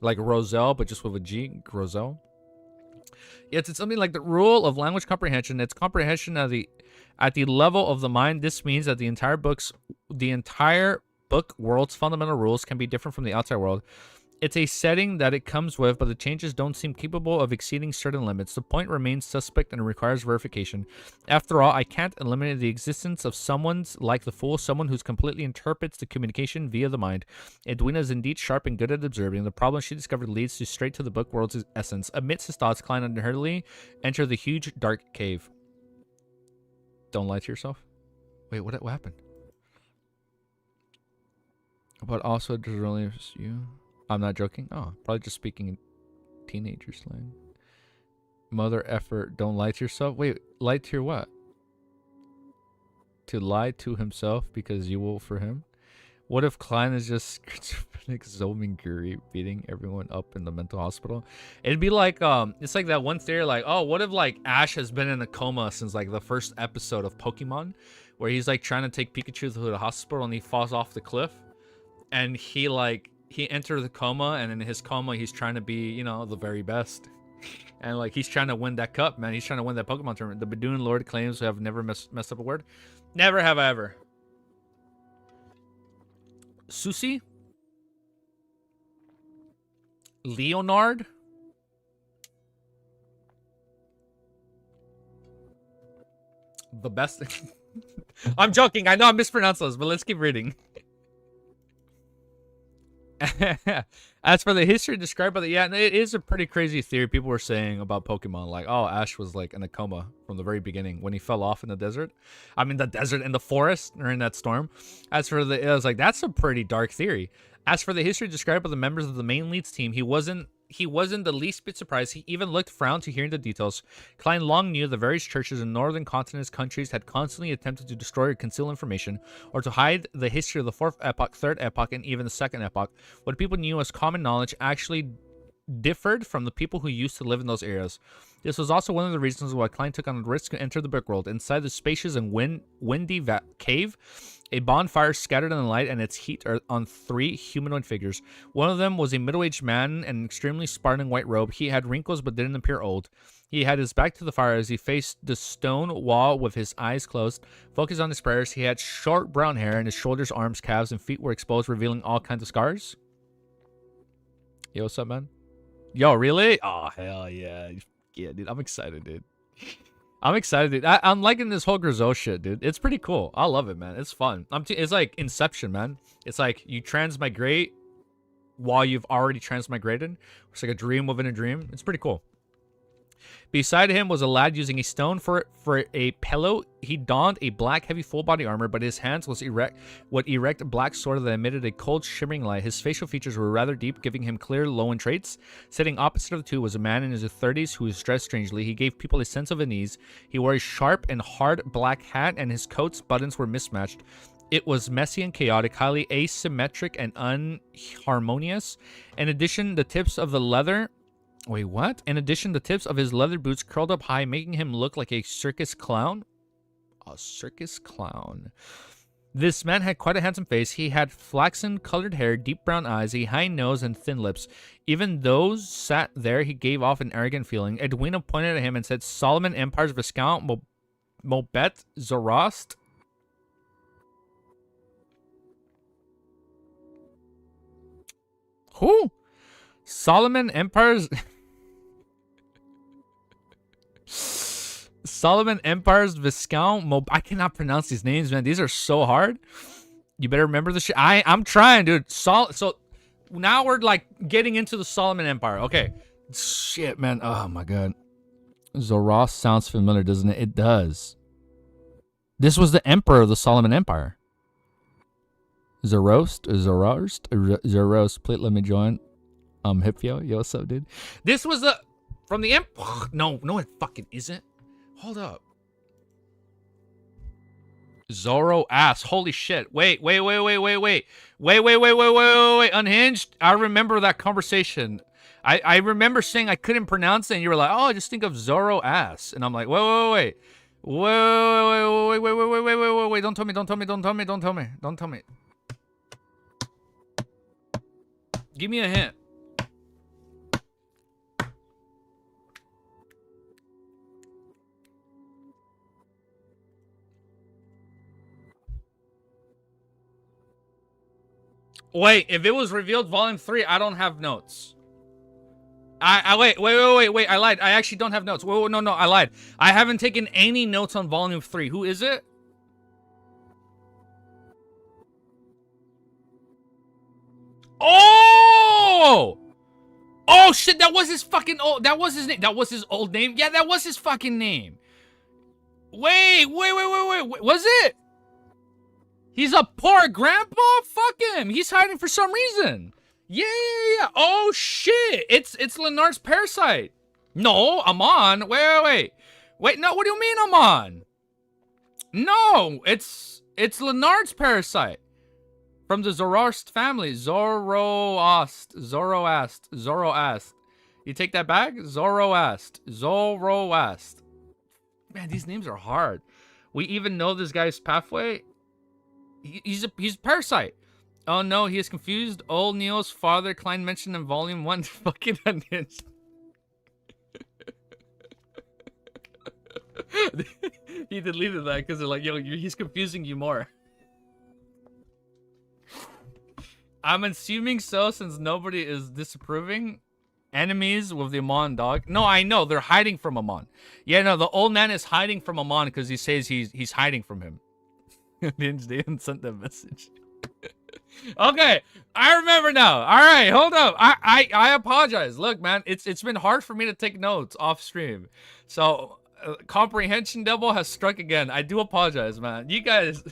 Like Roselle, but just with a G. Grizel. Yes, it's something like the rule of language comprehension. It's comprehension at the level of the mind. This means that the entire book world's fundamental rules can be different from the outside world. It's a setting that it comes with, but the changes don't seem capable of exceeding certain limits. The point remains suspect and requires verification. After all, I can't eliminate the existence of someone's like the fool, someone who's completely interprets the communication via the mind. Edwina is indeed sharp and good at observing. The problem she discovered leads to straight to the book world's essence. Amidst his thoughts, Klein unhurriedly enter the huge dark cave. Don't lie to yourself. Wait, what happened? But also, does it only you? I'm not joking. Oh, probably just speaking in teenager slang. Mother effort. Don't lie to yourself. Wait, lie to your what? To lie to himself because you will for him? What if Klein is just schizophrenic Zominguri beating everyone up in the mental hospital? It'd be like, it's like that one theory, like, oh, what if like Ash has been in a coma since like the first episode of Pokemon, where he's like trying to take Pikachu to the hospital and he falls off the cliff, and he entered the coma, and in his coma he's trying to be, you know, the very best, and like he's trying to win that cup, man. He's trying to win that Pokemon tournament. The Badoon Lord claims to have never messed up a word. Never have I ever. Susie? Leonard? The best. I'm joking. I know I mispronounced those, but let's keep reading. As for the history described by the, yeah, it is a pretty crazy theory people were saying about Pokemon. Like, oh, Ash was like in a coma from the very beginning when he fell off in the desert. I mean, in the forest during that storm. As for the, I was like, that's a pretty dark theory. As for the history described by the members of the main leads team, he wasn't the least bit surprised. He even looked frowned to hearing the details. Klein long knew the various churches in northern continents countries had constantly attempted to destroy or conceal information, or to hide the history of the fourth epoch, third epoch, and even the second epoch. What people knew as common knowledge actually differed from the people who used to live in those areas. This was also one of the reasons why Klein took on the risk to enter the book world. Inside the spacious and windy cave, a bonfire scattered in the light and its heat on three humanoid figures. One of them was a middle-aged man in an extremely Spartan white robe. He had wrinkles but didn't appear old. He had his back to the fire as he faced the stone wall with his eyes closed, focused on his prayers. He had short brown hair, and his shoulders, arms, calves, and feet were exposed, revealing all kinds of scars. Yo, what's up, man? Yo, really? Oh, hell yeah. Yeah, dude. I'm excited, dude. I'm excited, dude. I'm liking this whole Grizel shit, dude. It's pretty cool. I love it, man. It's fun. It's like Inception, man. It's like you transmigrate while you've already transmigrated. It's like a dream within a dream. It's pretty cool. Beside him was a lad using a stone for a pillow. He donned a black, heavy, full-body armor, but his hands was erect black sword that emitted a cold, shimmering light. His facial features were rather deep, giving him clear, Lowen traits. Sitting opposite of the two was a man in his 30s who was dressed strangely. He gave people a sense of unease. He wore a sharp and hard black hat, and his coat's buttons were mismatched. It was messy and chaotic, highly asymmetric and unharmonious. In addition, the tips of the leather... Wait, what? In addition, the tips of his leather boots curled up high, making him look like a circus clown. A circus clown. This man had quite a handsome face. He had flaxen-colored hair, deep brown eyes, a high nose, and thin lips. Even those sat there, he gave off an arrogant feeling. Edwina pointed at him and said, Solomon Empire's Viscount Mobet Zorost? Who? Solomon Empire's... Solomon Empire's Viscount I cannot pronounce these names, man. These are so hard. You better remember the shit. I'm trying, dude. So now we're like getting into the Solomon Empire. Okay. Shit, man. Oh my god. Zorost sounds familiar, doesn't it? It does. This was the emperor of the Solomon Empire. Zorost. Please let me join. Hipio, yo, what's up, dude? This was from the No, it fucking isn't. Hold up. Zoro ass. Holy shit. Wait. Unhinged. I remember that conversation. I remember saying I couldn't pronounce it, and you were like, "Oh, just think of Zoro ass," and I'm like, wait. Wait. Don't tell me. Give me a hint. Wait, if it was revealed volume 3, I don't have notes. Wait, I lied. I actually don't have notes. Wait, no, I lied. I haven't taken any notes on volume 3. Who is it? Oh! Oh shit, that was his fucking old, that was his name. That was his old name. Yeah, that was his fucking name. Wait. Was it? He's a poor grandpa? Fuck him. He's hiding for some reason. Yeah. Oh shit. It's Lenard's parasite. No, Amon. Wait. No, what do you mean Amon? No, it's Lenard's parasite. From the Zoroast family. Zoroast. You take that back? Zoroast. Man, these names are hard. We even know this guy's pathway. He's a parasite. Oh no, he is confused. Old Neo's father, Klein mentioned in volume 1. Fucking unhinged. He deleted that because they're like, yo, he's confusing you more. I'm assuming so, since nobody is disapproving. Enemies with the Amon dog. No, I know they're hiding from Amon. Yeah, no, the old man is hiding from Amon because he says he's hiding from him. Ninja didn't send that message. Okay, I remember now. All right, hold up. I apologize. Look, man, it's been hard for me to take notes off stream, so comprehension double has struck again. I do apologize, man. You guys.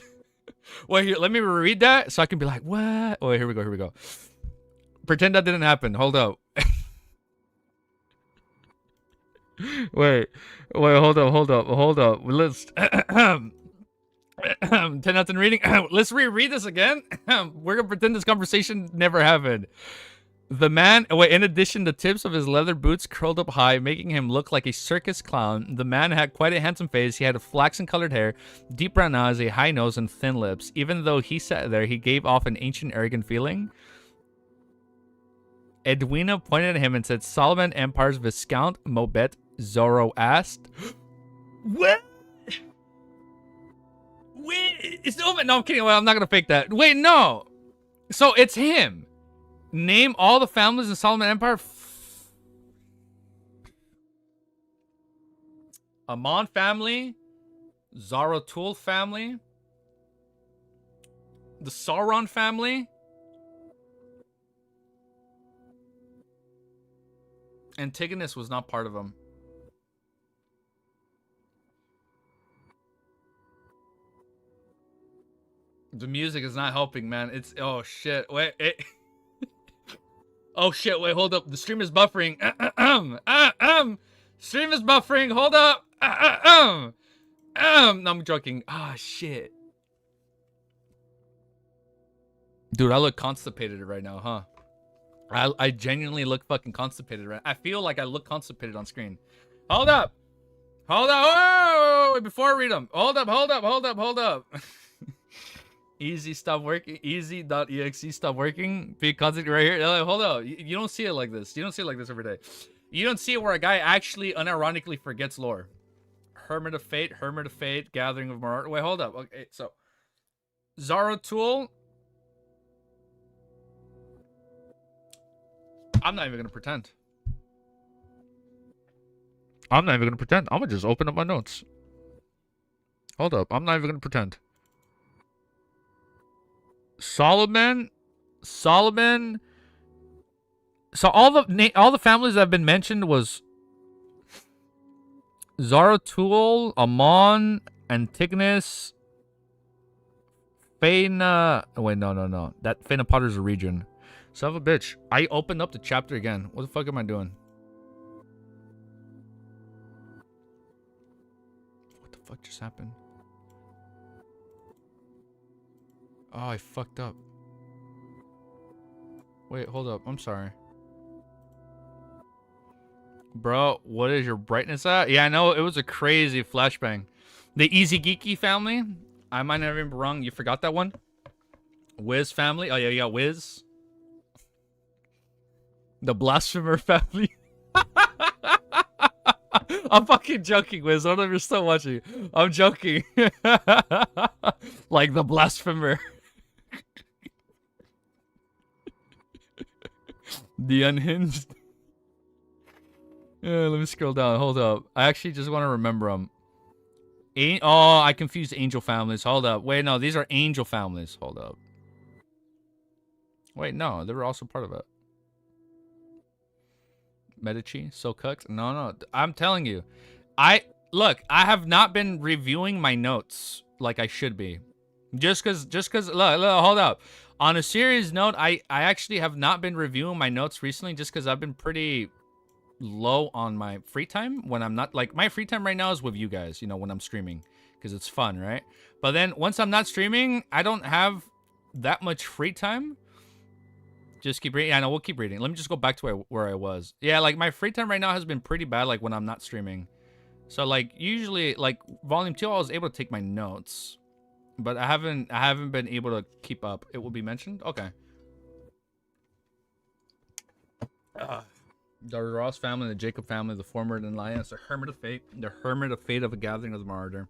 Wait, here, let me reread that so I can be like, what? Oh, here we go. Pretend that didn't happen. Hold up. Wait, hold up. Let's 10 nothing reading. Let's reread this again. We're gonna pretend this conversation never happened. The man, in addition, the tips of his leather boots curled up high, making him look like a circus clown. The man had quite a handsome face. He had flaxen-colored hair, deep brown eyes, a high nose, and thin lips. Even though he sat there, he gave off an ancient, arrogant feeling. Edwina pointed at him and said, Solomon Empire's Viscount Mobet Zoro asked. What? Wait, it's over. No, I'm kidding. Well, I'm not going to fake that. Wait, no. So it's him. Name all the families in Solomon Empire. Amon family. Zaratul family. The Sauron family. Antigonus was not part of them. The music is not helping, man. It's... Oh, shit. Wait. Oh, shit. Wait, hold up. The stream is buffering. Stream is buffering. Hold up. No, I'm joking. Ah, shit. Dude, I look constipated right now, huh? I genuinely look fucking constipated right now. I feel like I look constipated on screen. Hold up. Whoa, before I read them. Hold up. Easy, stop working. Easy.exe, stop working. Be constantly right here. Hold up. You don't see it like this. You don't see it like this every day. You don't see it where a guy actually unironically forgets lore. Hermit of Fate, Gathering of Marauder. Wait, hold up. Okay, so Zaratul. I'm not even gonna pretend. I'm gonna just open up my notes. Hold up. I'm not even gonna pretend. Solomon. So all the families that have been mentioned was Zaratul, Amon, Antigonus, Faina. Wait, no. That Faina Potter's a region. Son of a bitch. I opened up the chapter again. What the fuck am I doing? What the fuck just happened? Oh, I fucked up. Wait, hold up. I'm sorry. Bro, what is your brightness at? Yeah, I know it was a crazy flashbang. The Easy Geeky family. I might not have been wrong. You forgot that one? Wiz family. Oh, yeah, you got Wiz. The Blasphemer family. I'm fucking joking, Wiz. I don't know if you're still watching. I'm joking. Like the Blasphemer. The Unhinged. Yeah, let me scroll down. Hold up. I actually just want to remember them. Oh, I confused angel families. Hold up. Wait, no. These are angel families. Hold up. Wait, no. They were also part of it. Medici, so cooked. No. I'm telling you. Look, I have not been reviewing my notes like I should be. Just cause look, hold up. On a serious note, I actually have not been reviewing my notes recently just because I've been pretty low on my free time when I'm not, like, my free time right now is with you guys, you know, when I'm streaming, because it's fun, right? But then once I'm not streaming, I don't have that much free time. Just keep reading. I know, we'll keep reading. Let me just go back to where I was. Yeah, like, my free time right now has been pretty bad, like, when I'm not streaming. So, like, usually, like, volume 2, I was able to take my notes, but I haven't been able to keep up. It will be mentioned? Okay. The Ross family, the Jacob family, the former alliance, the Hermit of Fate, the Hermit of Fate of a Gathering of the Marauder.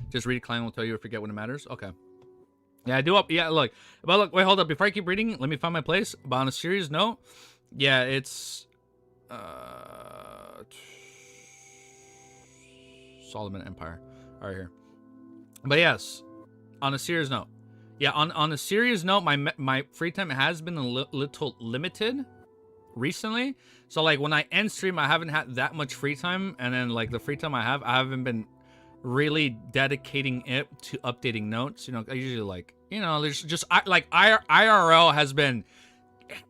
Just read a client will tell you or forget when it matters. Okay. Yeah, I do up. Yeah, look. But look, wait, hold up. Before I keep reading, let me find my place. But on a serious note, yeah, it's Solomon Empire. All right, here. But yes, on a serious note, yeah, on a serious note, my free time has been a little limited recently. So like when I end stream, I haven't had that much free time, and then like the free time I haven't been really dedicating it to updating notes. You know, I usually like, you know, there's just IRL has been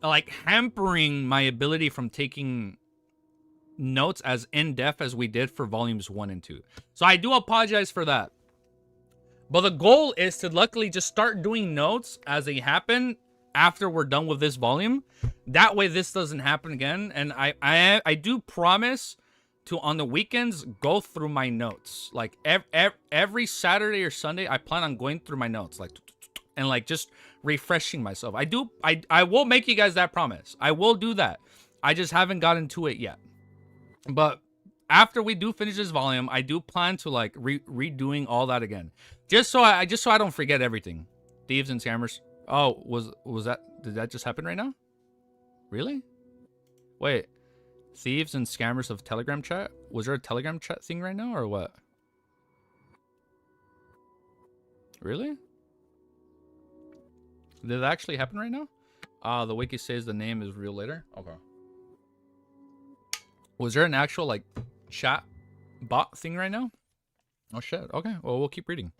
like hampering my ability from taking notes as in-depth as we did for volumes 1 and 2. So I do apologize for that. But the goal is to luckily just start doing notes as they happen after we're done with this volume. That way this doesn't happen again. And I do promise to, on the weekends, go through my notes. Like every Saturday or Sunday, I plan on going through my notes, like, and like just refreshing myself. I will make you guys that promise. I will do that. I just haven't gotten to it yet. But after we do finish this volume, I do plan to like redoing all that again, just so I don't forget everything. Thieves and scammers. Oh, was that, did that just happen right now? Really? Wait, thieves and scammers of Telegram chat? Was there a Telegram chat thing right now or what? Really? Did that actually happen right now? The wiki says the name is real later. Okay. Was there an actual like chat bot thing right now? Oh shit. Okay. Well, we'll keep reading.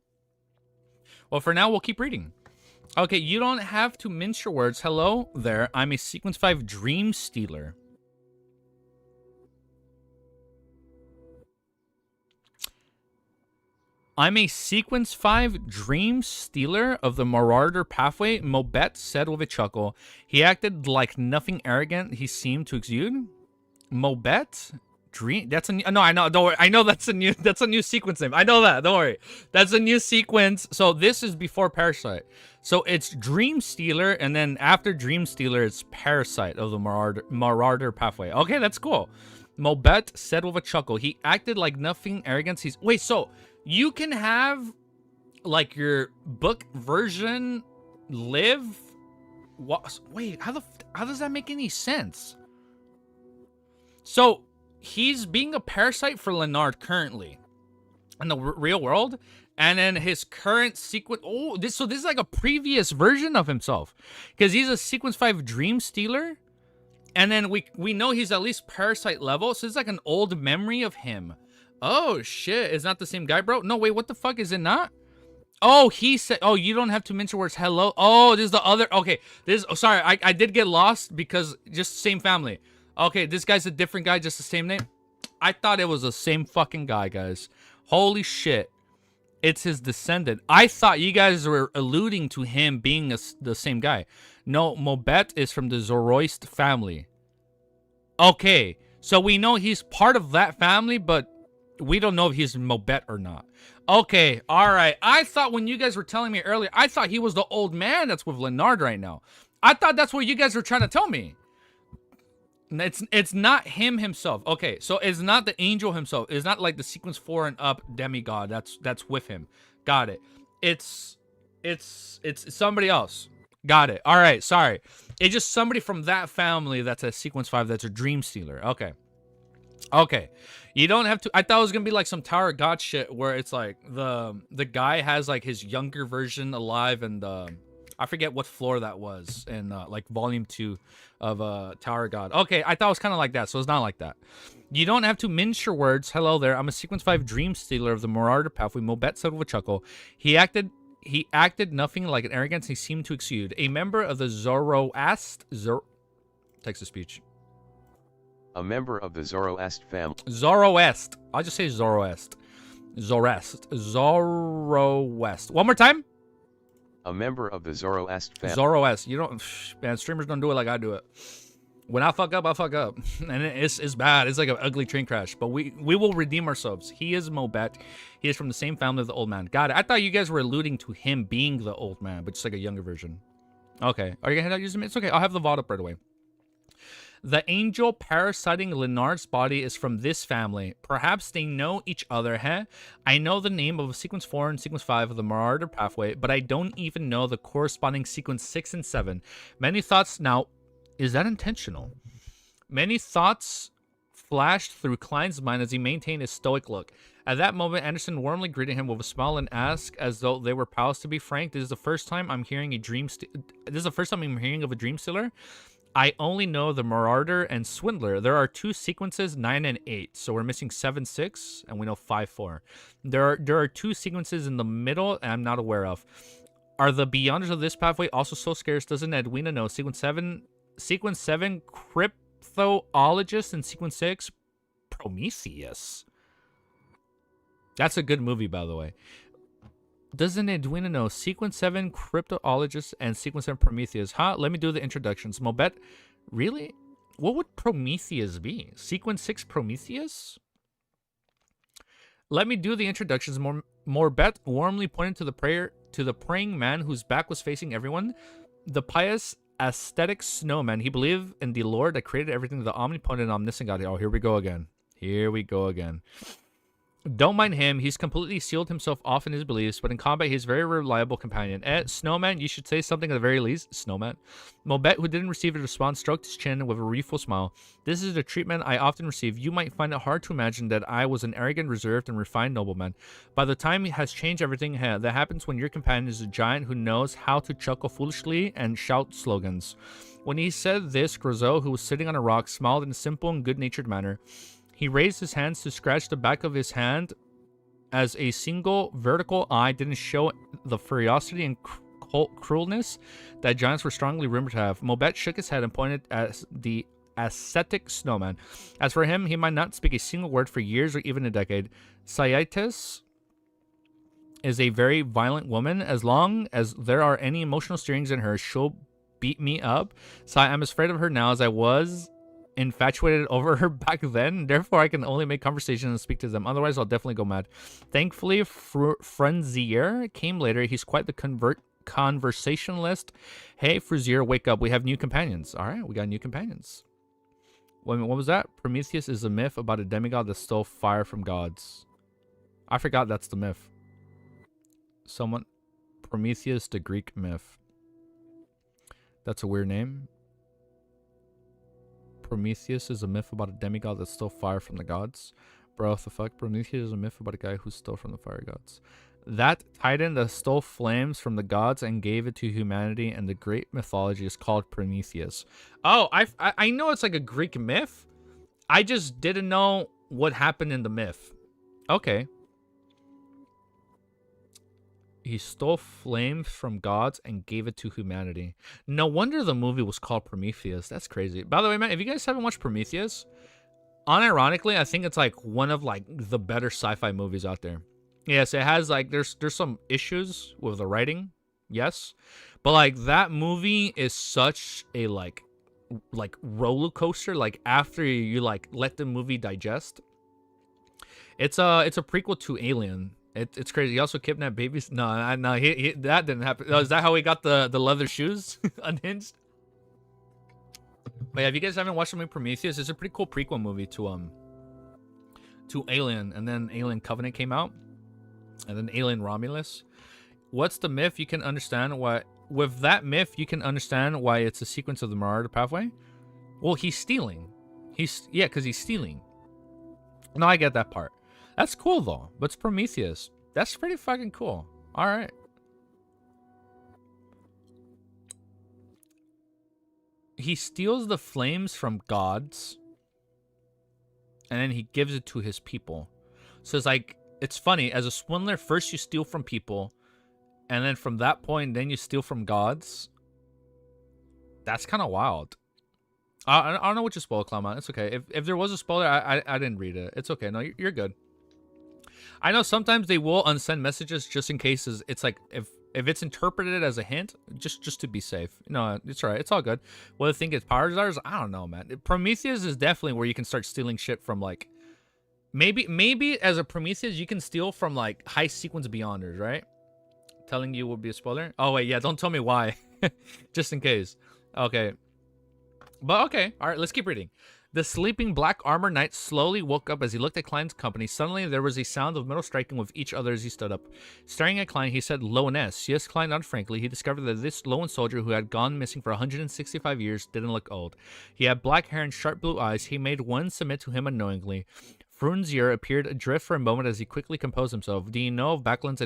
Well, for now, we'll keep reading. Okay, you don't have to mince your words. Hello there. I'm a Sequence 5 Dream Stealer. I'm a Sequence 5 Dream Stealer of the Marauder Pathway, Mobet said with a chuckle. He acted like nothing arrogant he seemed to exude. Mobet? Dream? That's a new... No, I know. Don't worry. I know that's a new sequence name. I know that. Don't worry. That's a new sequence. So this is before Parasite. So it's Dream Stealer, and then after Dream Stealer, it's Parasite of the Marauder Pathway. Okay, that's cool. Mobet said with a chuckle. He acted like nothing arrogance. He's... Wait, so... You can have, like, your book version live... What? Wait, how does that make any sense? So, he's being a parasite for Leonard currently in the real world, and then his current sequence... Oh, this is like a previous version of himself, because he's a Sequence 5 Dream Stealer, and then we know he's at least parasite level, so it's like an old memory of him. Oh, shit. It's not the same guy, bro? No, wait, what the fuck? Is it not? Oh, he said, oh, you don't have to mention words. Hello. Oh, this is the other. Okay. This, oh, sorry. I did get lost because just same family. Okay. This guy's a different guy, just the same name. I thought it was the same fucking guy, guys. Holy shit. It's his descendant. I thought you guys were alluding to him being the same guy. No, Mobet is from the Zoroist family. Okay. So we know he's part of that family, but we don't know if he's Mobet or not. Okay, all right. I thought when you guys were telling me earlier, I thought he was the old man that's with Leonard right now. I thought that's what you guys were trying to tell me. It's not him himself. Okay, so it's not the angel himself. It's not like the sequence 4 and up demigod that's with him. Got it. It's somebody else. Got it. All right, sorry. It's just somebody from that family that's a sequence 5 that's a dream stealer. Okay. Okay, you don't have to. I thought it was gonna be like some Tower of God shit where it's like the guy has like his younger version alive, and I forget what floor that was in like volume 2 of Tower of God. Okay, I thought it was kind of like that, so it's not like that. You don't have to mince your words. Hello there, I'm a sequence 5 dream stealer of the Marauder Pathway. Mobet said with a chuckle. He acted nothing like an arrogance he seemed to exude. A member of the text-to-speech. A member of the Zoroast family. Zoroast. I'll just say Zoroast. Zoroast. One more time. A member of the Zoroast family. Zoroast. You don't, man. Streamers don't do it like I do it. When I fuck up, I fuck up, and it's bad. It's like an ugly train crash. But we will redeem ourselves. He is Mobet. He is from the same family of the old man. Got it. I thought you guys were alluding to him being the old man, but just like a younger version. Okay. Are you gonna head out using it? It's okay. I'll have the VOD up right away. The angel parasiting Leonard's body is from this family. Perhaps they know each other, huh? I know the name of sequence 4 and sequence 5 of the Marauder Pathway, but I don't even know the corresponding sequence 6 and 7. Many thoughts... Now, is that intentional? Many thoughts flashed through Klein's mind as he maintained his stoic look. At that moment, Anderson warmly greeted him with a smile and asked, as though they were pals. To be frank, this is the first time I'm hearing of a dream stealer. I only know the Marauder and Swindler. There are 2 sequences, 9 and 8. So we're missing 7, 6, and we know 5, 4. There are 2 sequences in the middle and I'm not aware of. Are the Beyonders of this pathway also so scarce? Doesn't Edwina know? Sequence 7, Crypthologist, and sequence 6, Prometheus. That's a good movie, by the way. Doesn't Edwina know? Sequence 7, Cryptologist, and Sequence 7, Prometheus. Huh? Let me do the introductions. Mobet, really? What would Prometheus be? Sequence 6, Prometheus? Let me do the introductions. Morbet warmly pointed to the praying man whose back was facing everyone. The pious, aesthetic snowman. He believed in the Lord that created everything, the omnipotent and omniscient God. Oh, here we go again. Here we go again. Don't mind him. He's completely sealed himself off in his beliefs, but in combat, he's a very reliable companion. Snowman, you should say something at the very least. Snowman. Mobet, who didn't receive a response, stroked his chin with a rueful smile. This is the treatment I often receive. You might find it hard to imagine that I was an arrogant, reserved, and refined nobleman. By the time it has changed everything, that happens when your companion is a giant who knows how to chuckle foolishly and shout slogans. When he said this, Grozot, who was sitting on a rock, smiled in a simple and good-natured manner. He raised his hands to scratch the back of his hand as a single vertical eye didn't show the ferocity and cruelness that giants were strongly rumored to have. Mobet shook his head and pointed at the ascetic snowman. As for him, he might not speak a single word for years or even a decade. Saites is a very violent woman. As long as there are any emotional stirrings in her, she'll beat me up. Sai, I'm as afraid of her now as I was infatuated over her back then. Therefore, I can only make conversation and speak to them. Otherwise, I'll definitely go mad. Thankfully, Frenzier came later. He's quite the conversationalist. Hey, Frenzier, wake up. We have new companions. All right, we got new companions. Wait a minute, what was that? Prometheus is a myth about a demigod that stole fire from gods. I forgot that's the myth. Prometheus, the Greek myth. That's a weird name. Prometheus is a myth about a demigod that stole fire from the gods. Bro, what the fuck? Prometheus is a myth about a guy who stole from the fire gods. That titan that stole flames from the gods and gave it to humanity and the great mythology is called Prometheus. Oh, I know it's like a Greek myth. I just didn't know what happened in the myth. Okay. He stole flames from gods and gave it to humanity. No wonder the movie was called Prometheus. That's crazy. By the way, man, if you guys haven't watched Prometheus, unironically, I think it's like one of like the better sci-fi movies out there. Yes, it has like there's some issues with the writing, yes, but like that movie is such a like roller coaster. Like after you like let the movie digest, it's a prequel to Alien. It's crazy. He also kidnapped babies. No, he that didn't happen. Oh, is that how he got the leather shoes unhinged? But yeah, if you guys haven't watched the movie Prometheus, it's a pretty cool prequel movie to Alien, and then Alien Covenant came out, and then Alien Romulus. What's the myth? You can understand why. With that myth, you can understand why it's a sequence of the Marauder pathway. Well, he's stealing. Because he's stealing. No, I get that part. That's cool though. But it's Prometheus. That's pretty fucking cool. All right. He steals the flames from gods, and then he gives it to his people. So it's like, it's funny. As a swindler, first you steal from people, and then from that point, then you steal from gods. That's kind of wild. I don't know what you spoil, Clown. It's okay. If there was a spoiler, I didn't read it. It's okay. No, you're good. I know sometimes they will unsend messages just in case it's like if it's interpreted as a hint, just to be safe. No, it's all right. It's all good. What I think its powers are, I don't know, man. Prometheus is definitely where you can start stealing shit from, like, maybe as a Prometheus you can steal from like high sequence beyonders, right? Telling you would be a spoiler. Oh wait, yeah, don't tell me why. Just in case. Okay. But okay, all right, let's keep reading. The sleeping black armor knight slowly woke up as he looked at Klein's company. Suddenly, there was a sound of metal striking with each other as he stood up. Staring at Klein, he said, "Lowness." Yes, Klein nodded frankly. He discovered that this lone soldier who had gone missing for 165 years didn't look old. He had black hair and sharp blue eyes. He made one submit to him unknowingly. Frunzier appeared adrift for a moment as he quickly composed himself. "Do you know of Backlund's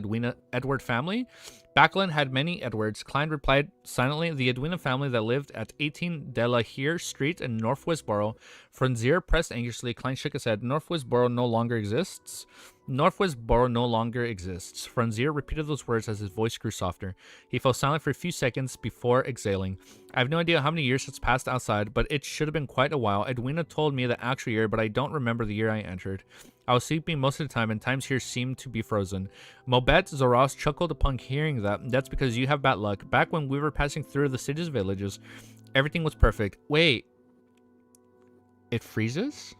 Edward family?" Backlund had many Edwards. Klein replied silently, "The Edwina family that lived at 18 De La Hire Street in Northwest Borough." Frunzier pressed anxiously. Klein shook his head. "Northwest Borough no longer exists?" "Northwest Borough no longer exists." Frunzier repeated those words as his voice grew softer. He fell silent for a few seconds before exhaling. "I have no idea how many years has passed outside, but it should have been quite a while. Edwina told me the actual year, but I don't remember the year I entered. I was sleeping most of the time, and times here seemed to be frozen." Mobet Zoros chuckled upon hearing that. "That's because you have bad luck. Back when we were passing through the city's villages, everything was perfect." Wait. It freezes?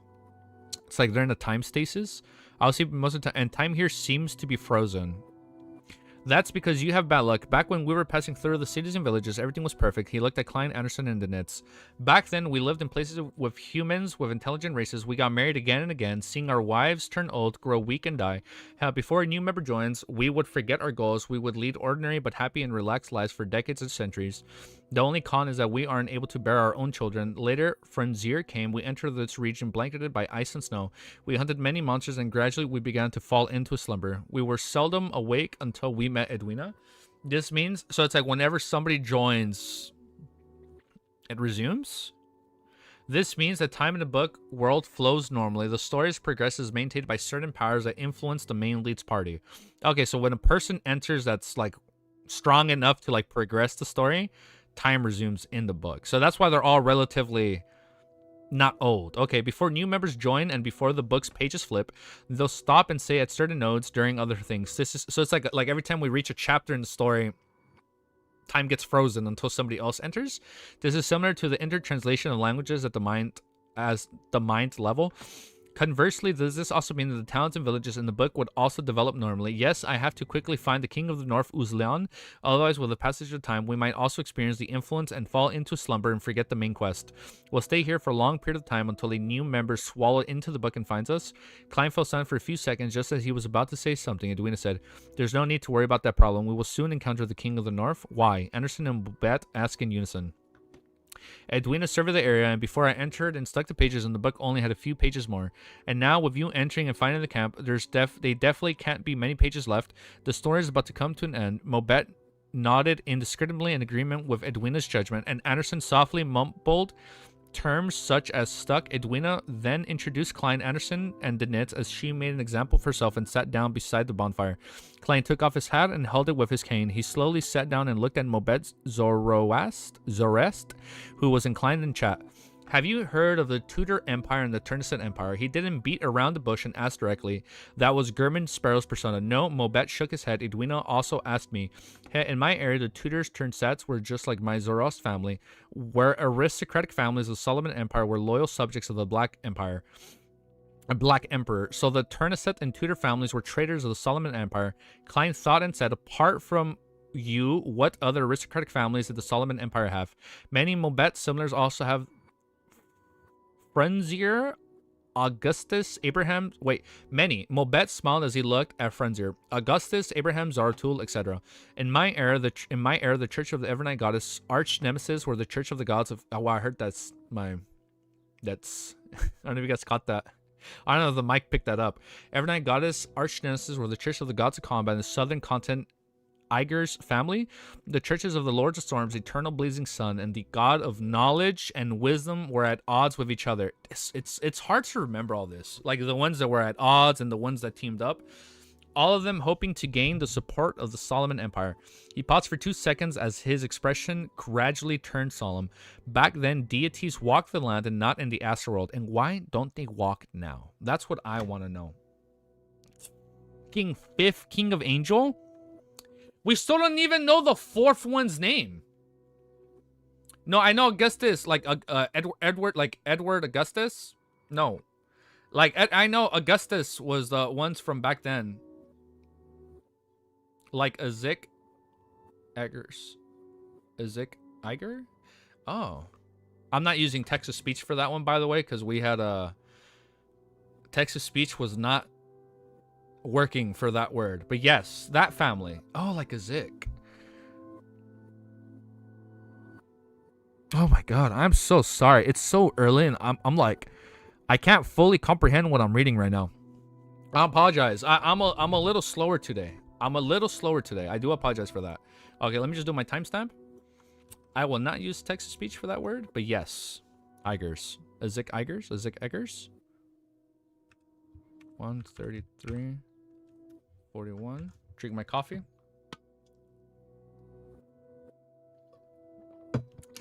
It's like they're in a time stasis? I was sleeping most of the time, and time here seems to be frozen. "That's because you have bad luck. Back when we were passing through the cities and villages, everything was perfect." He looked at Klein, Anderson, and the Nits. "Back then, we lived in places with humans, with intelligent races. We got married again and again, seeing our wives turn old, grow weak, and die. Before a new member joins, we would forget our goals. We would lead ordinary but happy and relaxed lives for decades and centuries. The only con is that we aren't able to bear our own children. Later, Frunzier came. We entered this region blanketed by ice and snow. We hunted many monsters, and gradually we began to fall into a slumber. We were seldom awake until we met Edwina." This means, so it's like whenever somebody joins, it resumes? "This means that time in the book world flows normally. The story's progress is maintained by certain powers that influence the main lead's party." Okay, so when a person enters that's like strong enough to like progress the story, time resumes in the book. So that's why they're all relatively not old. Okay, before new members join and before the book's pages flip, they'll stop and say at certain nodes during other things. This is so it's like every time we reach a chapter in the story, time gets frozen until somebody else enters. This is similar to the intertranslation of languages at the mind level. Conversely, does this also mean that the towns and villages in the book would also develop normally? Yes, I have to quickly find the king of the north, Uzleon. Otherwise, with the passage of time, we might also experience the influence and fall into slumber and forget the main quest. We'll stay here for a long period of time until a new member swallowed into the book and finds us. Klein fell silent for a few seconds just as he was about to say something. Edwina said, "There's no need to worry about that problem. We will soon encounter the king of the north." "Why?" Anderson and Bobet asked in unison. Edwina surveyed the area, and before I entered and stuck the pages in the book only had a few pages more. And now, with you entering and finding the camp, they definitely can't be many pages left. The story is about to come to an end. Mobet nodded indiscriminately in agreement with Edwina's judgment, and Anderson softly mumbled terms such as stuck, Edwina then introduced Klein, Anderson, and Danitz as she made an example of herself and sat down beside the bonfire. Klein took off his hat and held it with his cane. He slowly sat down and looked at Mobet Zorest, who was inclined in chat. Have you heard of the Tudor Empire and the Turnacet Empire? He didn't beat around the bush and asked directly. That was German Sparrow's persona. No, Mobet shook his head. Edwina also asked me. Hey, in my area, the Tudors Turnsets were just like my Zoroast family, where aristocratic families of the Solomon Empire were loyal subjects of the Black Empire. A Black Emperor. So the Turnacet and Tudor families were traitors of the Solomon Empire. Klein thought and said, apart from you, what other aristocratic families did the Solomon Empire have? Many Mobet similars also have Frenzier, Augustus, Abraham. Wait, many. Mobet smiled as he looked at Frenzier, Augustus, Abraham, Zaratul, etc. In my era, the Church of the Evernight Goddess arch nemesis were the Church of the Gods of. Oh, wow, I heard that's. I don't know if you guys caught that. I don't know if the mic picked that up. Evernight Goddess arch nemesis were the Church of the Gods of Combat and the Southern Continent. Iger's family, the churches of the Lords of Storms, Eternal Blazing Sun, and the God of Knowledge and Wisdom were at odds with each other. It's hard to remember all this, like the ones that were at odds and the ones that teamed up. All of them hoping to gain the support of the Solomon Empire. He paused for 2 seconds as his expression gradually turned solemn. Back then, deities walked the land and not in the Asteroid. And why don't they walk now? That's what I want to know. King Fifth, King of Angel? We still don't even know the fourth one's name. No, I know Augustus, like Edward Augustus. No, like I know Augustus was the ones from back then. Like Azik Eggers, Azik Iger. Oh, I'm not using text-to-speech for that one, by the way, because we had a text-to-speech was not working for that word. But yes, that family. Oh, like a Zik. Oh my god, I'm so sorry. It's so early and I'm like, I can't fully comprehend what I'm reading right now. I apologize. I'm a little slower today. I do apologize for that. Okay, let me just do my timestamp. I will not use text-to-speech for that word, but yes. Igers. Azik Igers? Azik Eggers? 133. 41. Drink my coffee.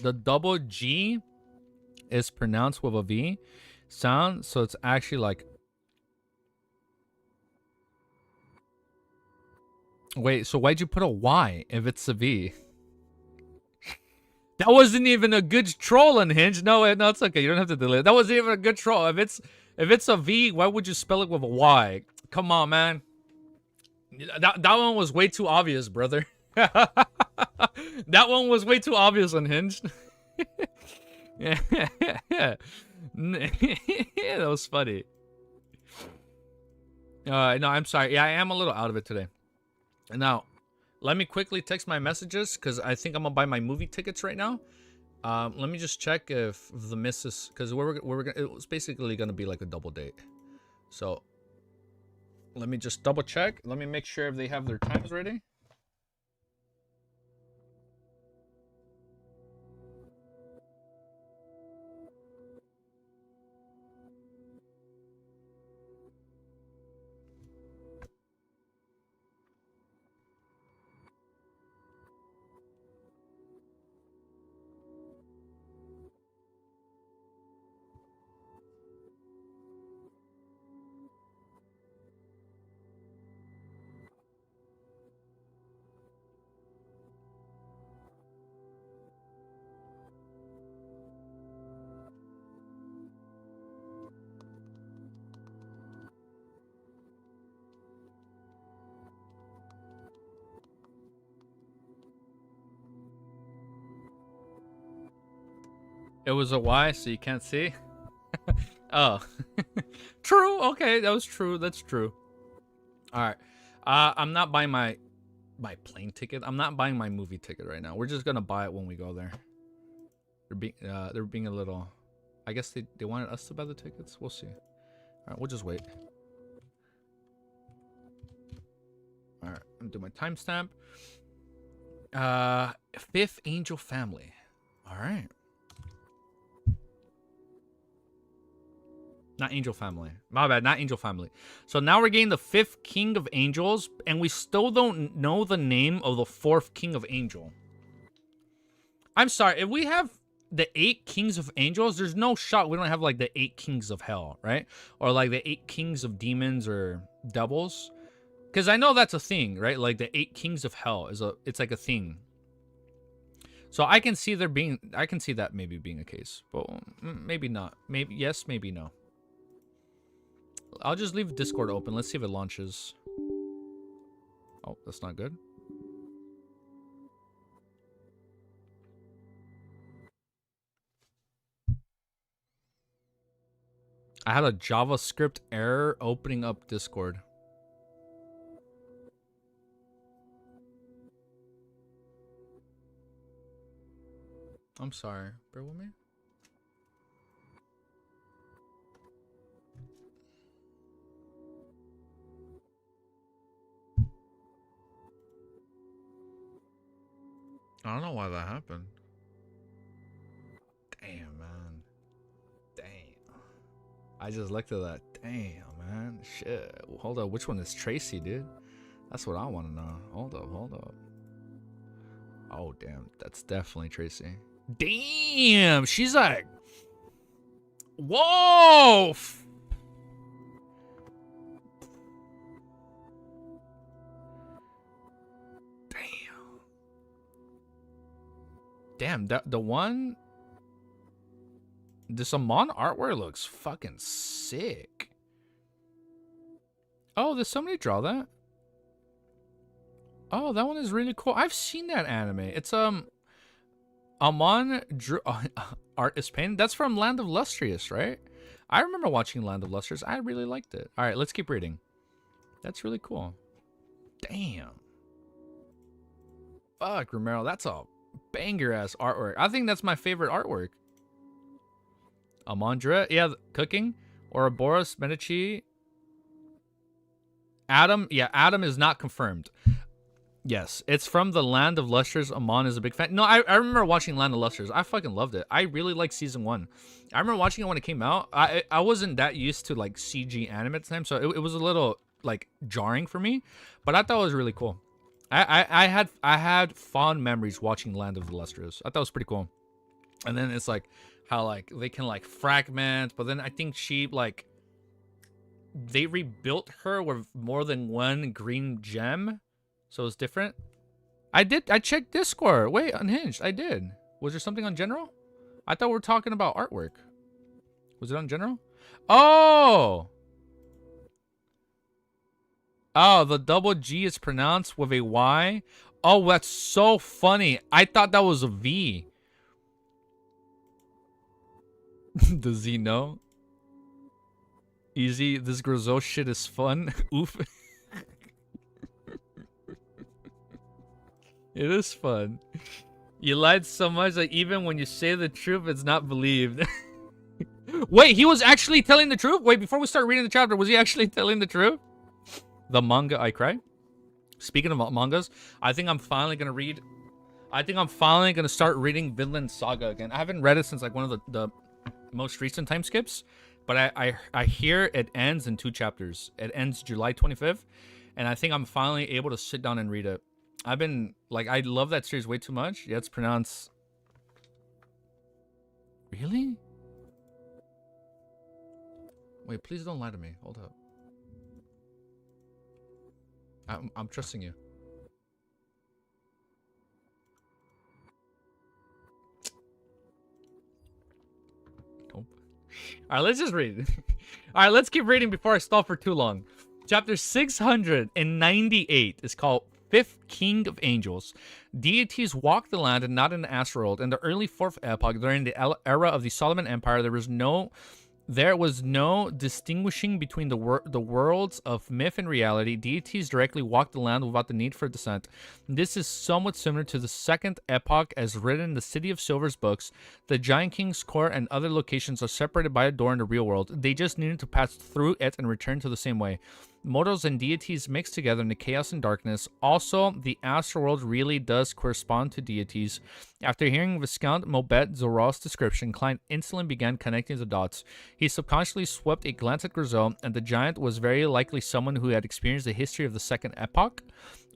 The double G is pronounced with a V sound, so it's actually like. Wait, so why'd you put a Y if it's a V? That wasn't even a good troll, Unhinged. No, it's okay. You don't have to delete it. That wasn't even a good troll. If it's a V, why would you spell it with a Y? Come on, man. That one was way too obvious, brother. That one was way too obvious, Unhinged. Yeah, that was funny. No, I'm sorry. Yeah, I am a little out of it today. Now, let me quickly text my messages because I think I'm gonna buy my movie tickets right now. Let me just check if the missus, because it was basically gonna be like a double date. So. Let me just double check. Let me make sure if they have their times ready. It was a Y, so you can't see. Oh, true. Okay, that was true. That's true. All right. I'm not buying my plane ticket. I'm not buying my movie ticket right now. We're just gonna buy it when we go there. They're being a little. I guess they wanted us to buy the tickets. We'll see. All right, we'll just wait. All right, I'm doing my timestamp. Fifth Angel Family. All right. Not angel family. My bad, not angel family. So now we're getting the 5th king of angels, and we still don't know the name of the 4th king of angel. I'm sorry, if we have the 8 kings of angels, there's no shot we don't have like the 8 kings of hell, right? Or like the 8 kings of demons or devils. Because I know that's a thing, right? Like the 8 kings of hell it's like a thing. So I can see that maybe being a case, but maybe not. Maybe yes, maybe no. I'll just leave Discord open. Let's see if it launches. Oh, that's not good. I had a JavaScript error opening up Discord. I'm sorry. Bear with me. I don't know why that happened. Damn, man. Damn. I just looked at that. Damn, man. Shit. Hold up. Which one is Tracy, dude? That's what I want to know. Hold up. Oh, damn. That's definitely Tracy. Damn. She's like... Whoa! Damn, the one... This Amon artwork looks fucking sick. Oh, did somebody draw that? Oh, that one is really cool. I've seen that anime. It's Amon drew art is painted. That's from Land of Lustrious, right? I remember watching Land of Lustrious. I really liked it. All right, let's keep reading. That's really cool. Damn. Fuck, Romero, that's a banger ass artwork. I think that's my favorite artwork. Amandra, yeah, cooking. Ouroboros, Medici. Adam, yeah, Adam is not confirmed. Yes, it's from the Land of Lustrous. Amon is a big fan. No, I remember watching Land of Lustrous. I fucking loved it. I really liked season 1. I remember watching it when it came out. I wasn't that used to like CG anime at the time, so it was a little like jarring for me, but I thought it was really cool. I had fond memories watching Land of the Lustrous. I thought it was pretty cool. And then it's like how like they can like fragment, but then I think she like they rebuilt her with more than one green gem, so it's different. I checked Discord. Wait, Unhinged. I did. Was there something on general? I thought we were talking about artwork. Was it on general? Oh! Oh, the double G is pronounced with a Y. Oh, that's so funny. I thought that was a V. Does he know? Easy, this Grizzle shit is fun. Oof. It is fun. You lied so much that even when you say the truth, it's not believed. Wait, he was actually telling the truth? Wait, before we start reading the chapter, was he actually telling the truth? The manga I cry. Speaking of mangas, I think I'm finally gonna read. I think I'm finally gonna start reading Vinland Saga again. I haven't read it since like one of the most recent time skips, but I hear it ends in 2 chapters. It ends July 25th, and I think I'm finally able to sit down and read it. I've been like, I love that series way too much. Yeah, it's pronounced. Really? Wait, please don't lie to me. Hold up. I'm trusting you. Nope. All right, let's just read. All right, let's keep reading before I stall for too long. Chapter 698 is called 5th King of Angels. Deities walked the land and not in the asteroid. In the early 4th epoch, during the era of the Solomon Empire, there was no distinguishing between the worlds of myth and reality. Deities directly walked the land without the need for descent. This is somewhat similar to the 2nd epoch as written in the City of Silver's books. The Giant King's court and other locations are separated by a door in the real world. They just needed to pass through it and return to the same way. Mortals and deities mixed together into chaos and darkness. Also, the astral world really does correspond to deities. After hearing Viscount Mobet Zoral's description, Klein instantly began connecting the dots. He subconsciously swept a glance at Grizel, and the giant was very likely someone who had experienced the history of the Second Epoch.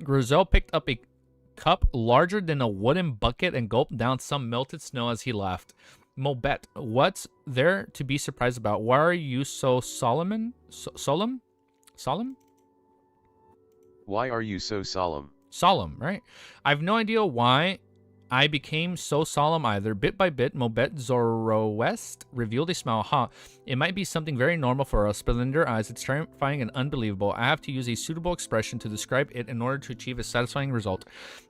Grizel picked up a cup larger than a wooden bucket and gulped down some melted snow as he laughed. Mobet, what's there to be surprised about? Why are you so solemn? Solemn? Why are you so solemn? Solemn, right? I've no idea why I became so solemn either. Bit by bit, Mobet Zoroest revealed a smile. It might be something very normal for us, but in their eyes, it's terrifying and unbelievable. I have to use a suitable expression to describe it in order to achieve a satisfying result.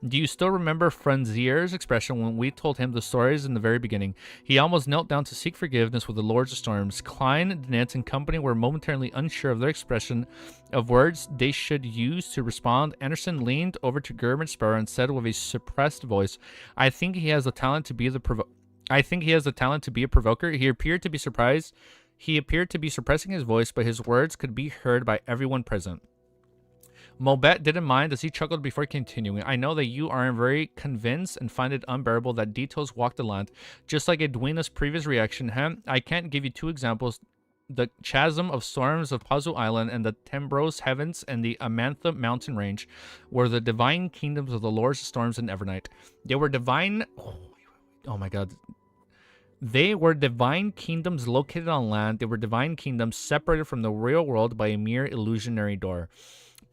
Do you still remember Franzier's expression when we told him the stories in the very beginning? He almost knelt down to seek forgiveness with the Lords of Storms. Klein, Dnitz, and company were momentarily unsure of their expression of words they should use to respond. Anderson leaned over to German Sparrow and said with a suppressed voice, I think he has the talent to be a provoker. He appeared to be surprised. He appeared to be suppressing his voice, but his words could be heard by everyone present. Mobet didn't mind as he chuckled before continuing. I know that you aren't very convinced and find it unbearable that details walk the land. Just like Edwina's previous reaction, I can't give you two examples. The chasm of storms of Pazu Island and the Tembros Heavens and the Amantha Mountain Range were the divine kingdoms of the Lords of Storms and Evernight. They were divine... Oh my god. They were divine kingdoms located on land. They were divine kingdoms separated from the real world by a mere illusionary door.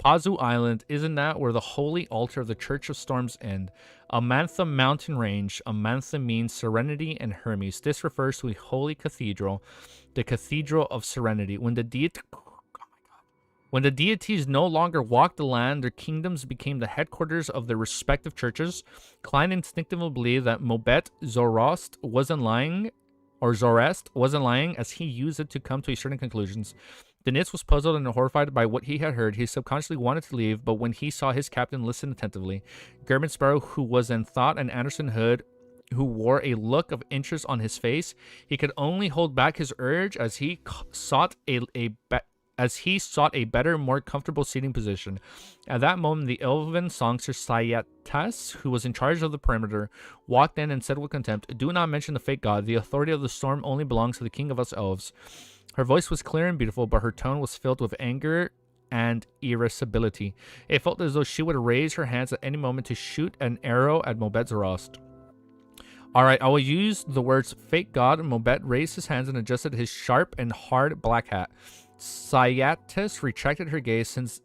Pazu Island, isn't that where the holy altar of the Church of Storms end? Amantha Mountain Range. Amantha means serenity and Hermes. This refers to a holy cathedral, the Cathedral of Serenity. When the deities no longer walked the land, their kingdoms became the headquarters of their respective churches. Klein instinctively believed that Mobet Zoroast wasn't lying, as he used it to come to certain conclusions. Dnitz was puzzled and horrified by what he had heard. He subconsciously wanted to leave, but when he saw his captain listen attentively, German Sparrow, who was in thought, and Anderson Hood, who wore a look of interest on his face, he could only hold back his urge as he sought a better, more comfortable seating position. At that moment, the elven songster Sayatas, who was in charge of the perimeter, walked in and said with contempt, "Do not mention the fake god. The authority of the storm only belongs to the king of us elves." Her voice was clear and beautiful, but her tone was filled with anger and irascibility. It felt as though she would raise her hands at any moment to shoot an arrow at Mobet Zoroast. Alright, I will use the words fake god. Mobet raised his hands and adjusted his sharp and hard black hat. Sayatis retracted her gaze, since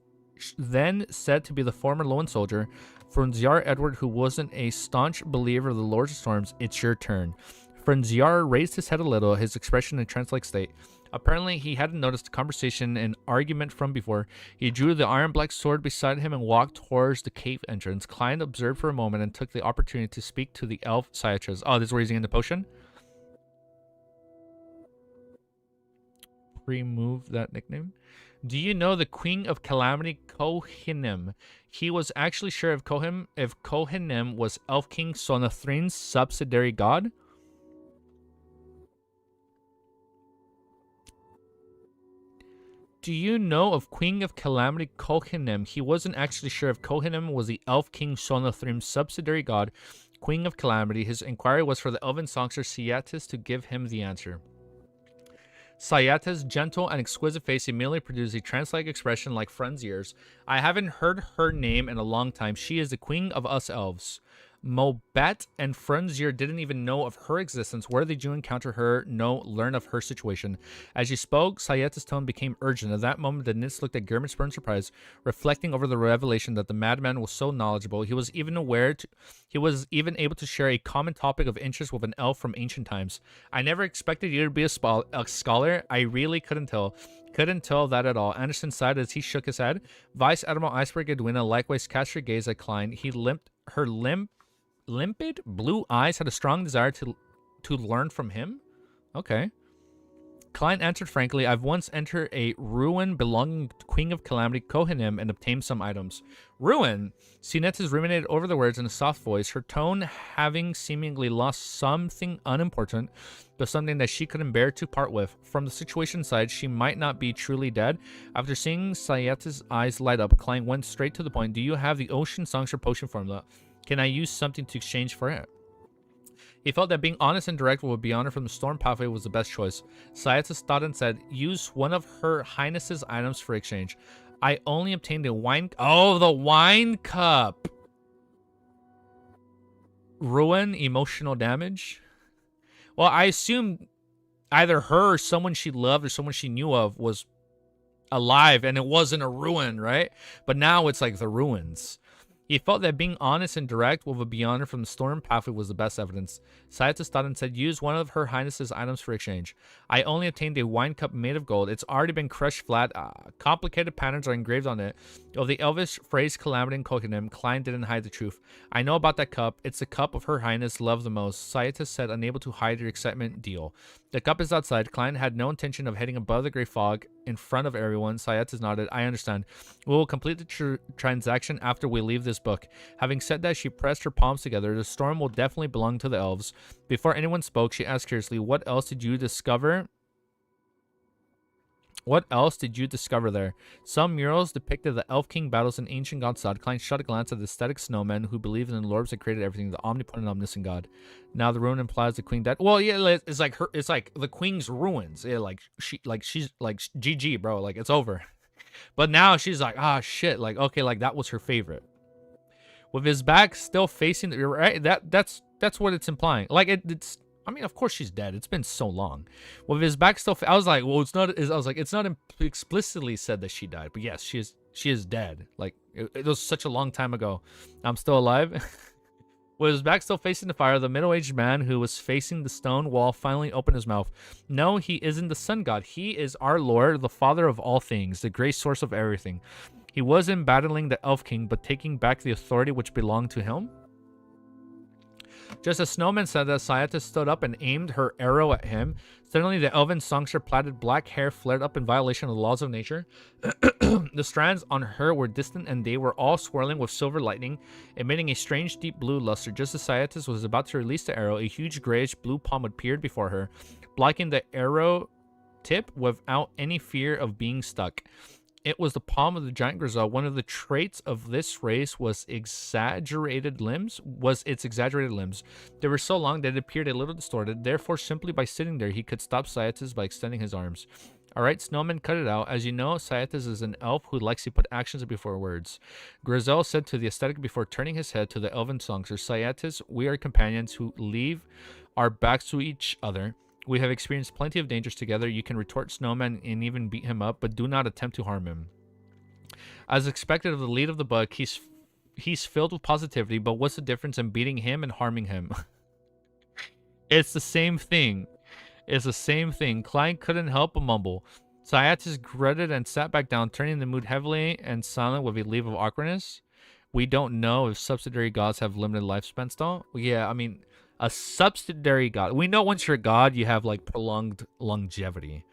then said to be the former lone soldier, Frunziar Edward, who wasn't a staunch believer of the Lords of Storms, it's your turn. Frunziar raised his head a little, his expression in trance-like state. Apparently, he hadn't noticed the conversation and argument from before. He drew the iron-black sword beside him and walked towards the cave entrance. Klein observed for a moment and took the opportunity to speak to the elf Sayatis. Oh, this is where he's using the potion? Remove that nickname. Do you know the Queen of Calamity, Kohinim? He was actually sure if Kohinim was Elf King Sonathrin's subsidiary god. Do you know of Queen of Calamity, Kohinim? He wasn't actually sure if Kohinim was the Elf King Sonathrim's subsidiary god, Queen of Calamity. His inquiry was for the elven songster Sayatis to give him the answer. Sayatis' gentle and exquisite face immediately produced a trance-like expression like Frenzier's. I haven't heard her name in a long time. She is the queen of us elves. Mobet and Frenzier didn't even know of her existence. Where did you encounter her? No, learn of her situation. As she spoke, Sayatis' tone became urgent. At that moment, the Nits looked at German Spur in surprise, reflecting over the revelation that the madman was so knowledgeable. He was even able to share a common topic of interest with an elf from ancient times. I never expected you to be a scholar. I really couldn't tell. Couldn't tell that at all. Anderson sighed as he shook his head. Vice Admiral Iceberg Edwina likewise cast her gaze at Klein. Her limpid blue eyes had a strong desire to learn from him. Okay. Klein answered frankly, I've once entered a ruin belonging to Queen of Calamity, Kohanim, and obtained some items. Ruin? Sinetis ruminated over the words in a soft voice, her tone having seemingly lost something unimportant, but something that she couldn't bear to part with. From the situation side, she might not be truly dead. After seeing Sayetta's eyes light up, Klein went straight to the point. Do you have the ocean songs or potion formula? Can I use something to exchange for it? He felt that being honest and direct with Beyonder from the Storm Pathway was the best choice. Sayeta thought and said, use one of Her Highness's items for exchange. I only obtained a wine... Oh, the wine cup! Ruin, emotional damage? Well, I assume either her or someone she loved or someone she knew of was alive and it wasn't a ruin, right? But now it's like the ruins. He felt that being honest and direct with a Beyonder from the Storm Pathway was the best evidence. Sayeta thought and said, use one of Her Highness's items for exchange. I only obtained a wine cup made of gold. It's already been crushed flat. Complicated patterns are engraved on it. Of the elvish phrase Calamity and Kohanim, Klein didn't hide the truth. I know about that cup. It's the cup of Her Highness loved the most. Sayeta said, unable to hide her excitement. Deal. The cup is outside. Klein had no intention of heading above the gray fog in front of everyone. Sayeta nodded. I understand. We will complete the transaction after we leave this book. Having said that, she pressed her palms together. The storm will definitely belong to the elves. Before anyone spoke, she asked curiously, what else did you discover? What else did you discover there? Some murals depicted the Elf King battles an ancient god Sod. Klein shot a glance at the aesthetic snowman who believed in the lords that created everything, the omnipotent, omniscient god. Now the ruin implies the queen died. Well, yeah, it's like her. It's like the queen's ruins. Yeah, she's like GG, bro. Like it's over. But now she's like, ah, shit. Like okay, like that was her favorite. With his back still facing the right. That's what it's implying. Like it's. I mean, of course she's dead. It's been so long. With his back still, I was like, well, it's not. I was like, it's not explicitly said that she died, but yes, she is dead. Like it was such a long time ago. I'm still alive. With his back still facing the fire, the middle-aged man who was facing the stone wall finally opened his mouth. No, he isn't the sun god. He is our Lord, the Father of all things, the great source of everything. He wasn't battling the Elf King, but taking back the authority which belonged to him. Just as Snowman said that, Sayeta stood up and aimed her arrow at him. Suddenly, the elven songster plaited black hair flared up in violation of the laws of nature. The strands on her were distant, and they were all swirling with silver lightning, emitting a strange deep blue luster. Just as Sayeta was about to release the arrow, a huge grayish blue palm appeared before her, blocking the arrow tip without any fear of being stuck. It was the palm of the giant Grizel. One of the traits of this race was its exaggerated limbs. They were so long that it appeared a little distorted. Therefore, simply by sitting there, he could stop Sayetas by extending his arms. All right, Snowman, cut it out. As you know, Sayetas is an elf who likes to put actions before words. Grizel said to the aesthetic before turning his head to the elven songster, Sayetas, we are companions who leave our backs to each other. We have experienced plenty of dangers together. You can retort Snowman and even beat him up, but do not attempt to harm him. As expected of the lead of the book, he's filled with positivity, but what's the difference in beating him and harming him? It's the same thing. It's the same thing. Klein couldn't help but mumble. Sayatis grunted and sat back down, turning the mood heavily and silent with a leave of awkwardness. We don't know if subsidiary gods have limited lifespans, though. Yeah, I mean... A subsidiary god. We know once you're a god, you have like prolonged longevity.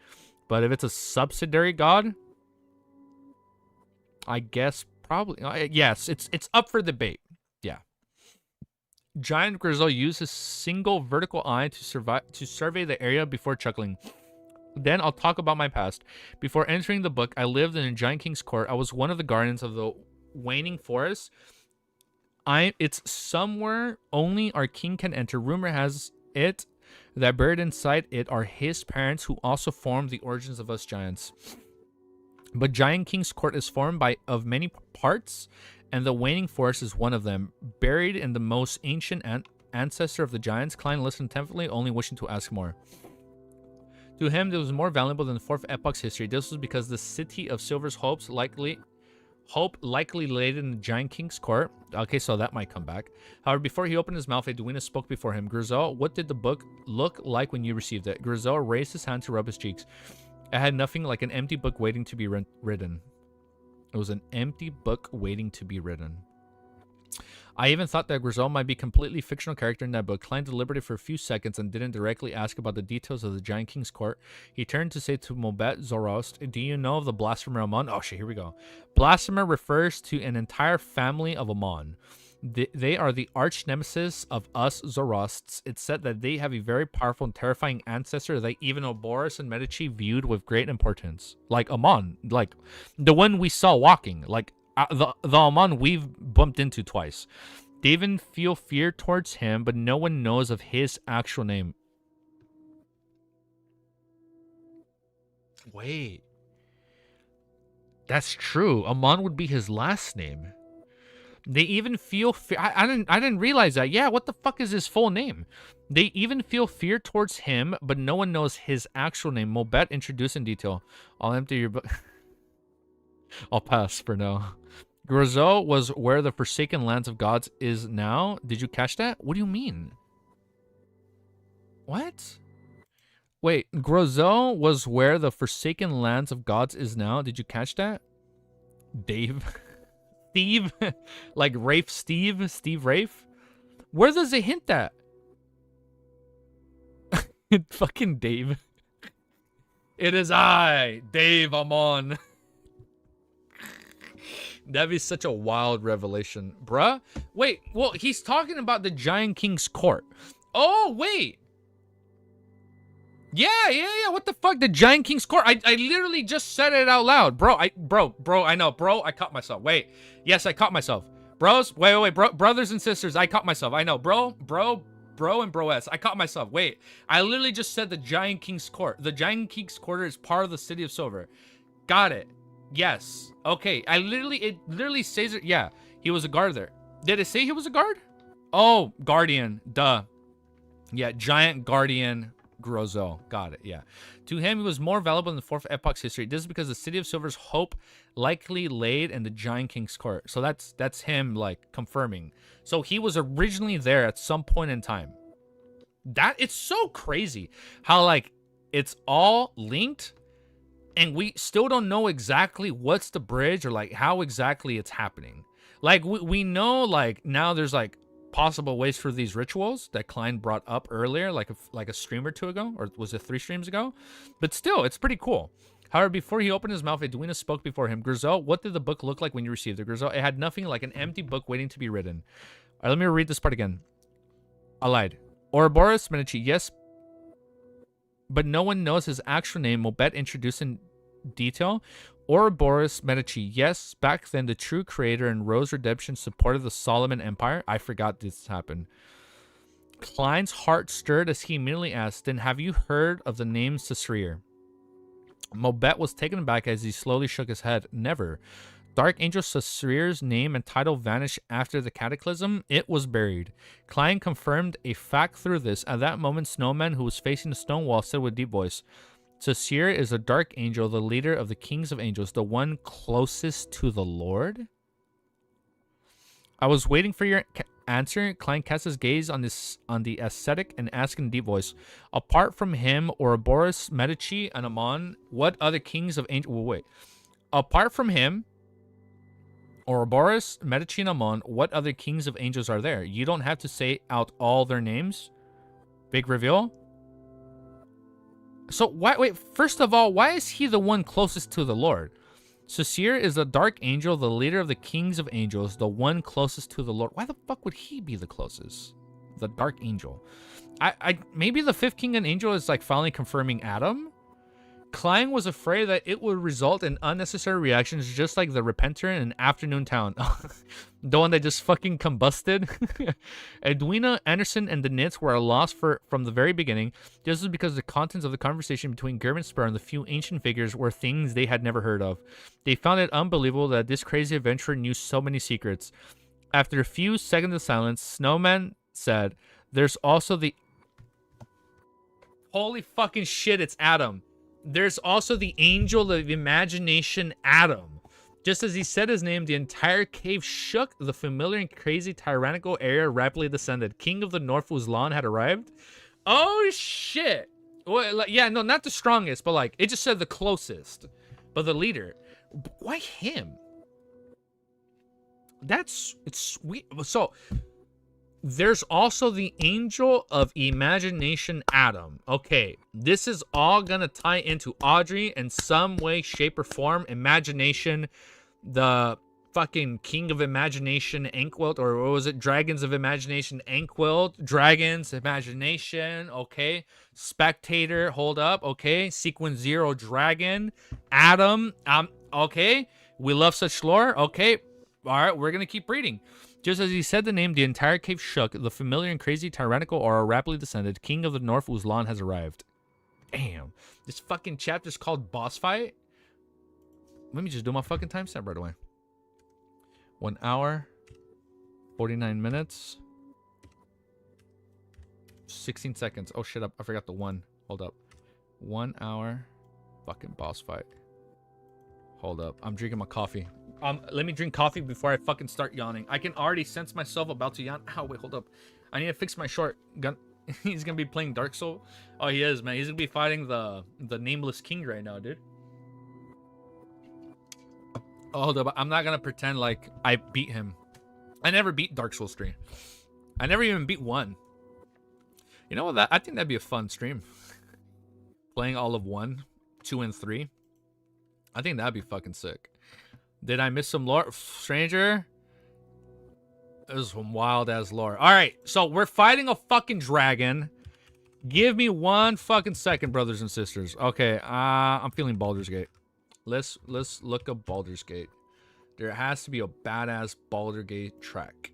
But if it's a subsidiary god, I guess probably yes. It's up for debate. Yeah. Giant Grizel used his single vertical eye to survey the area before chuckling. Then I'll talk about my past. Before entering the book, I lived in a Giant King's court. I was one of the guardians of the waning forest. It's somewhere only our king can enter. Rumor has it that buried inside it are his parents who also formed the origins of us giants. But Giant King's court is formed of many parts, and the waning forest is one of them. Buried in the most ancient ancestor of the giants, Klein listened attentively, only wishing to ask more. To him, this was more valuable than the fourth epoch's history. This was because the city of Silver's hope likely laid in the Giant King's court. Okay, so that might come back. However, before he opened his mouth, a Duina spoke before him. Grizel, what did the book look like when you received it? Grizel raised his hand to rub his cheeks. It had nothing like an empty book waiting to be written. It was an empty book waiting to be written. I even thought that Grizel might be a completely fictional character in that book. Klein deliberated for a few seconds and didn't directly ask about the details of the Giant King's court. He turned to say to Mobet Zoroast, do you know of the blasphemer Amon? Oh shit, here we go. Blasphemer refers to an entire family of Amon. They are the arch nemesis of us Zoroasts. It's said that they have a very powerful and terrifying ancestor that even Oboris and Medici viewed with great importance. Like Amon, like the one we saw walking, like the Amon we've bumped into twice. They even feel fear towards him, but no one knows of his actual name. Wait. That's true. Amon would be his last name. They even feel fear. I didn't realize that. Yeah, what the fuck is his full name? They even feel fear towards him, but no one knows his actual name. Mobet introduced in detail. I'll empty your book. I'll pass for now. Grizel was where the Forsaken Lands of Gods is now. Did you catch that? What do you mean? What? Wait, Grizel was where the Forsaken Lands of Gods is now. Did you catch that? Dave? Steve? Like Rafe Steve? Steve Rafe? Where does it hint at? Fucking Dave. It is I, Dave Amon. That'd be such a wild revelation. Bruh? Wait, well, he's talking about the Giant King's court. Oh, wait. Yeah. What the fuck? The Giant King's court. I literally just said it out loud. Bro, I know. Bro, I caught myself. Wait. Yes, I caught myself. Bros, wait. Brothers and sisters, I caught myself. I know. Bro, and broess. I caught myself. Wait. I literally just said the Giant King's court. The Giant King's court is part of the city of Silver. Got it. Yes. Okay. It literally says it. Yeah. He was a guard there. Did it say he was a guard? Oh, guardian. Duh. Yeah. Giant guardian Grizel. Got it. Yeah. To him, he was more valuable in the Fourth Epoch's history. This is because the city of Silver's hope likely laid in the Giant King's court. So that's him like confirming. So he was originally there at some point in time. It's so crazy how like it's all linked. And we still don't know exactly what's the bridge or like how exactly it's happening. Like we know like now there's like possible ways for these rituals that Klein brought up earlier, like a stream or two ago, or was it 3 streams ago? But still, it's pretty cool. However, before he opened his mouth, Edwina spoke before him. Grizel, what did the book look like when you received it? Grizel, it had nothing, like an empty book waiting to be written. All right, let me read this part again. I lied. Ouroboros Medici, yes, but no one knows his actual name. Mobet introduced in detail. Ouroboros Medici, yes, back then the true creator and Rose Redemption supported the Solomon Empire. I forgot this happened. Klein's heart stirred as he immediately asked, then have you heard of the name Sasrir? Mobet was taken aback as he slowly shook his head. Never. Dark Angel Sasrir's name and title vanished after the cataclysm. It was buried. Klein confirmed a fact through this. At that moment, Snowman, who was facing the stone wall, said with deep voice, Sasir is a dark angel, the leader of the kings of angels, the one closest to the Lord? I was waiting for your answer. Klein cast his gaze on the ascetic and asked in a deep voice, apart from him, Ouroboros, Medici, and Amon, what other kings of angels... Wait. Apart from him, Ouroboros, Medici, and Amon, what other kings of angels are there? You don't have to say out all their names. Big reveal. So, wait, first of all, why is he the one closest to the Lord? Sasir is the dark angel, the leader of the kings of angels, the one closest to the Lord. Why the fuck would he be the closest? The dark angel. Maybe the 5th king and angel is like finally confirming Adam? Klein was afraid that it would result in unnecessary reactions, just like the Repenter in Afternoon Town. The one that just fucking combusted. Edwina, Anderson, and the Knits were lost from the very beginning. This was because the contents of the conversation between Gerben Spur and the few ancient figures were things they had never heard of. They found it unbelievable that this crazy adventurer knew so many secrets. After a few seconds of silence, Snowman said, there's also the... Holy fucking shit, it's Adam. There's also the angel of imagination, Adam. Just as he said his name, the entire cave shook. The familiar and crazy tyrannical area rapidly descended. King of the North Uzlan had arrived. Oh, shit. Well, like, yeah, no, not the strongest, but like, it just said the closest. But the leader. Why him? It's sweet. So there's also the Angel of Imagination Adam. Okay, this is all gonna tie into Audrey in some way, shape, or form. Imagination, the fucking King of Imagination Ankwilt, or what was it? Dragons of Imagination Ankwilt, Dragons Imagination. Okay, Spectator. Hold up. Okay, Sequence Zero Dragon, Adam. Okay, we love such lore. Okay, all right, we're gonna keep reading. Just as he said the name, the entire cave shook. The familiar and crazy tyrannical aura rapidly descended. King of the North Uzlan has arrived. Damn. This fucking chapter's called Boss Fight? Let me just do my fucking timestamp right away. 1 hour. 49 minutes. 16 seconds. Oh, shit. I forgot the 1. Hold up. 1 hour. Fucking boss fight. Hold up. I'm drinking my coffee. Let me drink coffee before I fucking start yawning. I can already sense myself about to yawn. Ow, wait, hold up. I need to fix my short gun. He's gonna be playing Dark Soul. Oh, he is, man. He's gonna be fighting the Nameless King right now, dude. Oh, hold up. I'm not gonna pretend like I beat him. I never beat Dark Souls 3. I never even beat 1. You know what? I think that'd be a fun stream. Playing all of 1, 2, and 3. I think that'd be fucking sick. Did I miss some lore? Stranger? This is some wild ass lore. Alright, so we're fighting a fucking dragon. Give me 1 fucking second, brothers and sisters. Okay, I'm feeling Baldur's Gate. Let's look up Baldur's Gate. There has to be a badass Baldur's Gate track.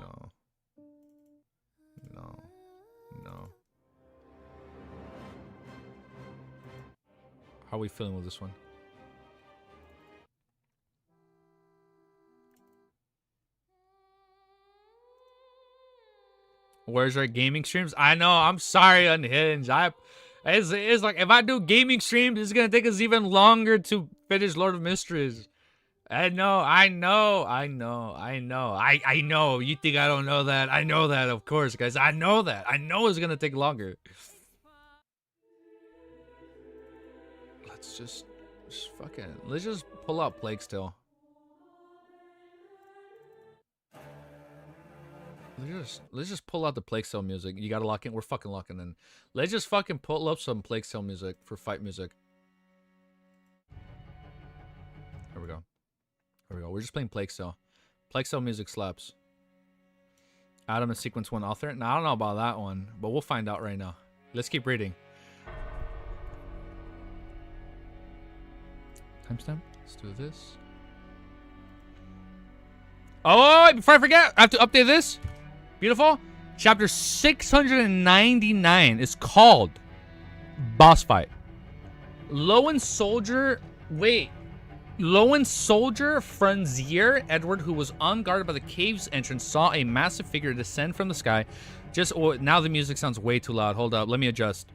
No. No. No. How are we feeling with this one? Where's our gaming streams? I know, I'm sorry, Unhinged. It's like, if I do gaming streams, it's gonna take us even longer to finish Lord of Mysteries. I know. You think I don't know that? I know that, of course, guys. I know that. I know it's gonna take longer. Let's just fucking, let's just pull out Plague Tale. Let's just pull out the Plague Tale music. You gotta lock in. We're fucking locking in. Let's just fucking pull up some Plague Tale music for fight music. Here we go. Here we go. We're just playing Plague Tale. Plague Tale music slaps. Adam and Sequence 1 author. Now I don't know about that one, but we'll find out right now. Let's keep reading. Timestamp. Let's do this. Oh, wait, before I forget, I have to update this. Beautiful. Chapter 699 is called Boss Fight. Lone Soldier Franzier Edward, who was on guard by the cave's entrance, saw a massive figure descend from the sky. Now the music sounds way too loud. Hold up. Let me adjust.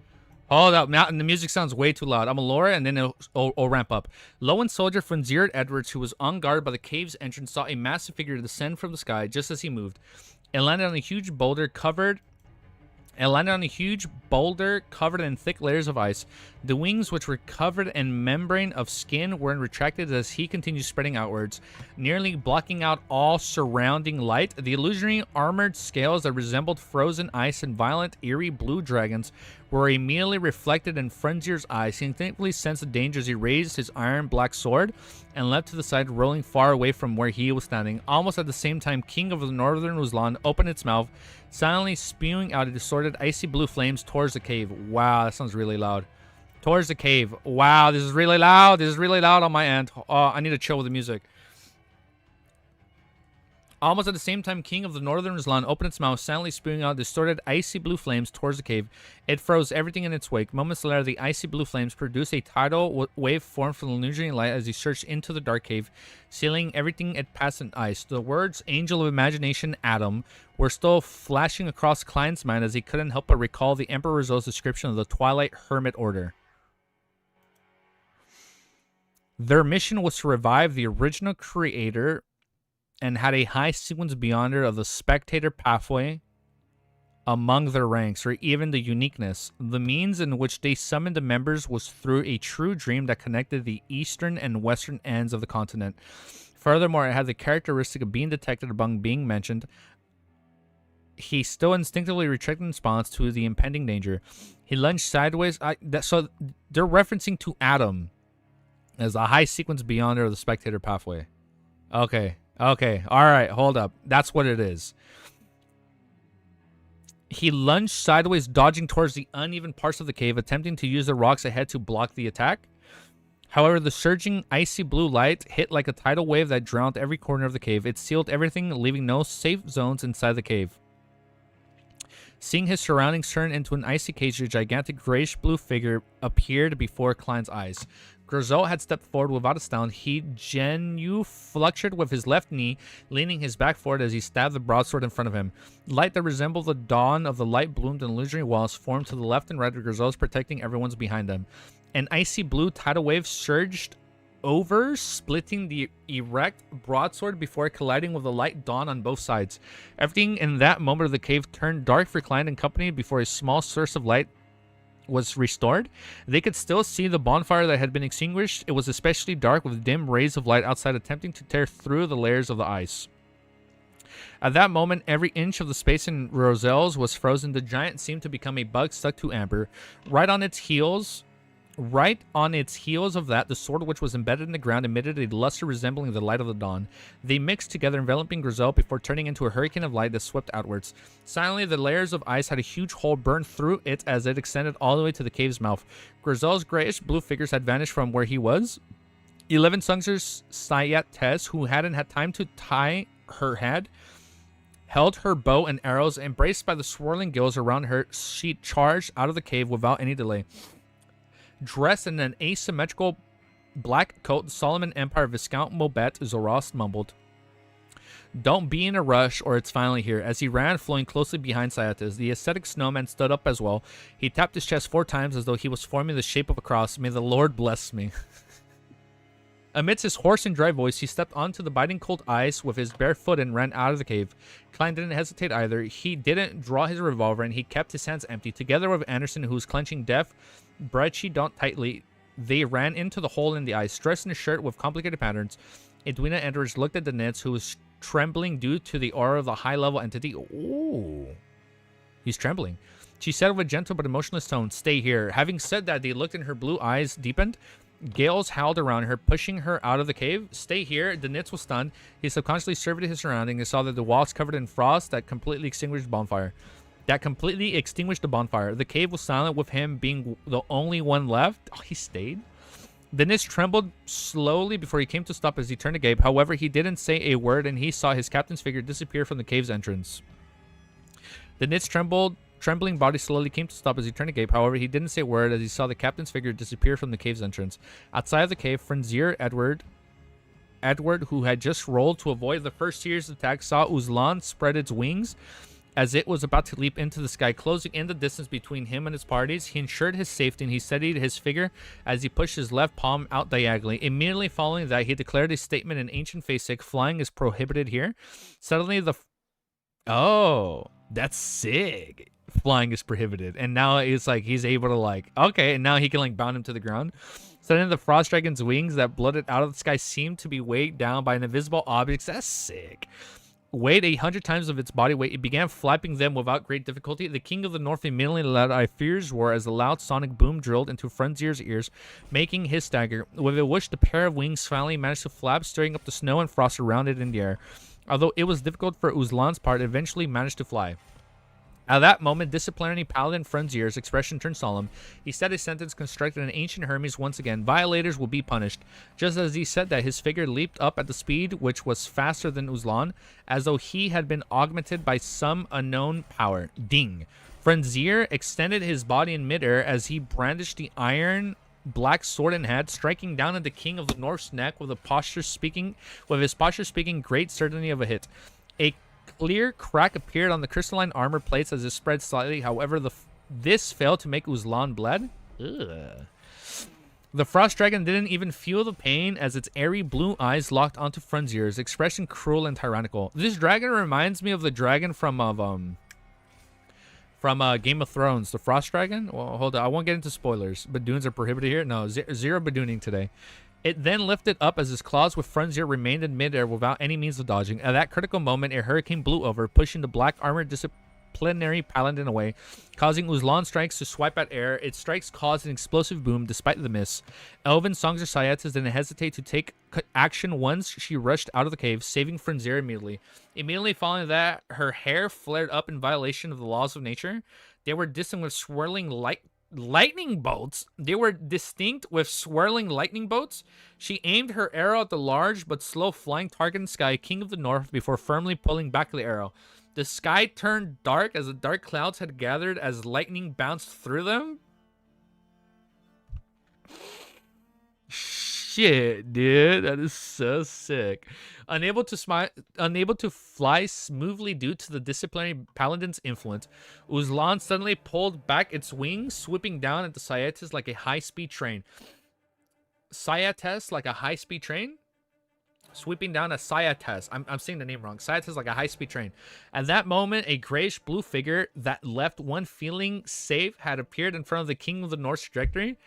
Hold up. Now the music sounds way too loud. I'm gonna lower it and then it'll ramp up. Lone Soldier Franzier Edwards, who was on guard by the cave's entrance, saw a massive figure descend from the sky just as he moved. It landed on a huge boulder covered in thick layers of ice. The wings, which were covered in membrane of skin, were retracted as he continued spreading outwards, nearly blocking out all surrounding light. The illusory armored scales that resembled frozen ice and violent, eerie blue dragons were immediately reflected in Frenzier's eyes. He instinctively sensed the danger as he raised his iron black sword and leapt to the side, rolling far away from where he was standing. Almost at the same time, King of the Northern Uzlan opened its mouth, silently spewing out a distorted icy blue flames towards the cave. Wow, that sounds really loud. Towards the cave. Wow, this is really loud. This is really loud on my end. Oh, I need to chill with the music. Almost at the same time, King of the Northern Uzlan opened its mouth, silently spewing out distorted icy blue flames towards the cave. It froze everything in its wake. Moments later, the icy blue flames produced a tidal wave formed from the illusory light as he searched into the dark cave, sealing everything it passed in ice. The words Angel of Imagination Adam were still flashing across Klein's mind as he couldn't help but recall the Emperor Rizzo's description of the Twilight Hermit Order. Their mission was to revive the original creator and had a high sequence beyonder of the spectator pathway among their ranks, or even the uniqueness. The means in which they summoned the members was through a true dream that connected the eastern and western ends of the continent. Furthermore, it had the characteristic of being detected among being mentioned. He still instinctively retracted in response to the impending danger. He lunged sideways. So they're referencing to Adam as a high sequence beyonder of the spectator pathway. Okay. All right, hold up. That's what it is. He lunged sideways, dodging towards the uneven parts of the cave, attempting to use the rocks ahead to block the attack. However, the surging, icy blue light hit like a tidal wave that drowned every corner of the cave. It sealed everything, leaving no safe zones inside the cave. Seeing his surroundings turn into an icy cage, a gigantic grayish-blue figure appeared before Klein's eyes. Grizel had stepped forward without a sound. He genuflected with his left knee, leaning his back forward as he stabbed the broadsword in front of him. Light that resembled the dawn of the light bloomed and illusory walls formed to the left and right of Grizel's, protecting everyone's behind them. An icy blue tidal wave surged over, splitting the erect broadsword before colliding with the light dawn on both sides. Everything in that moment of the cave turned dark for Klein and company before a small source of light was restored. They could still see the bonfire that had been extinguished. It was especially dark with dim rays of light outside attempting to tear through the layers of the ice. At that moment, every inch of the space in Roselle's was frozen. The giant seemed to become a bug stuck to amber. Right on its heels of that, the sword which was embedded in the ground emitted a luster resembling the light of the dawn. They mixed together, enveloping Griselle before turning into a hurricane of light that swept outwards. Silently, the layers of ice had a huge hole burned through it as it extended all the way to the cave's mouth. Griselle's grayish-blue figures had vanished from where he was. 11 Sungster's Sayat Tess, who hadn't had time to tie her head, held her bow and arrows. Embraced by the swirling gills around her, she charged out of the cave without any delay. Dressed in an asymmetrical black coat, the Solomon Empire Viscount Mobet, Zoroast mumbled, "Don't be in a rush, or it's finally here." As he ran, flowing closely behind Syatis, the ascetic snowman stood up as well. He tapped his chest 4 times as though he was forming the shape of a cross. "May the Lord bless me." Amidst his hoarse and dry voice, he stepped onto the biting cold ice with his bare foot and ran out of the cave. Klein didn't hesitate either. He didn't draw his revolver, and he kept his hands empty. Together with Anderson, who was clenching death Breitscheid tightly, they ran into the hole in the ice. Dressed in a shirt with complicated patterns, Edwina Edwards looked at the Nitz, who was trembling due to the aura of the high-level entity. Ooh. He's trembling. She said with a gentle but emotionless tone, "Stay here." Having said that, they looked and her blue eyes deepened. Gales howled around her, pushing her out of the cave. "Stay here." The Nitz was stunned. He subconsciously surveyed his surroundings and saw that the walls covered in frost that completely extinguished the bonfire. The cave was silent, with him being the only one left. Oh, he stayed? The Nitz trembled slowly before he came to stop as he turned to Gabe. However, he didn't say a word, and he saw his captain's figure disappear from the cave's entrance. The Nitz trembling body slowly came to stop as he turned to Gabe. However, he didn't say a word as he saw the captain's figure disappear from the cave's entrance. Outside of the cave, Frenzier Edward, who had just rolled to avoid the first series of attacks, saw Uzlan spread its wings as it was about to leap into the sky, closing in the distance between him and his parties. He ensured his safety, and he steadied his figure as he pushed his left palm out diagonally. Immediately following that, he declared a statement in ancient Phasic: "Flying is prohibited here." Suddenly, Oh, that's sick. Flying is prohibited. And now it's like he's able to okay, and now he can bound him to the ground. Suddenly, the frost dragon's wings that blotted out of the sky seemed to be weighed down by an invisible object. That's sick. Weighed 100 times of its body weight, it began flapping them without great difficulty. The king of the north immediately let out a fierce roar as a loud sonic boom drilled into Frenzier's ears, making his stagger. With a whoosh, the pair of wings finally managed to flap, stirring up the snow and frost around it in the air. Although it was difficult for Uzlan's part, it eventually managed to fly. At that moment, disciplinary paladin Frenzier's expression turned solemn. He said a sentence constructed in ancient Hermes once again: "Violators will be punished." Just as he said that, his figure leaped up at the speed which was faster than Uzlan, as though he had been augmented by some unknown power. Ding! Frenzier extended his body in midair as he brandished the iron black sword in hand, striking down at the king of the North's neck with his posture speaking great certainty of a hit. A clear crack appeared on the crystalline armor plates as it spread slightly. However, this failed to make Uzlan bled. Ugh. The frost dragon didn't even feel the pain as its airy blue eyes locked onto Frenzier's, expression cruel and tyrannical. This dragon reminds me of the dragon from from Game of Thrones, the Frost Dragon. Well, hold on. I won't get into spoilers. Badoons are prohibited here. No, zero Badooning today. It then lifted up as his claws with front zero remained in midair without any means of dodging. At that critical moment, a hurricane blew over, pushing the black armored disciplinary paladin away, causing Uzlan's strikes to swipe at air. Its strikes caused an explosive boom despite the miss. Elven Songs of Syatis didn't hesitate to take action once she rushed out of the cave, saving Frenzier immediately. Immediately following that, her hair flared up in violation of the laws of nature. They were distinct with swirling lightning bolts. They were distinct with swirling lightning bolts. She aimed her arrow at the large but slow flying target in the sky, King of the North, before firmly pulling back the arrow. The sky turned dark as the dark clouds had gathered as lightning bounced through them. Shit, dude, that is so sick. Unable to fly smoothly due to the disciplinary paladin's influence, Uzlan suddenly pulled back its wings, swooping down at the Syatis like a high-speed train. Syatis like a high-speed train? Sweeping down a Syatis. I'm saying the name wrong. Syatis like a high-speed train. At that moment, a grayish-blue figure that left one feeling safe had appeared in front of the King of the North's trajectory.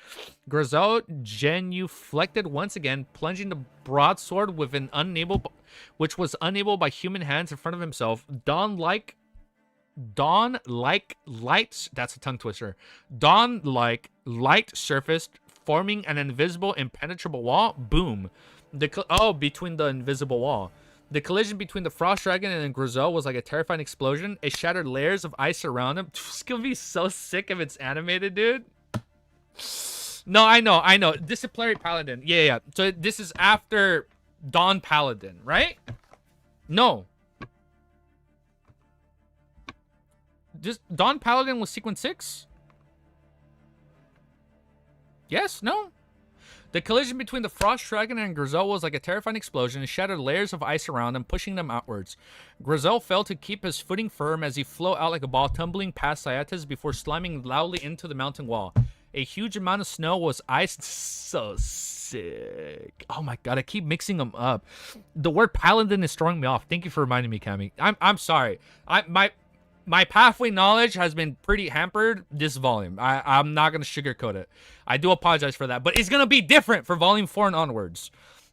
Grizel genuflected once again, plunging the broadsword with which was unable by human hands in front of himself. Dawn-like light. That's a tongue twister. Dawn-like light surfaced, forming an invisible, impenetrable wall. Boom. Between the invisible wall. The collision between the Frost Dragon and Grizel was like a terrifying explosion. It shattered layers of ice around him. It's gonna be so sick if it's animated, dude. No, I know. Disciplinary Paladin. Yeah. So this is after Dawn Paladin, right? No. Dawn Paladin was sequence 6? Yes? No? The collision between the Frost Dragon and Grizel was like a terrifying explosion. It shattered layers of ice around him, pushing them outwards. Grizel failed to keep his footing firm as he flew out like a ball, tumbling past Syatis before slamming loudly into the mountain wall. A huge amount of snow was iced. So sick. Oh my god, I keep mixing them up. The word paladin is throwing me off. Thank you for reminding me, Cammy. I'm sorry. My pathway knowledge has been pretty hampered this volume. I'm not going to sugarcoat it. I do apologize for that. But it's going to be different for volume 4 and onwards.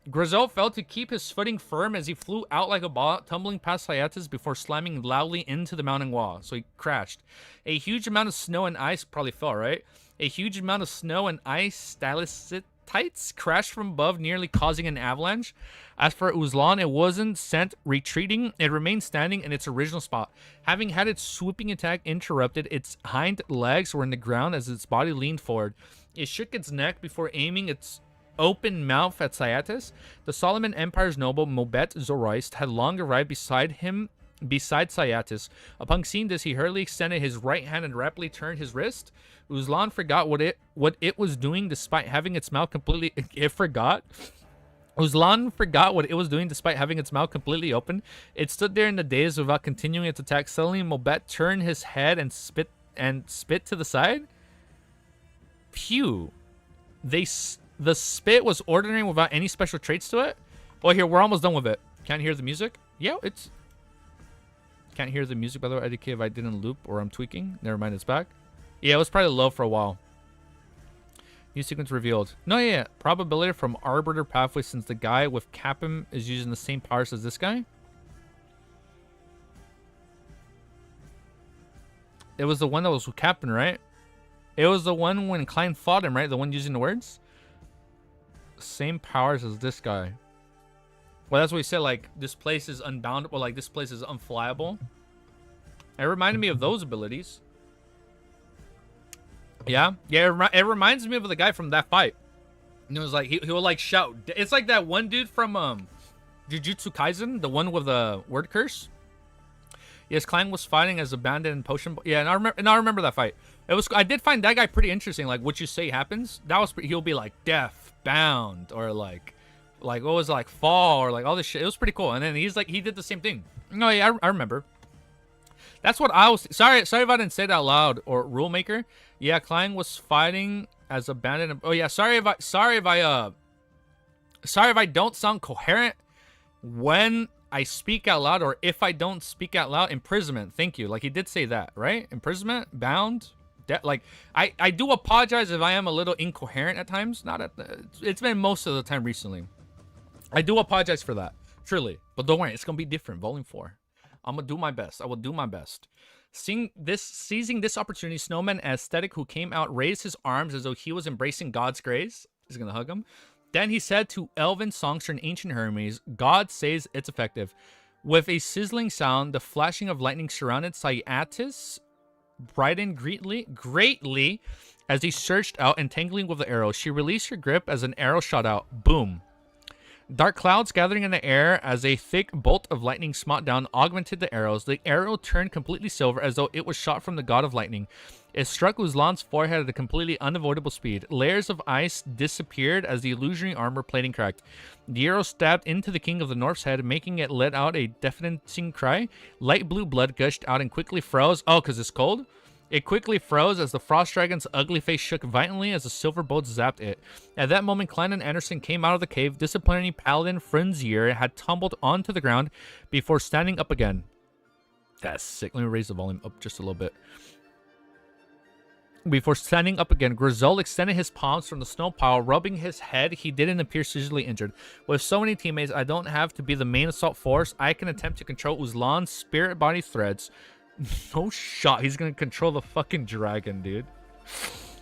Grizel failed to keep his footing firm as he flew out like a ball, tumbling past Syatis before slamming loudly into the mountain wall. So he crashed. A huge amount of snow and ice probably fell, right? A huge amount of snow and ice stalactites crashed from above, nearly causing an avalanche. As for Uzlan, it wasn't sent retreating. It remained standing in its original spot. Having had its swooping attack interrupted, its hind legs were in the ground as its body leaned forward. It shook its neck before aiming its open mouth at Syatis. The Solomon Empire's noble Mobet Zoroist had long arrived beside Syatis. Upon seeing this, he hurriedly extended his right hand and rapidly turned his wrist. Uzlan forgot what it was doing despite having its mouth completely... Uzlan forgot what it was doing despite having its mouth completely open. It stood there in the daze without continuing its attack. Suddenly, Mobet turned his head and spit to the side. Phew. The spit was ordinary without any special traits to it. Oh, here, we're almost done with it. Can't hear the music? Yeah, it's... Can't hear the music, by the way. IDK if I didn't loop or I'm tweaking. Never mind, it's back. Yeah, it was probably low for a while. New sequence revealed. No, yeah. Probability from Arbiter Pathway since the guy with Capim is using the same powers as this guy. It was the one that was with Capim, right? It was the one when Klein fought him, right? The one using the words? Same powers as this guy. Well, that's what he said, like, this place is unboundable, like, this place is unflyable. It reminded me of those abilities. Yeah, it reminds me of the guy from that fight. And it was like, he will, like, shout. It's like that one dude from, Jujutsu Kaisen, the one with the word curse. Yes, Klein was fighting as a bandit in potion. Yeah, and I remember that fight. I did find that guy pretty interesting, like, what you say happens. That was, he'll be like, death, bound, or like what was it, like fall, or like all this shit. It was pretty cool. And then he's like, he did the same thing. No, yeah, I remember. That's what I was. Sorry if I didn't say it out loud. Or rule maker. Yeah, Klein was fighting as a bandit. Oh yeah, sorry if I don't sound coherent when I speak out loud, or if I don't speak out loud, imprisonment. Thank you. Like, he did say that, right? Imprisonment, bound, like, I do apologize if I am a little incoherent at times. Not at the, it's been most of the time recently. I do apologize for that, truly. But don't worry, it's gonna be different. Volume 4. I'm gonna do my best. I will do my best. Seizing this opportunity, Snowman aesthetic who came out raised his arms as though he was embracing God's grace. He's gonna hug him. Then he said to elven songster and ancient Hermes, God says it's effective. With a sizzling sound, the flashing of lightning surrounded Cyatis, brightened greatly as he surged out, entangling with the arrow. She released her grip as an arrow shot out. Boom. Dark clouds gathering in the air as a thick bolt of lightning smote down augmented the arrows. The arrow turned completely silver as though it was shot from the god of lightning. It struck Uzlan's forehead at a completely unavoidable speed. Layers of ice disappeared as the illusory armor plating cracked. The arrow stabbed into the king of the north's head, making it let out a deafening cry. Light blue blood gushed out and quickly froze. Oh, because it's cold? It quickly froze as the frost dragon's ugly face shook violently as the silver bolt zapped it. At that moment, Klein and Anderson came out of the cave. Disciplinary paladin Frenzier had tumbled onto the ground before standing up again. That's sick. Let me raise the volume up just a little bit. Before standing up again, Grizel extended his palms from the snow pile, rubbing his head. He didn't appear seriously injured. With so many teammates, I don't have to be the main assault force. I can attempt to control Uzlan's spirit body threads. No shot. He's going to control the fucking dragon, dude.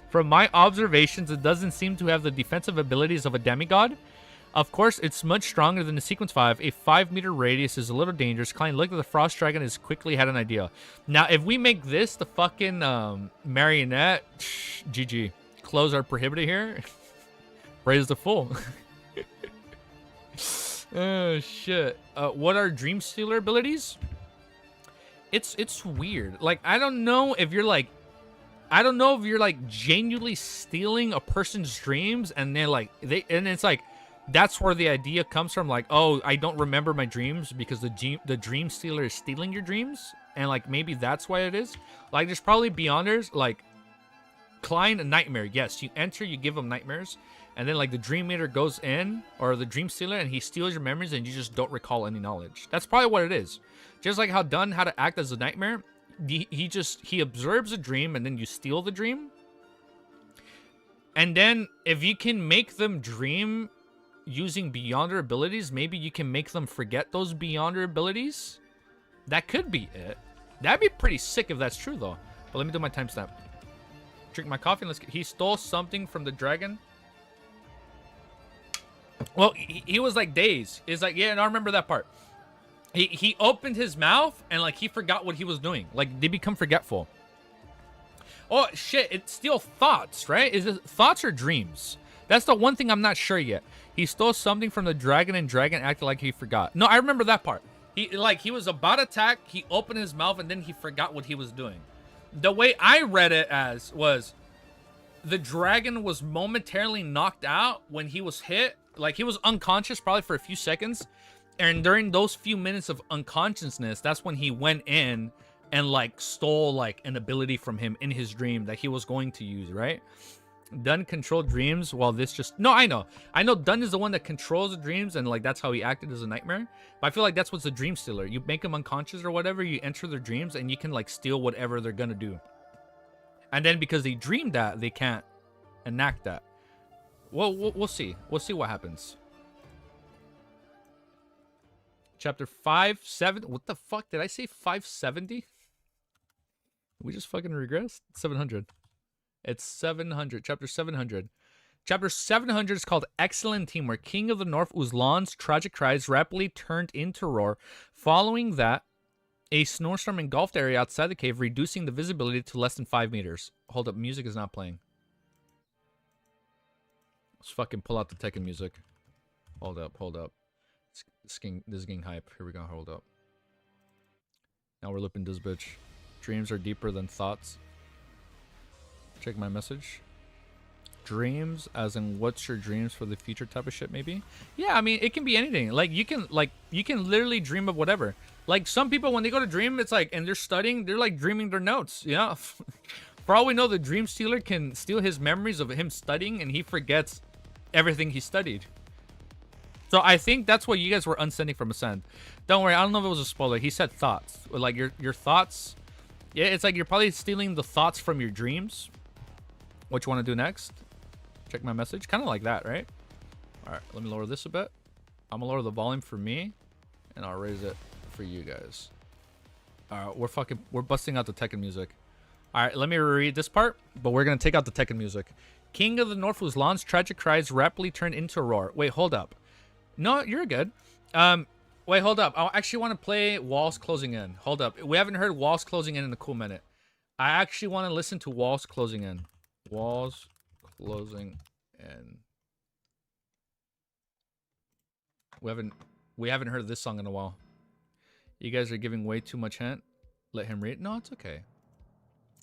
From my observations, it doesn't seem to have the defensive abilities of a demigod. Of course, it's much stronger than the Sequence 5. A 5-meter radius is a little dangerous. Klein looked at the Frost Dragon and quickly had an idea. Now, if we make this the fucking marionette, GG. Clothes are prohibited here. Raise the full. Oh, shit. What are Dream Stealer abilities? It's weird. Like, I don't know if you're like genuinely stealing a person's dreams, and they're like and it's like that's where the idea comes from. Like, oh, I don't remember my dreams because the dream stealer is stealing your dreams, and like maybe that's why it is. Like, there's probably Beyonders like Klein Nightmare. Yes, you enter, you give him nightmares, and then like the dream meter goes in, or the dream stealer, and he steals your memories, and you just don't recall any knowledge. That's probably what it is. Just like how Dunn had to act as a nightmare, he observes a dream and then you steal the dream. And then if you can make them dream using Beyonder abilities, maybe you can make them forget those Beyonder abilities. That could be it. That'd be pretty sick if that's true though. But let me do my timestamp. Drink my coffee and let's get... He stole something from the dragon. Well, he was like dazed. It's like, yeah, and I remember that part. He opened his mouth and like he forgot what he was doing. Like they become forgetful. Oh shit, it's still thoughts, right? Is it thoughts or dreams? That's the one thing I'm not sure yet. He stole something from the dragon and dragon acted like he forgot. No, I remember that part. He was about to attack, he opened his mouth and then he forgot what he was doing. The way I read it as was the dragon was momentarily knocked out when he was hit. Like he was unconscious probably for a few seconds. And during those few minutes of unconsciousness, that's when he went in and like stole like an ability from him in his dream that he was going to use, right? Dunn controlled dreams while this just... No, I know Dunn is the one that controls the dreams and like that's how he acted as a nightmare. But I feel like that's what's a dream stealer. You make them unconscious or whatever, you enter their dreams and you can like steal whatever they're gonna do. And then because they dreamed that, they can't enact that. Well, we'll see. We'll see what happens. Chapter 570. What the fuck? Did I say 570? We just fucking regressed? 700. It's 700. Chapter 700. Chapter 700 is called Excellent Teamwork. King of the North Uzlan's tragic cries rapidly turned into roar. Following that, a snowstorm engulfed the area outside the cave, reducing the visibility to less than 5 meters. Hold up. Music is not playing. Let's fucking pull out the Tekken music. Hold up. Hold up. This is getting hype. Here we go. Hold up. Now we're lipping this bitch. Dreams are deeper than thoughts. Check my message. Dreams, as in what's your dreams for the future type of shit, maybe? Yeah, I mean, it can be anything. Like, you can literally dream of whatever. Like, some people, when they go to dream, it's like, and they're studying, they're like dreaming their notes, you know? For all we know, the dream stealer can steal his memories of him studying, and he forgets everything he studied. So I think that's what you guys were unsending from Ascend. Don't worry, I don't know if it was a spoiler. He said thoughts. Like your thoughts. Yeah, it's like you're probably stealing the thoughts from your dreams. What you want to do next? Check my message. Kind of like that, right? All right, let me lower this a bit. I'm gonna lower the volume for me, and I'll raise it for you guys. All right, we're busting out the Tekken music. All right, let me reread this part, but we're gonna take out the Tekken music. King of the North, whose lawns tragic cries rapidly turned into a roar. Wait, hold up. No, you're good. Wait, hold up. I actually want to play Walls Closing In. Hold up. We haven't heard Walls Closing In a cool minute. I actually want to listen to Walls Closing In. Walls Closing In. We haven't heard this song in a while. You guys are giving way too much hint. Let him read. No, it's okay.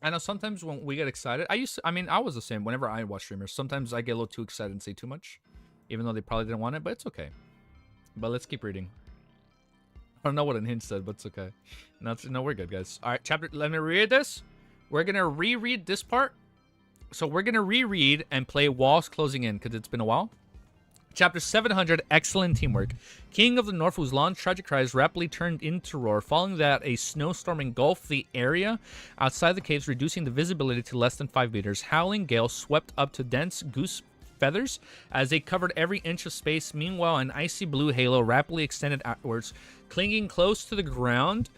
I know sometimes when we get excited, I was the same whenever I watch streamers. Sometimes I get a little too excited and say too much, even though they probably didn't want it, but it's okay. But let's keep reading. I don't know what an hint said, but it's okay. No, we're good, guys. All right, let me read this. We're gonna reread this part. So we're gonna reread and play Walls Closing In because it's been a while. Chapter 700, excellent teamwork. King of the North, whose long tragic cries rapidly turned into roar, following that a snowstorm engulfed the area outside the caves, reducing the visibility to less than 5 meters. Howling gale swept up to dense goose feathers as they covered every inch of space. Meanwhile, an icy blue halo rapidly extended outwards, clinging close to the ground.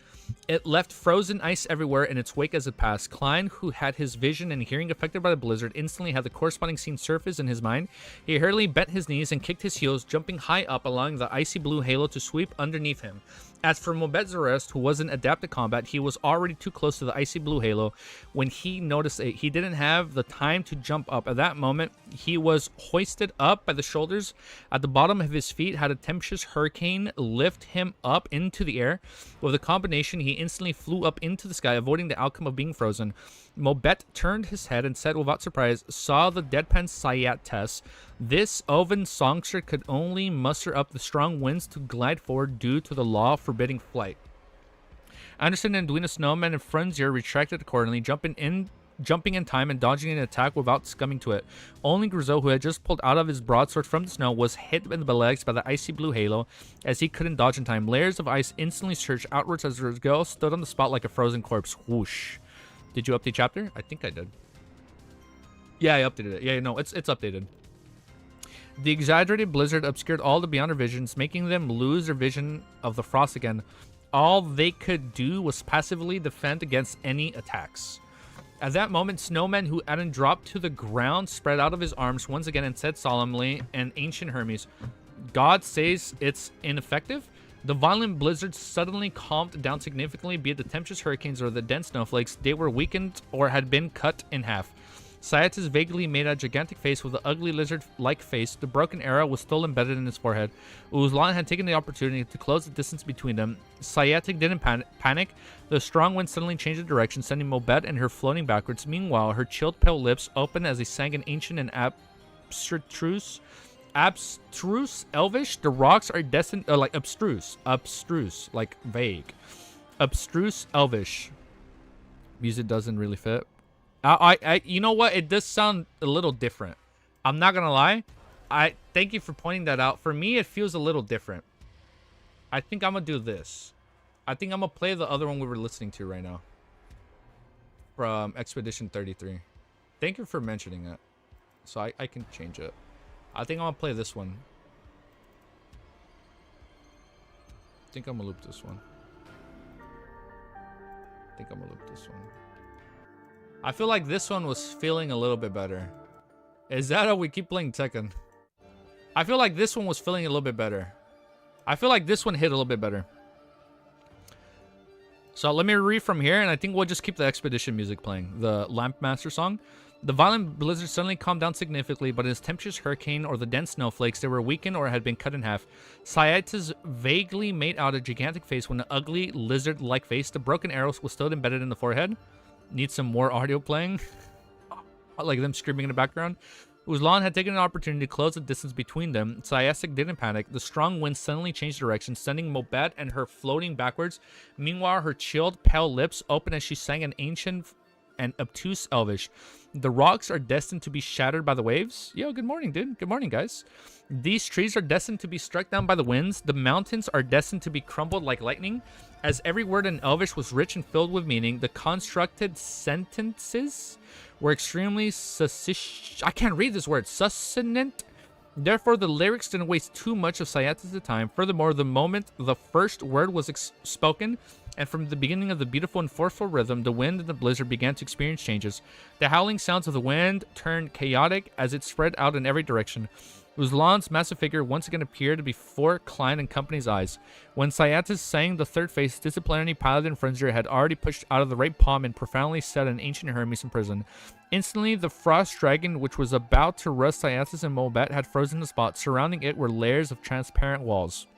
It left frozen ice everywhere in its wake as it passed. Klein, who had his vision and hearing affected by the blizzard, instantly had the corresponding scene surface in his mind. He hurriedly bent his knees and kicked his heels, jumping high up, allowing the icy blue halo to sweep underneath him. As for Mobet Zarest, who wasn't adapted to combat, he was already too close to the icy blue halo when he noticed it. He didn't have the time to jump up. At that moment, he was hoisted up by the shoulders. At the bottom of his feet had a tempestuous hurricane lift him up into the air. With a combination, he instantly flew up into the sky, avoiding the outcome of being frozen. Mobet turned his head and said without surprise, saw the deadpan Sayat test. This elven songster could only muster up the strong winds to glide forward due to the law forbidding flight. Anderson and Duina Snowman and Frenzier retracted accordingly, jumping in time and dodging an attack without succumbing to it. Only Grizel, who had just pulled out of his broadsword from the snow, was hit in the legs by the icy blue halo as he couldn't dodge in time. Layers of ice instantly surged outwards as Grizel stood on the spot like a frozen corpse. Whoosh. Did you update chapter? I think I did. Yeah, I updated it. Yeah, no, it's updated. The exaggerated blizzard obscured all the beyonder visions, making them lose their vision of the frost again. All they could do was passively defend against any attacks. At that moment, Snowman, who hadn't dropped to the ground, spread out of his arms once again and said solemnly, an ancient Hermes, God says it's ineffective? The violent blizzard suddenly calmed down significantly, be it the tempestuous hurricanes or the dense snowflakes. They were weakened or had been cut in half. Sciatus vaguely made a gigantic face with an ugly lizard-like face. The broken arrow was still embedded in his forehead. Uzlan had taken the opportunity to close the distance between them. Sciatic didn't panic. The strong wind suddenly changed the direction, sending Mobet and her floating backwards. Meanwhile, her chilled pale lips opened as they sang an ancient and abstruse elvish. The rocks are destined like abstruse, like vague, abstruse elvish. Music doesn't really fit. You know what? It does sound a little different. I'm not gonna lie. I thank you for pointing that out. For me, it feels a little different. I think I'm gonna do this. I think I'm gonna play the other one we were listening to right now from Expedition 33. Thank you for mentioning it, so I can change it. I think I'm gonna play this one. I think I'm gonna loop this one. I feel like this one was feeling a little bit better. Is that how we keep playing Tekken? I feel like this one was feeling a little bit better. I feel like this one hit a little bit better. So let me read from here, and I think we'll just keep the Expedition music playing. The Lampmaster song. The violent blizzard suddenly calmed down significantly, but in this tempestuous hurricane or the dense snowflakes, they were weakened or had been cut in half. Sciatus vaguely made out a gigantic face with an ugly lizard-like face. The broken arrows was still embedded in the forehead. Need some more audio playing. Like them screaming in the background. Uzlan had taken an opportunity to close the distance between them. Sciatic didn't panic. The strong wind suddenly changed direction, sending Mobet and her floating backwards. Meanwhile, her chilled, pale lips opened as she sang an ancient and obtuse elvish. The rocks are destined to be shattered by the waves. Yo, good morning, dude. Good morning, guys. These trees are destined to be struck down by the winds. The mountains are destined to be crumbled like lightning. As every word in elvish was rich and filled with meaning, the constructed sentences were extremely I can't read this word. Succinct. Therefore, the lyrics didn't waste too much of Sayatis' time. Furthermore, the moment the first word was spoken, and from the beginning of the beautiful and forceful rhythm, the wind and the blizzard began to experience changes. The howling sounds of the wind turned chaotic as it spread out in every direction. Uzlan's massive figure once again appeared before Klein and company's eyes. When Sayatis sang the third phase, disciplinary paladin Frenzier had already pushed out of the right palm and profoundly set an ancient Hermes in prison. Instantly, the frost dragon, which was about to rust Sayatis and Molbet, had frozen the spot. Surrounding it were layers of transparent walls.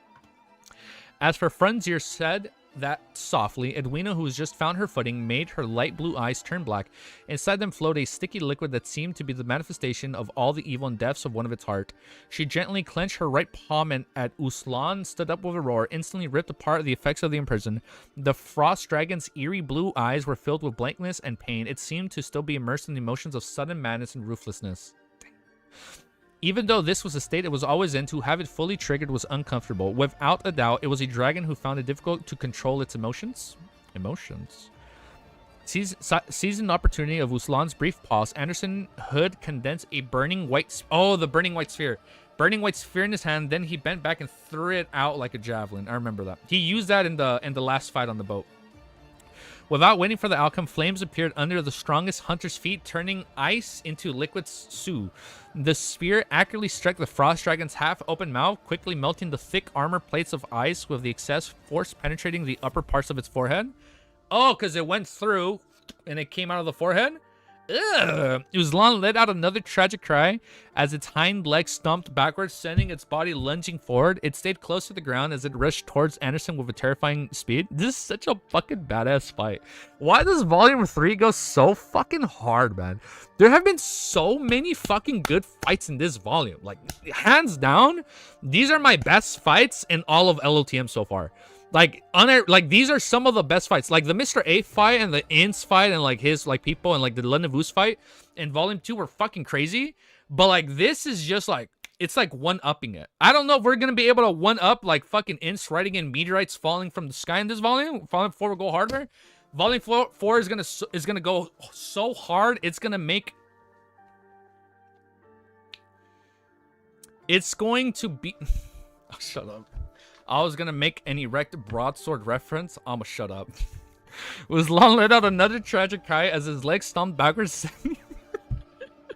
As for Frenzier said that softly, Edwina, who has just found her footing, made her light blue eyes turn black. Inside them flowed a sticky liquid that seemed to be the manifestation of all the evil and depths of one of its heart. She gently clenched her right palm and at Uslan stood up with a roar, instantly ripped apart the effects of the imprison. The frost dragon's eerie blue eyes were filled with blankness and pain. It seemed to still be immersed in the emotions of sudden madness and ruthlessness. Even though this was a state it was always in, to have it fully triggered was uncomfortable. Without a doubt, it was a dragon who found it difficult to control its emotions. Seizing the opportunity of Uslan's brief pause, Anderson Hood condensed a burning white... the burning white sphere. Burning white sphere in his hand, then he bent back and threw it out like a javelin. I remember that. He used that in the last fight on the boat. Without waiting for the outcome, flames appeared under the strongest hunter's feet, turning ice into liquid stew. The spear accurately struck the frost dragon's half-open mouth, quickly melting the thick armor plates of ice with the excess force penetrating the upper parts of its forehead. Oh, because it went through and it came out of the forehead? Ugh. Uzlan let out another tragic cry as its hind legs stomped backwards, sending its body lunging forward. It stayed close to the ground as it rushed towards Anderson with a terrifying speed. This is such a fucking badass fight. Why does Volume 3 go so fucking hard, man? There have been so many fucking good fights in this volume. Like, hands down, these are my best fights in all of LOTM so far. Like, these are some of the best fights. Like, the Mr. A fight and the Inns fight and, like, his, like, people and, like, the Lenevus fight in Volume 2 were fucking crazy. But, like, this is just, like, it's, like, one-upping it. I don't know if we're going to be able to one-up, like, fucking Inns riding in meteorites falling from the sky in this volume. Volume 4 will go harder. Volume 4 is gonna go so hard, it's going to make... It's going to be... Oh, shut up. I was gonna make an erect broadsword reference. I'ma shut up. Uzlan let out another tragic cry as his legs stomped backwards,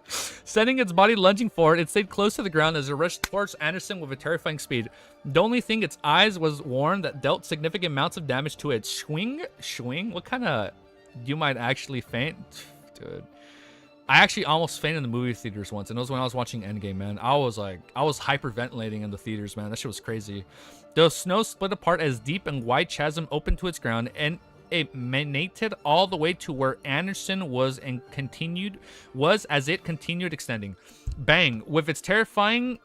sending its body lunging forward. It stayed close to the ground as it rushed towards Anderson with a terrifying speed. The only thing its eyes was worn that dealt significant amounts of damage to it. Swing? What kind of... You might actually faint? Dude. I actually almost fainted in the movie theaters once, and it was when I was watching Endgame, man. I was hyperventilating in the theaters, man. That shit was crazy. The snow split apart as deep and wide chasm opened to its ground, and it emanated all the way to where Anderson was as it continued extending. Bang! With its terrifying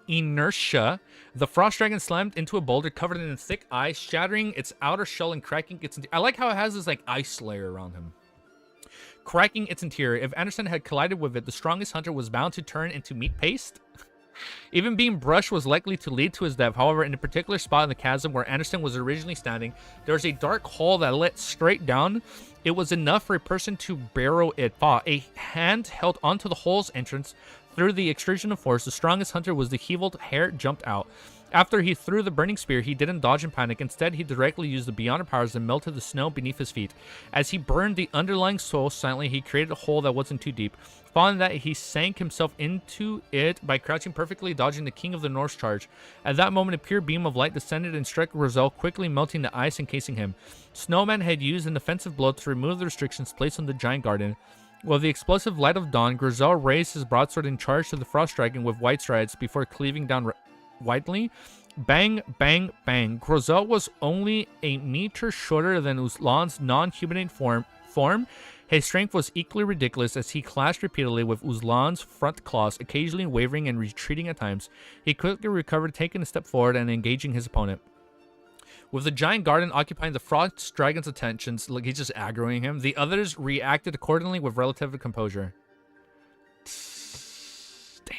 inertia, the frost dragon slammed into a boulder covered in thick ice, shattering its outer shell and cracking its... I like how it has this, like, ice layer around him. Cracking its interior. If Anderson had collided with it, the strongest hunter was bound to turn into meat paste. Even being brushed was likely to lead to his death. However, in a particular spot in the chasm where Anderson was originally standing, there was a dark hole that led straight down. It was enough for a person to barrow it. A hand held onto the hole's entrance. Through the extrusion of force, the strongest hunter was the healed hair jumped out. After he threw the burning spear, he didn't dodge in panic. Instead, he directly used the Beyonder powers and melted the snow beneath his feet. As he burned the underlying soil silently, he created a hole that wasn't too deep. Following that, he sank himself into it by crouching perfectly, dodging the King of the North's charge. At that moment, a pure beam of light descended and struck Roselle, quickly melting the ice encasing him. Snowman had used an offensive blow to remove the restrictions placed on the giant garden. With the explosive light of dawn, Grizel raised his broadsword and charged to the frost dragon with white strides before cleaving down widely. Bang, bang, bang. Grizel was only a meter shorter than Uzlan's non-humanoid form. His strength was equally ridiculous as he clashed repeatedly with Uzlan's front claws, occasionally wavering and retreating at times. He quickly recovered, taking a step forward and engaging his opponent. With the giant garden occupying the frost dragon's attentions, like he's just aggroing him, the others reacted accordingly with relative composure. Damn.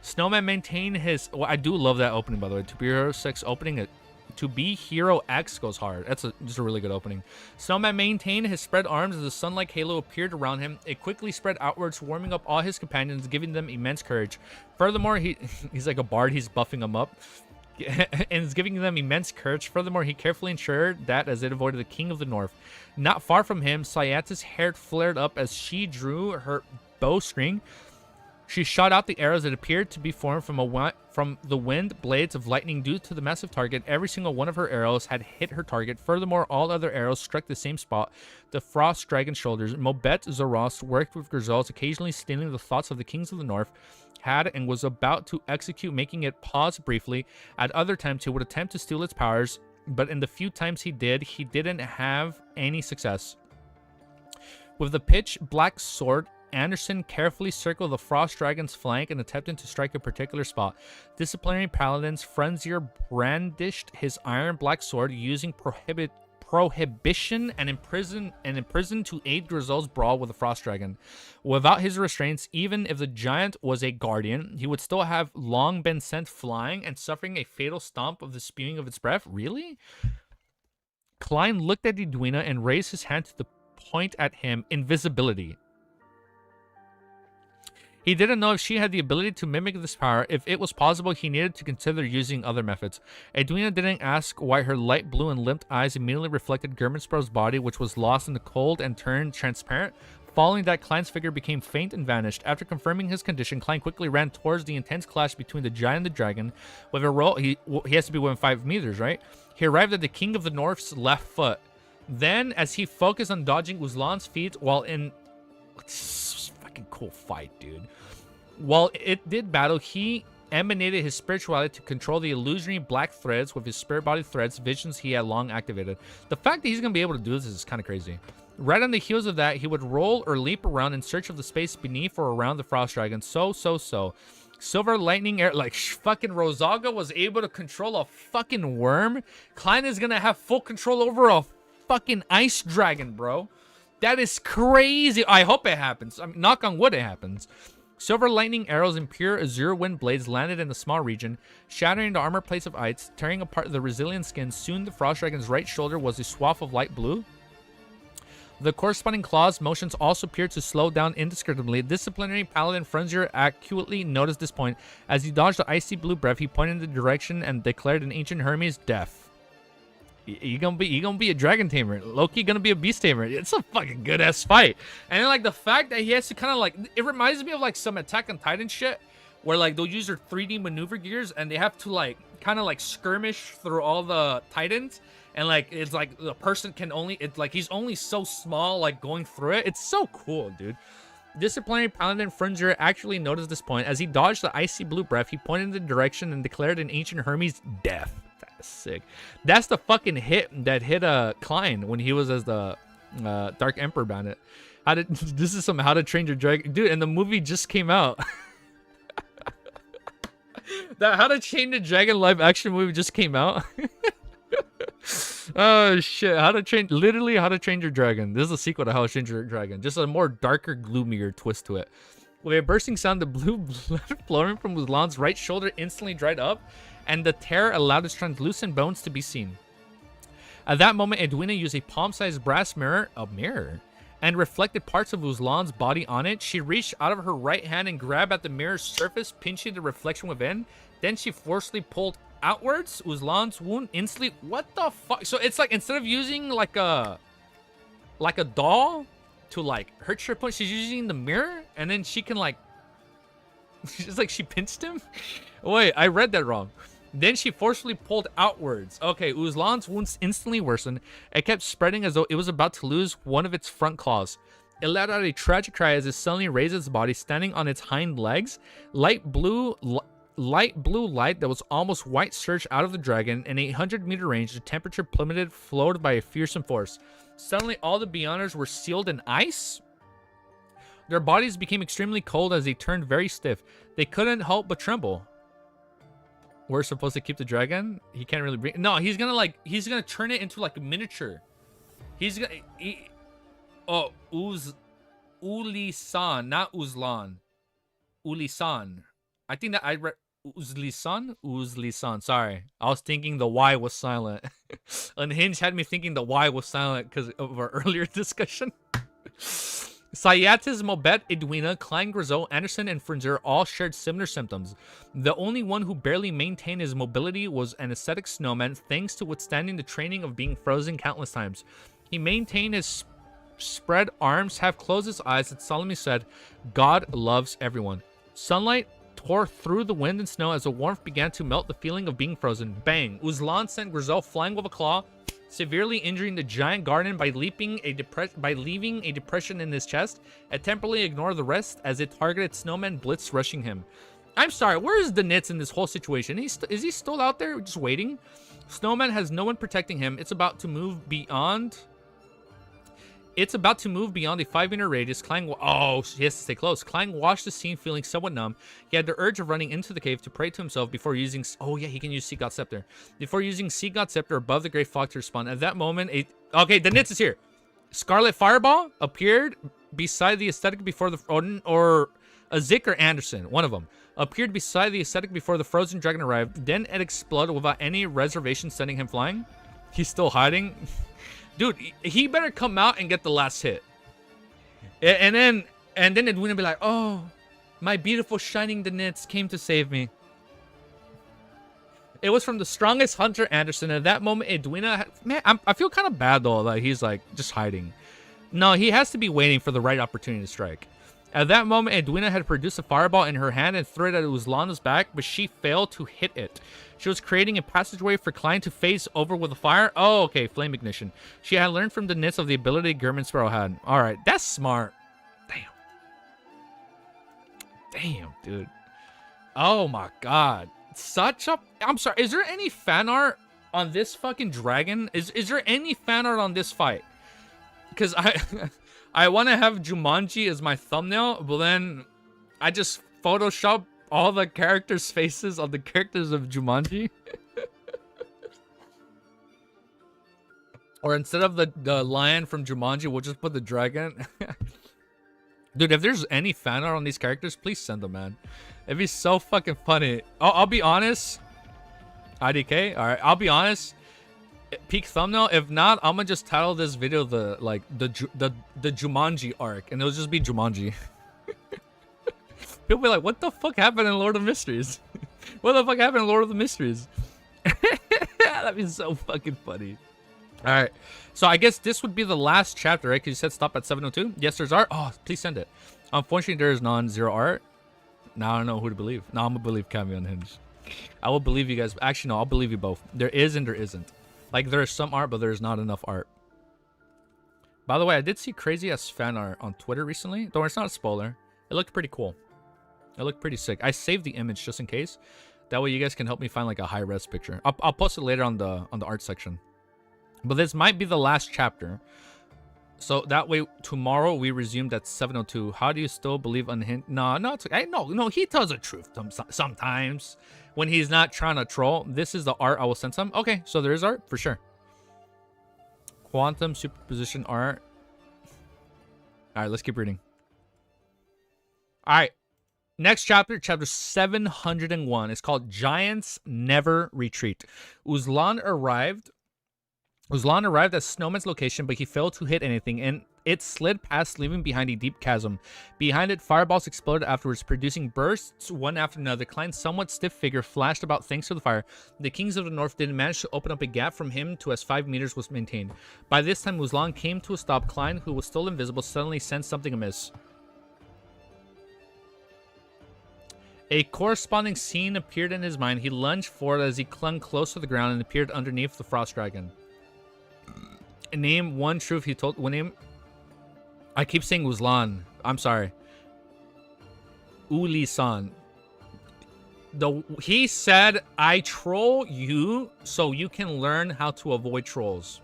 Snowman maintained his... Well, I do love that opening, by the way. To Be Hero 6 opening it. To Be Hero X goes hard. That's just a really good opening. Snowman maintained his spread arms as the sun-like halo appeared around him. It quickly spread outwards, warming up all his companions, giving them immense courage. Furthermore, he's like a bard. He's buffing them up. And is giving them immense courage. Furthermore, he carefully ensured that as it avoided the King of the North. Not far from him, Sayata's hair flared up as she drew her bowstring. She shot out the arrows that appeared to be formed from the wind blades of lightning due to the massive target. Every single one of her arrows had hit her target. Furthermore, all other arrows struck the same spot, the frost dragon's shoulders. Mobet Zoros worked with Grisels, occasionally stealing the thoughts of the kings of the north, had and was about to execute, making it pause briefly. At other times, he would attempt to steal its powers, but in the few times he didn't have any success. With the pitch black sword, Anderson carefully circled the frost dragon's flank and attempted to strike a particular spot. Disciplinary paladins, Frenzier brandished his iron black sword, using prohibition and imprison to aid Grisel's brawl with the frost dragon. Without his restraints, even if the giant was a guardian, he would still have long been sent flying and suffering a fatal stomp of the spewing of its breath. Really? Klein looked at Edwina and raised his hand to the point at him. Invisibility. He didn't know if she had the ability to mimic this power. If it was possible, he needed to consider using other methods. Edwina didn't ask why her light blue and limped eyes immediately reflected Germanspro's body, which was lost in the cold and turned transparent. Following that, Klein's figure became faint and vanished. After confirming his condition, Klein quickly ran towards the intense clash between the giant and the dragon. With a roll, he has to be within 5 meters, right? He arrived at the King of the North's left foot. Then, as he focused on dodging Uzlan's feet while in... Fucking cool fight, dude. While it did battle, he emanated his spirituality to control the illusory black threads with his spirit body threads, visions he had long activated. The fact that he's going to be able to do this is kind of crazy. Right on the heels of that, he would roll or leap around in search of the space beneath or around the frost dragon. So. Silver lightning air, like fucking Rosaga was able to control a fucking worm. Klein is going to have full control over a fucking ice dragon, bro. That is crazy. I hope it happens. I mean, knock on wood, it happens. Silver lightning arrows and pure azure wind blades landed in the small region, shattering the armor plates of ice, tearing apart the resilient skin. Soon, the frost dragon's right shoulder was a swath of light blue. The corresponding claws motions also appeared to slow down indiscriminately. Disciplinary paladin Frenzier accurately noticed this point. As he dodged the icy blue breath, he pointed in the direction and declared an ancient Hermes death. You gonna be a dragon tamer. Loki gonna be a beast tamer. It's a fucking good ass fight. And then, like, the fact that he has to kind of like, it reminds me of like some Attack on Titan shit, where like they'll use their 3D maneuver gears and they have to like kind of like skirmish through all the Titans, and like it's like the person can only, it's like he's only so small like going through it. It's so cool, dude. Disciplinary paladin Frenzier actually noticed this point. As he dodged the icy blue breath, he pointed in the direction and declared an ancient Hermes death. That's sick. That's the fucking hit that hit Klein when he was as the Dark Emperor bandit. This is some How to Train Your Dragon, dude, and the movie just came out. That How to Train Your Dragon live action movie just came out. Oh shit! How to Train Your Dragon. This is a sequel to How to Train Your Dragon, just a more darker, gloomier twist to it. With a bursting sound, the blue blood flowing from Uzlan's right shoulder instantly dried up, and the tear allowed its translucent bones to be seen. At that moment, Edwina used a palm-sized brass mirror, and reflected parts of Uzlan's body on it. She reached out of her right hand and grabbed at the mirror's surface, pinching the reflection within. Then she forcefully pulled outwards. Uzlan's wound instantly... What the fuck? So it's like, instead of using like a doll to like hurt her point, she's using the mirror, and then she can like... It's like she pinched him? Wait, I read that wrong. Then she forcefully pulled outwards. Okay, Uzlan's wounds instantly worsened. It kept spreading as though it was about to lose one of its front claws. It let out a tragic cry as it suddenly raised its body, standing on its hind legs. Light blue light that was almost white surged out of the dragon. In a 100-meter range, the temperature plummeted, flowed by a fearsome force. Suddenly, all the Beyonders were sealed in ice. Their bodies became extremely cold as they turned very stiff. They couldn't help but tremble. We're supposed to keep the dragon. He can't really bring. No, he's gonna turn it into like a miniature. He's gonna. Oh, Uli-san, not Uzlan. Uli-san. I think that I read Uzli-san. Uzli-san. Sorry, I was thinking the Y was silent. Unhinged had me thinking the Y was silent because of our earlier discussion. Sayatis, Mobet, Edwina, Klein, Grizel, Anderson, and Frinzer all shared similar symptoms. The only one who barely maintained his mobility was an ascetic snowman, thanks to withstanding the training of being frozen countless times. He maintained his spread arms, half closed his eyes, and solemnly said, "God loves everyone." Sunlight tore through the wind and snow as the warmth began to melt the feeling of being frozen. Bang! Uzlan sent Grizel flying with a claw, severely injuring the giant garden by leaving a depression in his chest, and temporarily ignored the rest as it targeted Snowman Blitz rushing him. I'm sorry, where is the Nitz in this whole situation? Is he still out there just waiting? Snowman has no one protecting him. It's about to move beyond the 5-meter radius. Klein, oh, he has to stay close. Klein watched the scene feeling somewhat numb. He had the urge of running into the cave to pray to himself before using... Oh, yeah, he can use Sea God Scepter. Before using Sea God Scepter above the Great Fog to respond. At that moment, okay, the Nitz is here. Scarlet Fireball appeared beside the aesthetic before the... Or a Zik or Anderson, one of them. Appeared beside the aesthetic before the frozen dragon arrived. Then it exploded without any reservation, sending him flying. He's still hiding. Dude, he better come out and get the last hit. And then Edwina be like, "Oh, my beautiful shining Danitz came to save me." It was from the strongest hunter, Anderson. At that moment, Edwina... Man, I feel kind of bad, though, that he's, like, just hiding. No, he has to be waiting for the right opportunity to strike. At that moment, Edwina had produced a fireball in her hand and threw it at Uzlana's back, but she failed to hit it. She was creating a passageway for Klein to phase over with a fire. Oh, okay, flame ignition. She had learned from the Nitz of the ability German Sparrow had. Alright, that's smart. Damn, dude. Oh my god. Such a... I'm sorry, is there any fan art on this fucking dragon? Is there any fan art on this fight? Because I want to have Jumanji as my thumbnail, but then I just Photoshop all the characters' faces on the characters of Jumanji. Or instead of the lion from Jumanji, we'll just put the dragon. Dude, if there's any fan art on these characters, please send them, man. It'd be so fucking funny. I'll be honest. IDK? Alright, I'll be honest. Peak thumbnail. If not, I'm gonna just title this video the Jumanji arc, and it'll just be Jumanji. People be like, "What the fuck happened in Lord of the Mysteries? What the fuck happened in Lord of the Mysteries?" That'd be so fucking funny. All right, so I guess this would be the last chapter, right? Because you said stop at 702. Yes, there's art. Oh, please send it. Unfortunately, there is non-zero art. Now I don't know who to believe. Now I'm gonna believe Cammy Unhinged. I will believe you guys. Actually, no, I'll believe you both. There is and there isn't. Like, there is some art, but there's not enough art. By the way, I did see crazy-ass fan art on Twitter recently. Don't worry, it's not a spoiler. It looked pretty cool. It looked pretty sick. I saved the image just in case. That way you guys can help me find, like, a high-res picture. I'll post it later on the art section. But this might be the last chapter. So that way, tomorrow we resumed at 702. How do you still believe Unhinged? No, it's okay. No, he tells the truth sometimes. When he's not trying to troll. This is the art I will send some. Okay, so there is art for sure. Quantum superposition art. All right, let's keep reading. All right, next chapter, chapter 701. It's called Giants Never Retreat. Uzlan arrived at Snowman's location, but he failed to hit anything, and it slid past, leaving behind a deep chasm. Behind it, fireballs exploded afterwards, producing bursts one after another. Klein's somewhat stiff figure flashed about thanks to the fire. The Kings of the North didn't manage to open up a gap from him to as 5 meters was maintained. By this time, Uzlan came to a stop. Klein, who was still invisible, suddenly sensed something amiss. A corresponding scene appeared in his mind. He lunged forward as he clung close to the ground and appeared underneath the frost dragon. Name one truth he told. I keep saying Uzlan. I'm sorry. Uli-san. He said, "I troll you so you can learn how to avoid trolls."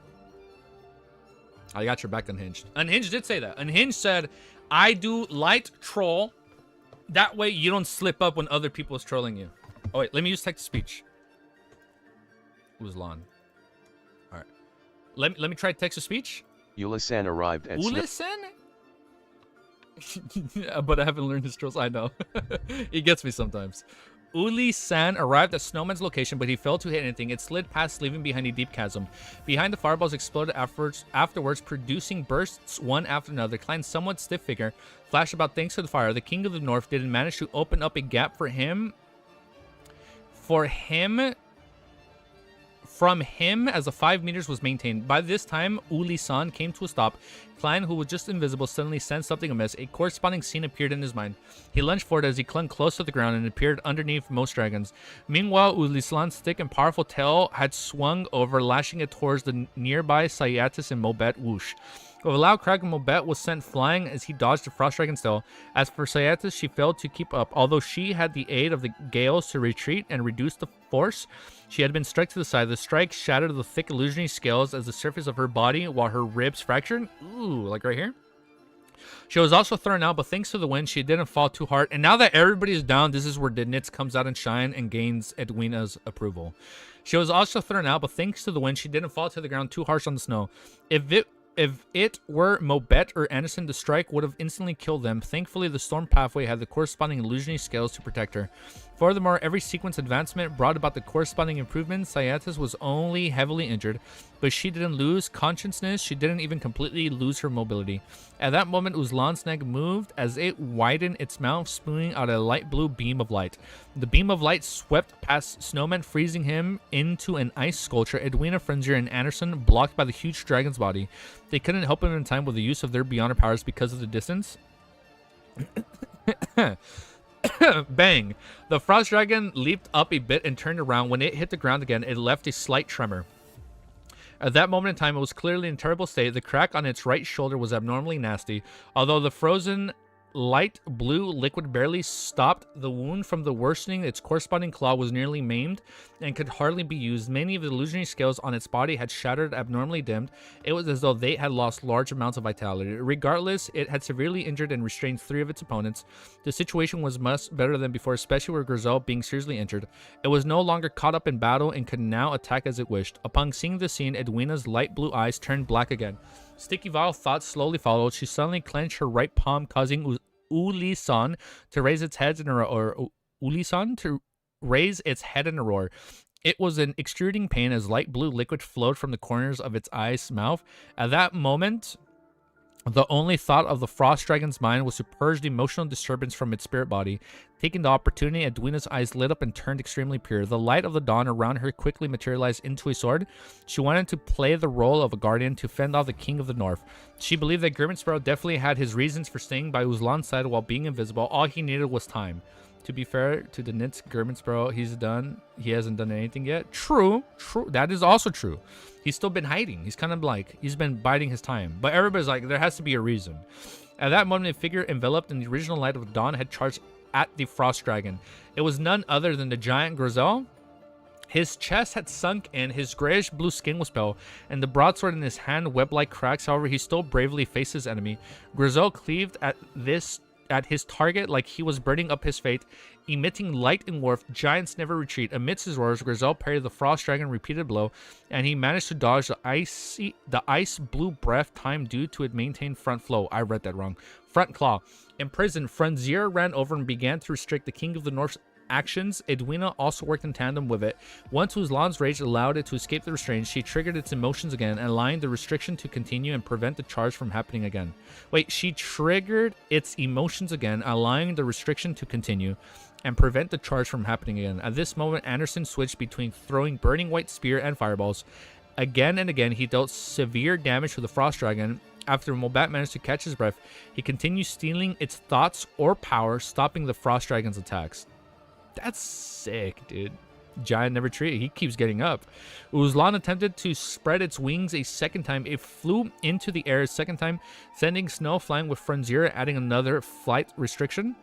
I got your back, Unhinged. Unhinged did say that. Unhinged said, "I do light troll. That way you don't slip up when other people is trolling you." Oh wait, let me use text to speech. Uzlan. All right. Let me try text to speech. Ulasan arrived at Ulisan? But I haven't learned his trolls. I know. He gets me sometimes. Uli-san arrived at Snowman's location, but he failed to hit anything. It slid past, leaving behind a deep chasm. Behind, the fireballs exploded afterwards, producing bursts one after another. Klein's somewhat stiff figure flashed about thanks to the fire. The King of the North didn't manage to open up a gap from him as the 5 meters was maintained. By this time, Uli-san came to a stop. Klein, who was just invisible, suddenly sensed something amiss. A corresponding scene appeared in his mind. He lunged forward as he clung close to the ground and appeared underneath most dragons. Meanwhile, Uli-san's thick and powerful tail had swung over, lashing it towards the nearby Sayatis and Mobet whoosh. With a loud crack, Mobet was sent flying as he dodged the Frost Dragon's tail. As for Sayatis, she failed to keep up. Although she had the aid of the gales to retreat and reduce the force, she had been struck to the side. The strike shattered the thick illusionary scales as the surface of her body, while her ribs fractured. Ooh, like right here. She was also thrown out, but thanks to the wind, she didn't fall too hard. And now that everybody is down, this is where Dinitz comes out and shine and gains Edwina's approval. She was also thrown out, but thanks to the wind, she didn't fall to the ground too harsh on the snow. If it were Mobet or Anderson, the strike would have instantly killed them. Thankfully, the storm pathway had the corresponding illusionary scales to protect her. Furthermore, every sequence advancement brought about the corresponding improvements. Sayatis was only heavily injured, but she didn't lose consciousness. She didn't even completely lose her mobility. At that moment, Uzlan's neck moved as it widened its mouth, spewing out a light blue beam of light. The beam of light swept past Snowman, freezing him into an ice sculpture. Edwina, Frenzier, and Anderson blocked by the huge dragon's body. They couldn't help him in time with the use of their beyonder powers because of the distance. Bang! The Frost Dragon leaped up a bit and turned around. When it hit the ground again, it left a slight tremor. At that moment in time, it was clearly in a terrible state. The crack on its right shoulder was abnormally nasty. Although the frozen light blue liquid barely stopped the wound from the worsening, its corresponding claw was nearly maimed and could hardly be used. Many of the illusionary scales on its body had shattered, abnormally dimmed. It was as though they had lost large amounts of vitality. Regardless, it had severely injured and restrained 3 of its opponents. The situation was much better than before, especially with Grizel being seriously injured. It was no longer caught up in battle and could now attack as it wished. Upon seeing the scene, Edwina's light blue eyes turned black again. Sticky vile thoughts slowly followed. She suddenly clenched her right palm, causing Uli-san to raise its head in a roar. It was an extruding pain as light blue liquid flowed from the corners of its eyes mouth. At that moment, the only thought of the Frost Dragon's mind was to purge the emotional disturbance from its spirit body. Taking the opportunity, Edwina's eyes lit up and turned extremely pure. The light of the dawn around her quickly materialized into a sword. She wanted to play the role of a guardian to fend off the King of the North. She believed that Grim Sparrow definitely had his reasons for staying by Uzlan's side while being invisible. All he needed was time. To be fair to the Nitz, Gurman Sparrow, he hasn't done anything yet. True. That is also true. He's still been hiding. He's kind of like, he's been biding his time. But everybody's like, there has to be a reason. At that moment, a figure enveloped in the original light of dawn had charged at the Frost Dragon. It was none other than the giant Grizel. His chest had sunk in, his grayish blue skin was pale, and the broadsword in his hand web-like cracks. However, he still bravely faced his enemy. Grizel cleaved at his target like he was burning up his fate. Emitting light and warmth, giants never retreat. Amidst his roars, Grizel parried the Frost Dragon repeated blow, and he managed to dodge the ice blue breath time due to it maintained front flow. I read that wrong. Front claw. Imprisoned, Frenzier ran over and began to restrict the King of the North's actions. Edwina also worked in tandem with it. Once Uzlan's rage allowed it to escape the restraints, she triggered its emotions again, allowing the restriction to continue and prevent the charge from happening again. Wait, she triggered its emotions again, allowing the restriction to continue and prevent the charge from happening again. At this moment, Anderson switched between throwing burning white spear and fireballs. Again and again, he dealt severe damage to the Frost Dragon. After Mobat managed to catch his breath, he continued stealing its thoughts or power, stopping the Frost Dragon's attacks. That's sick, dude. Giant never treated. He keeps getting up. Uzlan attempted to spread its wings a second time. It flew into the air a second time, sending snow flying with Frenzier, adding another flight restriction.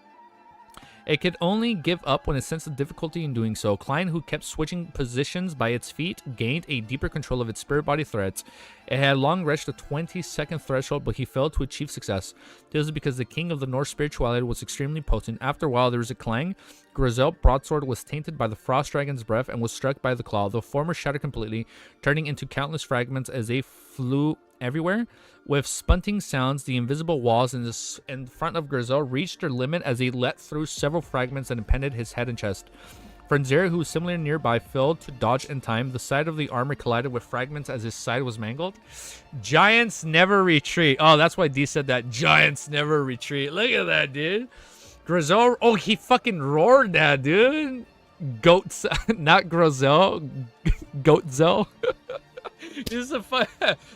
It could only give up when it sensed the difficulty in doing so. Klein, who kept switching positions by its feet, gained a deeper control of its spirit body threads. It had long reached the 20-second threshold, but he failed to achieve success. This was because the king of the Norse spirituality was extremely potent. After a while, there was a clang. Grizel's broadsword was tainted by the frost dragon's breath and was struck by the claw. The former shattered completely, turning into countless fragments as they flew everywhere. With spunting sounds, the invisible walls in front of Grizel reached their limit as they let through several fragments that impeded his head and chest. Frenzier, who was similarly nearby, failed to dodge in time. The side of the armor collided with fragments as his side was mangled. Giants never retreat. Oh, that's why D said that. Giants never retreat. Look at that, dude. Grizel. Oh, he fucking roared that, dude. Goats. Not Grizel. Goatzel. This is a fun.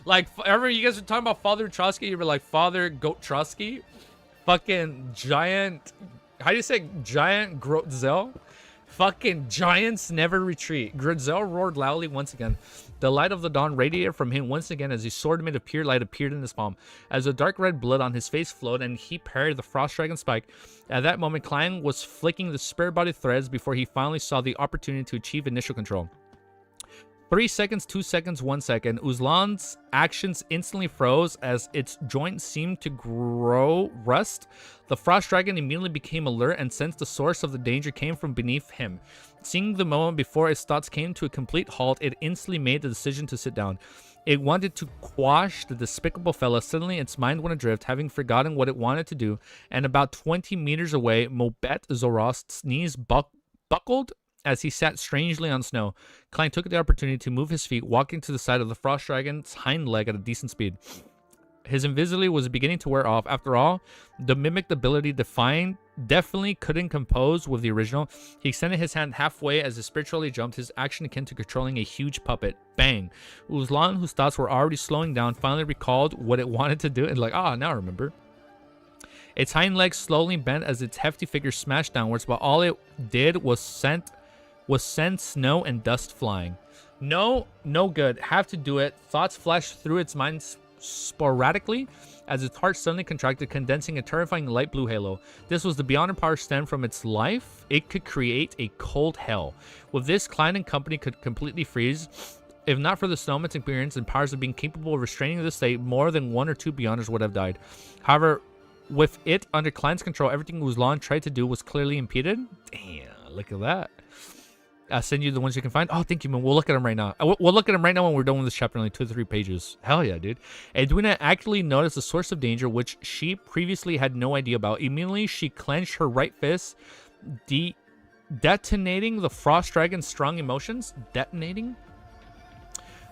Like, I remember you guys were talking about Father Trotsky. You were like, Father Goat Trotsky. Fucking giant. How do you say giant Grotzel? Fucking giants never retreat. Grizel roared loudly once again. The light of the dawn radiated from him once again as his sword made of pure light appeared in his palm. As the dark red blood on his face flowed and he parried the frost dragon spike, at that moment Klein was flicking the spirit body threads before he finally saw the opportunity to achieve initial control. 3 seconds, 2 seconds, 1 second. Uzlan's actions instantly froze as its joints seemed to grow rust. The frost dragon immediately became alert and sensed the source of the danger came from beneath him. Seeing the moment before its thoughts came to a complete halt, it instantly made the decision to sit down. It wanted to quash the despicable fella. Suddenly, its mind went adrift, having forgotten what it wanted to do, and about 20 meters away, Mobet Zorost's knees buckled as he sat strangely on snow. Klein took the opportunity to move his feet, walking to the side of the frost dragon's hind leg at a decent speed. His invisibility was beginning to wear off. After all, the mimicked ability definitely couldn't compose with the original. He extended his hand halfway as he spiritually jumped, his action akin to controlling a huge puppet. Bang! Uzlan, whose thoughts were already slowing down, finally recalled what it wanted to do and now I remember. Its hind legs slowly bent as its hefty figure smashed downwards, but all it did was send snow and dust flying. No good. Have to do it. Thoughts flashed through its mind sporadically as its heart suddenly contracted, condensing a terrifying light blue halo. This was the beyond power stemmed from its life. It could create a cold hell. With this, Klein and company could completely freeze. If not for the snowman's experience and powers of being capable of restraining the state, more than 1 or 2 Beyonders would have died. However, with it under Klein's control, everything Uzlan tried to do was clearly impeded. Damn, look at that. I'll send you the ones you can find. Oh, thank you, man. We'll look at them right now. We'll look at them right now when we're done with this chapter, only 2 to 3 pages. Hell yeah, dude. Edwina actually noticed the source of danger, which she previously had no idea about. Immediately, she clenched her right fist, detonating the frost dragon's strong emotions. Detonating?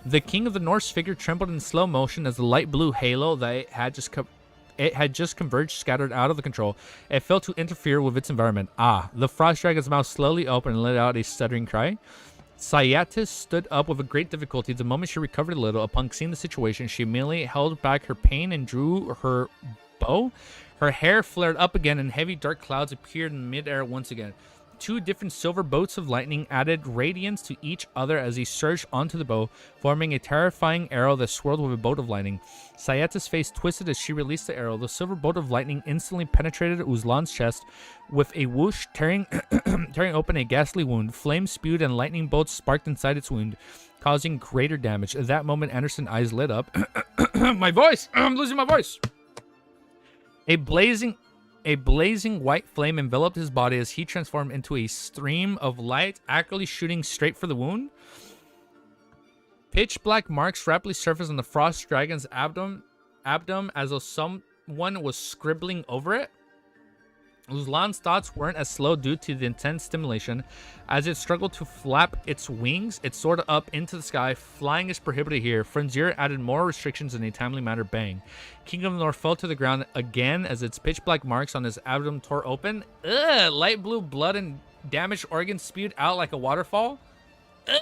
The king of the Norse figure trembled in slow motion as the light blue halo that it had just converged scattered out of the control. It failed to interfere with its environment. The frost dragon's mouth slowly opened and let out a stuttering cry. Sayatis stood up with a great difficulty. The moment she recovered a little, upon seeing the situation, she immediately held back her pain and drew her bow. Her hair flared up again and heavy dark clouds appeared in midair once again. 2 different silver bolts of lightning added radiance to each other as he surged onto the bow, forming a terrifying arrow that swirled with a bolt of lightning. Sayata's face twisted as she released the arrow. The silver bolt of lightning instantly penetrated Uzlan's chest with a whoosh, tearing open a ghastly wound. Flames spewed and lightning bolts sparked inside its wound, causing greater damage. At that moment, Anderson's eyes lit up. My voice! I'm losing my voice! A blazing white flame enveloped his body as he transformed into a stream of light, accurately shooting straight for the wound. Pitch black marks rapidly surfaced on the frost dragon's abdomen as though someone was scribbling over it. Uzlan's thoughts weren't as slow due to the intense stimulation. As it struggled to flap its wings, it soared up into the sky. Flying is prohibited here. Frenzier added more restrictions in a timely manner. Bang. King of the North fell to the ground again as its pitch black marks on his abdomen tore open. Light blue blood and damaged organs spewed out like a waterfall.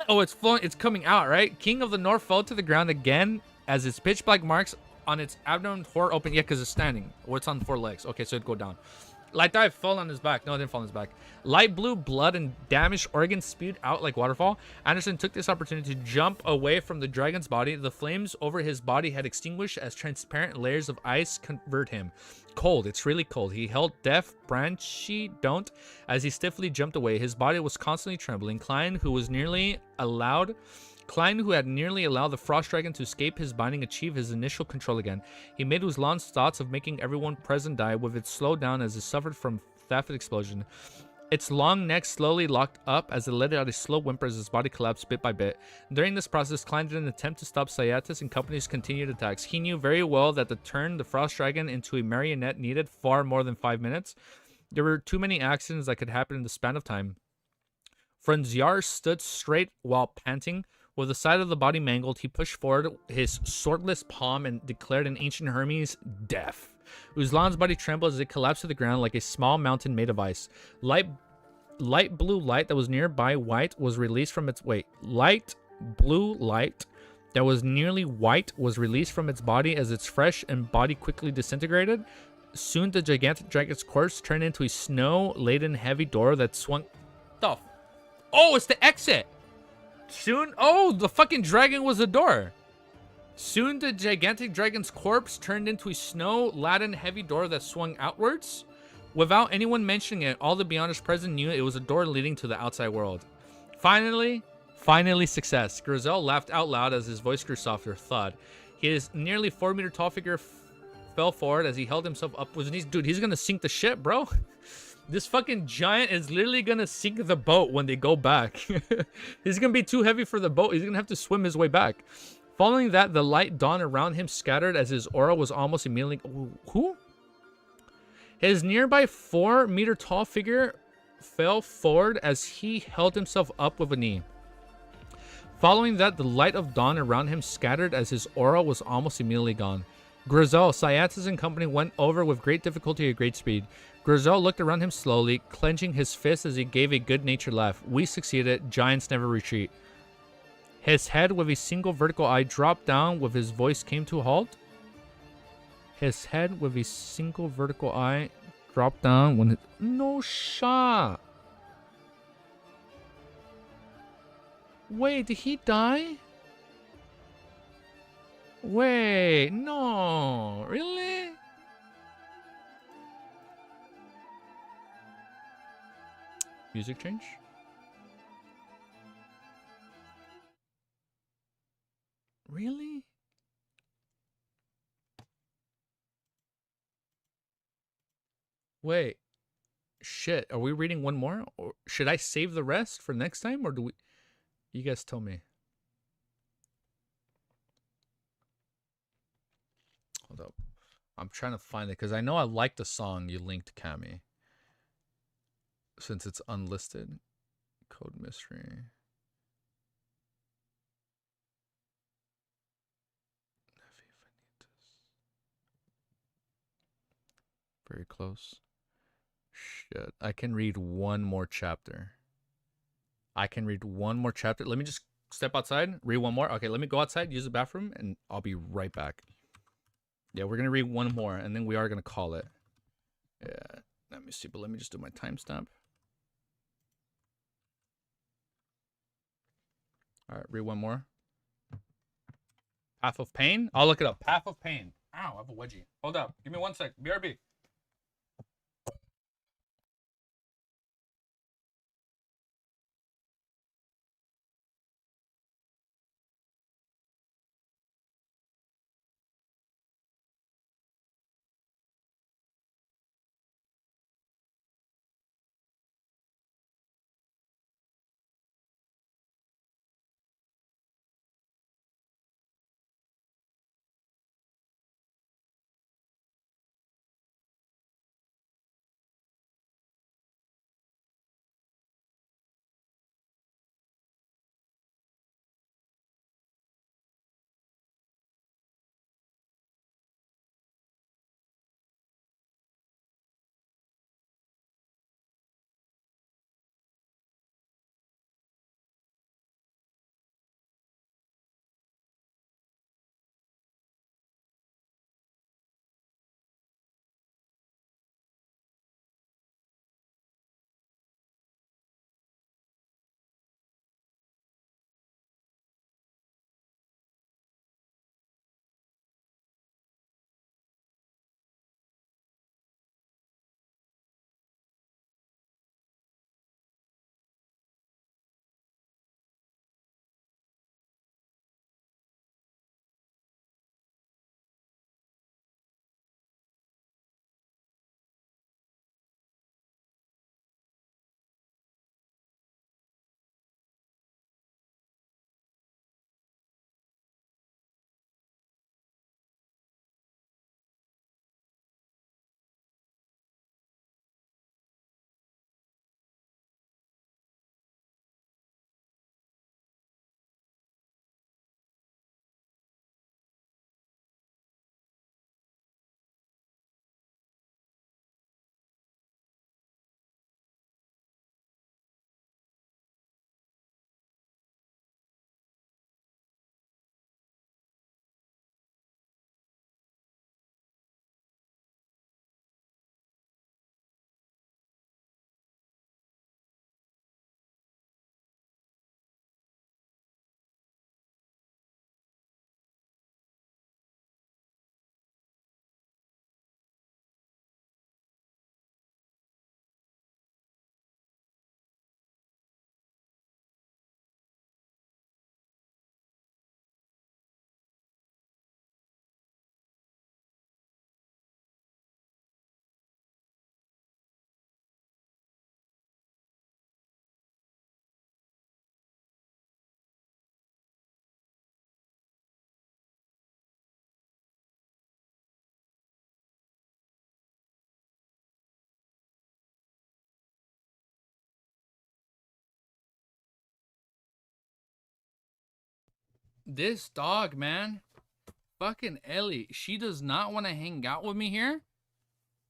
Oh, it's flowing. It's coming out, right? King of the North fell to the ground again as its pitch black marks on its abdomen tore open. Yeah, because it's standing. Or it's on 4 legs. Okay, so it'd go down. Light dive fell on his back. No, it didn't fall on his back. Light blue blood and damaged organs spewed out like waterfall. Anderson took this opportunity to jump away from the dragon's body. The flames over his body had extinguished as transparent layers of ice convert him. Cold. It's really cold. He held deaf, branchy, don't, as he stiffly jumped away. His body was constantly trembling. Klein, who had nearly allowed the frost dragon to escape his binding, achieve his initial control again. He made Uzlan's thoughts of making everyone present die with it slowed down as it suffered from theft explosion. Its long neck slowly locked up as it let out a slow whimper as his body collapsed bit by bit. During this process, Klein did an attempt to stop Syatis and company's continued attacks. He knew very well that to turn the frost dragon into a marionette needed far more than 5 minutes. There were too many accidents that could happen in the span of time. Franzyar stood straight while panting. With the side of the body mangled, he pushed forward his swordless palm and declared in ancient Hermes, death. Uzlan's body trembled as it collapsed to the ground like a small mountain made of ice. Light blue light that was nearby white was released from its light blue light that was nearly white was released from its body as its flesh and body quickly disintegrated. Soon the gigantic dragon's corpse turned into a snow-laden heavy door that swung. Oh, it's the exit. Soon, the fucking dragon was the door. Soon the gigantic dragon's corpse turned into a snow-laden heavy door that swung outwards. Without anyone mentioning it, all the Beyonders present knew it was a door leading to the outside world. Finally success. Grizel laughed out loud as his voice grew softer. Thud. His nearly 4-meter tall figure fell forward as he held himself up with his knees. Dude, he's gonna sink the ship, bro. This fucking giant is literally gonna sink the boat when they go back. He's gonna be too heavy for the boat. He's gonna have to swim his way back. Following that, the light dawn around him scattered as his aura was almost immediately... Who? His nearby 4-meter tall figure fell forward as he held himself up with a knee. Following that, the light of dawn around him scattered as his aura was almost immediately gone. Grizel, Syatis and company went over with great difficulty at great speed. Grizel looked around him slowly, clenching his fist as he gave a good-natured laugh. We succeeded. Giants never retreat. His head with a single vertical eye dropped down with his voice came to a halt. His head with a single vertical eye dropped down when it... No shot. Wait, did he die? Wait, no. Really? Music change? Really? Wait. Shit. Are we reading one more? Or should I save the rest for next time? Or do we... You guys tell me. Hold up. I'm trying to find it because I know I like the song you linked, Cammy. Since it's unlisted. Code mystery. Very close. Shit. I can read one more chapter. Let me just step outside, read one more. Okay, let me go outside, use the bathroom, and I'll be right back. Yeah, we're going to read one more, and then we are going to call it. Yeah, let me see, but let me just do my timestamp. All right, read one more. Path of Pain? I'll look it up. Path of Pain. Ow, I have a wedgie. Hold up. Give me 1 sec. BRB. This dog, man. Fucking Ellie. She does not want to hang out with me here.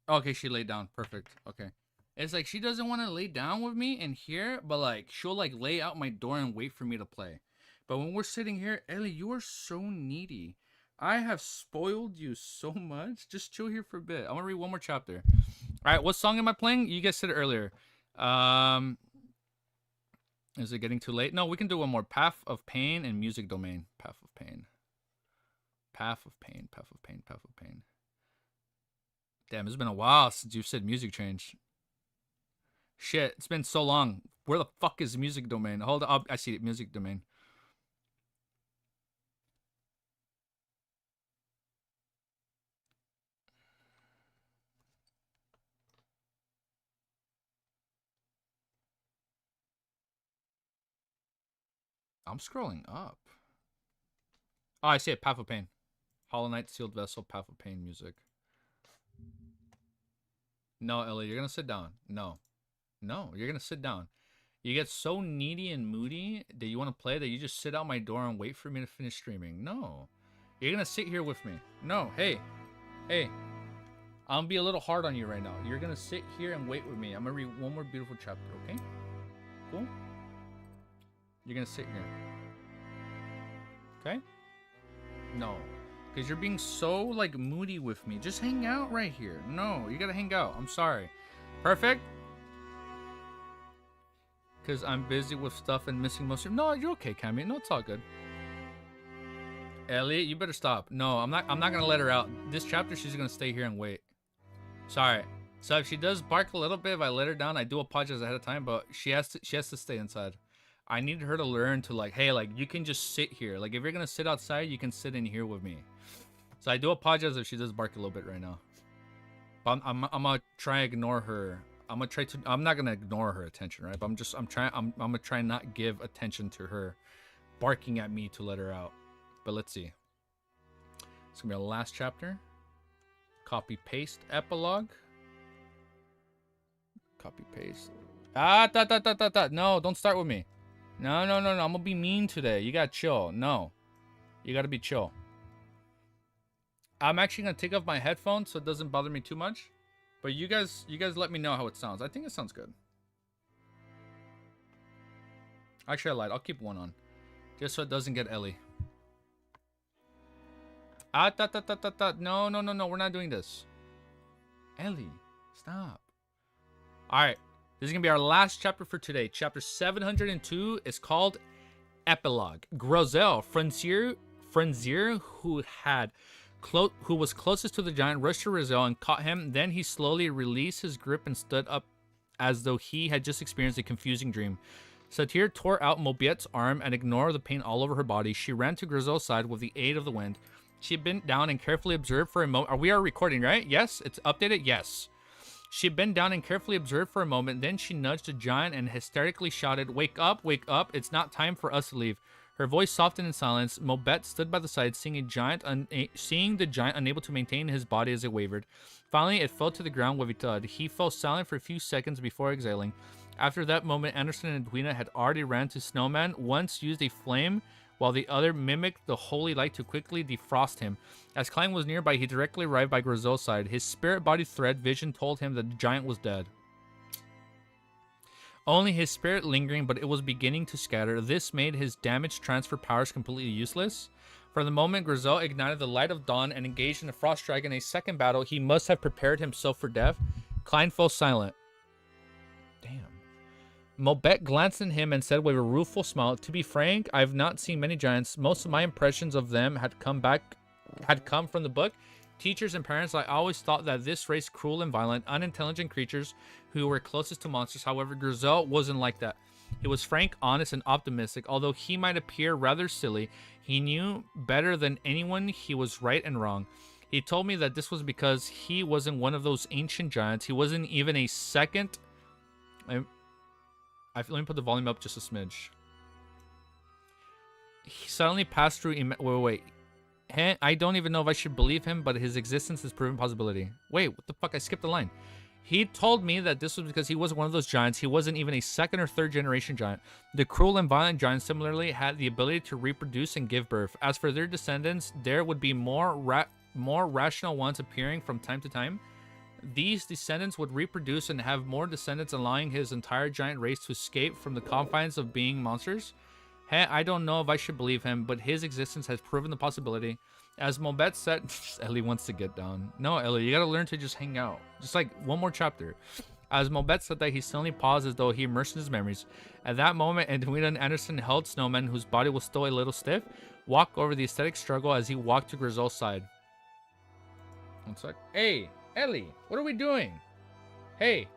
Okay, she laid down. Perfect. Okay. It's like she doesn't want to lay down with me in here, but like she'll like lay out my door and wait for me to play. But when we're sitting here, Ellie, you are so needy. I have spoiled you so much. Just chill here for a bit. I'm gonna read one more chapter. All right, what song am I playing? You guys said it earlier. Is it getting too late? No, we can do one more. Path of Pain and Music Domain. Path of Pain. Path of Pain. Path of Pain. Path of Pain. Damn, it's been a while since you said music change. Shit, it's been so long. Where the fuck is Music Domain? Hold on, I see it. Music Domain. I'm scrolling up. Oh, I see it. Path of Pain. Hollow Knight, Sealed Vessel, Path of Pain music. No, Ellie, you're gonna sit down. No. No, you're gonna sit down. You get so needy and moody that you want to play that you just sit out my door and wait for me to finish streaming. No. You're gonna sit here with me. No, hey. Hey. I'm gonna be a little hard on you right now. You're gonna sit here and wait with me. I'm gonna read one more beautiful chapter, okay? Cool? You're gonna sit here. Okay? No. Because you're being so, like, moody with me. Just hang out right here. No, you gotta hang out. I'm sorry. Perfect? Because I'm busy with stuff and missing most of... No, you're okay, Cammy. No, it's all good. Elliot, you better stop. No, I'm not gonna let her out. This chapter, she's gonna stay here and wait. Sorry. So if she does bark a little bit, if I let her down, I do apologize ahead of time, but she has to stay inside. I need her to learn to, like, hey, like, you can just sit here. Like, if you're gonna sit outside, you can sit in here with me. So I do apologize if she does bark a little bit right now. But I'm gonna try and ignore her. I'm not gonna ignore her attention, right? But I'm gonna try and not give attention to her barking at me to let her out. But let's see. It's gonna be our last chapter. Copy paste epilogue. Copy paste. No, don't start with me. No. I'm gonna be mean today. You gotta chill. No. You gotta be chill. I'm actually gonna take off my headphones so it doesn't bother me too much. But you guys let me know how it sounds. I think it sounds good. Actually, I lied. I'll keep one on. Just so it doesn't get Ellie. No. We're not doing this. Ellie, stop. Alright. This is going to be our last chapter for today. Chapter 702 is called Epilogue. Grozel, Frenzier, who was closest to the giant, rushed to Rozel and caught him. Then he slowly released his grip and stood up as though he had just experienced a confusing dream. Satyr tore out Mobiette's arm and ignored the pain all over her body. She ran to Grozel's side with the aid of the wind. She bent down and carefully observed for a moment. We are recording, right? Yes? It's updated? Yes. She bent down and carefully observed for a moment. Then she nudged the giant and hysterically shouted, wake up, it's not time for us to leave. Her voice softened in silence. Mobette stood by the side, seeing the giant unable to maintain his body as it wavered. Finally, it fell to the ground with a thud. He fell silent for a few seconds before exhaling. After that moment, Anderson and Edwina had already ran to Snowman, once used a flame, while the other mimicked the holy light to quickly defrost him. As Klein was nearby, he directly arrived by Grozel's side. His spirit-body thread vision told him that the giant was dead. Only his spirit lingering, but it was beginning to scatter. This made his damage transfer powers completely useless. For the moment, Grozel ignited the light of dawn and engaged in the Frost Dragon. A second battle. He must have prepared himself for death. Klein fell silent. Damn. Mobette glanced at him and said with a rueful smile, to be frank, I've not seen many giants. Most of my impressions of them had come from the book. Teachers and parents, I always thought that this race cruel and violent, unintelligent creatures who were closest to monsters. However, Grozel wasn't like that. He was frank, honest, and optimistic. Although he might appear rather silly, he knew better than anyone he was right and wrong. He told me that this was because he wasn't one of those ancient giants. He wasn't even a second... let me put the volume up just a smidge. He suddenly passed through... Wait. I don't even know if I should believe him, but his existence is proven possibility. Wait, what the fuck? I skipped the line. He told me that this was because he wasn't one of those giants. He wasn't even a second or third generation giant. The cruel and violent giants similarly had the ability to reproduce and give birth. As for their descendants, there would be more rational ones appearing from time to time. These descendants would reproduce and have more descendants, allowing his entire giant race to escape from the confines of being monsters. Hey, I don't know if I should believe him, but his existence has proven the possibility. As Mobet said, Ellie wants to get down. No, Ellie, you gotta learn to just hang out. Just like one more chapter. As Mobet said that, he suddenly paused as though he immersed in his memories. At that moment, Edwina and Anderson held Snowman, whose body was still a little stiff, walk over the aesthetic struggle as he walked to Grizel's side. One sec. Hey, Ellie, what are we doing? Hey,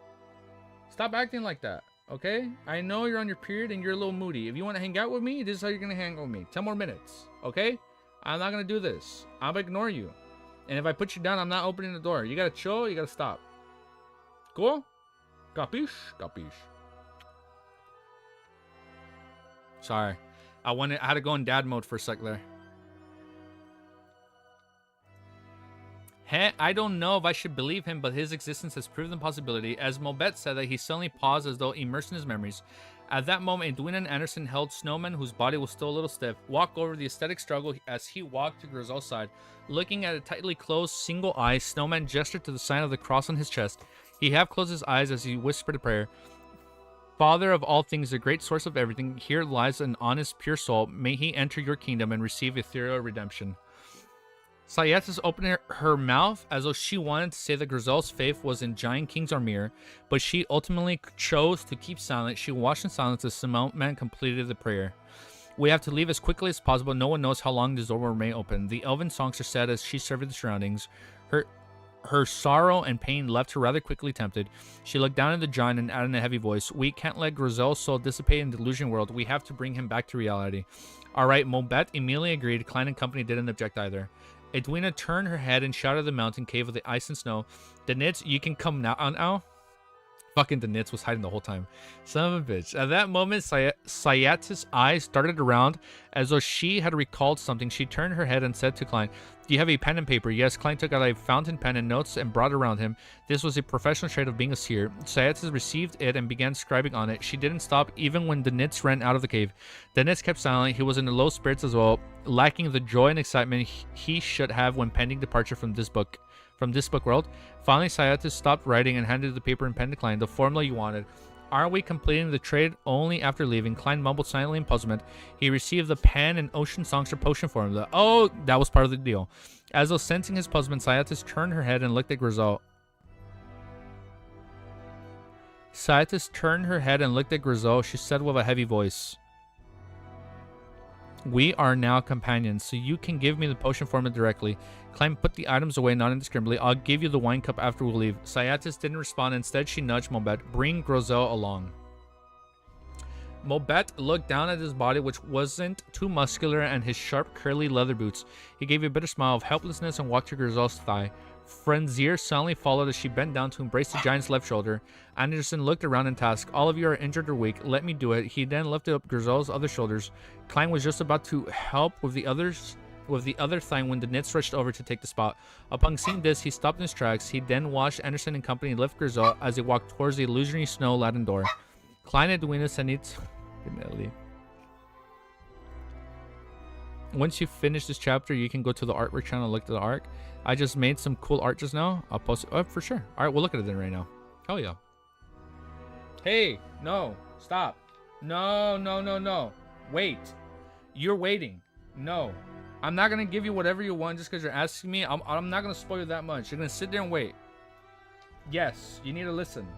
stop acting like that, okay? I know you're on your period and you're a little moody. If you want to hang out with me, this is how you're going to hang out with me. 10 more minutes, okay? I'm not going to do this. I'm going to ignore you. And if I put you down, I'm not opening the door. You got to chill. You got to stop. Cool? Capiche? Capiche. Sorry. I had to go in dad mode for a sec there. Hey, I don't know if I should believe him, but his existence has proven the possibility. As Mobet said that, he suddenly paused as though immersed in his memories. At that moment, Edwina and Anderson held Snowman, whose body was still a little stiff, walk over the aesthetic struggle as he walked to Grizel's side. Looking at a tightly closed single eye, Snowman gestured to the sign of the cross on his chest. He half closed his eyes as he whispered a prayer. Father of all things, the great source of everything, here lies an honest, pure soul. May he enter your kingdom and receive ethereal redemption. Sayatis opened her mouth as though she wanted to say that Grizel's faith was in Giant King Zarmir, but she ultimately chose to keep silent. She watched in silence as Snowman completed the prayer. We have to leave as quickly as possible. No one knows how long this door will remain open. The elven songs are said as she surveyed the surroundings. Her sorrow and pain left her rather quickly tempted. She looked down at the giant and added in a heavy voice, "We can't let Grizel's soul dissipate in the delusion world. We have to bring him back to reality." All right, Mobet immediately agreed. Klein and company didn't object either. Edwina turned her head and shouted at the mountain cave of the ice and snow. "The Nits, you can come now." Fucking the Nits was hiding the whole time. Son of a bitch. At that moment, Sayatis' eyes darted around as though she had recalled something. She turned her head and said to Klein, "Do you have a pen and paper?" Yes, Klein took out a fountain pen and notes and brought it around him. This was a professional trait of being a seer. Sayatis received it and began scribing on it. She didn't stop even when the Nits ran out of the cave. The Nits kept silent. He was in low spirits as well, lacking the joy and excitement he should have when pending departure from this book world. Finally, Sayatis stopped writing and handed the paper and pen to Klein. "The formula you wanted. Aren't we completing the trade only after leaving?" Klein mumbled silently in puzzlement. He received the pen and ocean songs for potion formula. Oh, that was part of the deal. As though sensing his puzzlement, Sayatis turned her head and looked at Grizel. She said with a heavy voice, "We are now companions, so you can give me the potion formula directly." Klein put the items away, not indiscriminately. "I'll give you the wine cup after we leave." Sayatis didn't respond. Instead, she nudged Mobet. "Bring Grizel along." Mobet looked down at his body, which wasn't too muscular, and his sharp, curly leather boots. He gave a bitter smile of helplessness and walked to Grizel's thigh. Frenzier suddenly followed as she bent down to embrace the giant's left shoulder. Anderson looked around and tasked, "All of you are injured or weak. Let me do it." He then lifted up Grizel's other shoulders. Klein was just about to help with the other thing when the Nits rushed over to take the spot. Upon seeing this, he stopped in his tracks. He then watched Anderson and company lift Grizel as they walked towards the illusory snow-laden door. Klein and Edwina Sanit. Once you finish this chapter, you can go to the artwork channel and look at the art. I just made some cool art just now. I'll post it up for sure. All right, we'll look at it then right now. Hell yeah. Hey, no, stop. No. Wait. You're waiting. No. I'm not going to give you whatever you want just because you're asking me. I'm not going to spoil you that much. You're going to sit there and wait. Yes, you need to listen.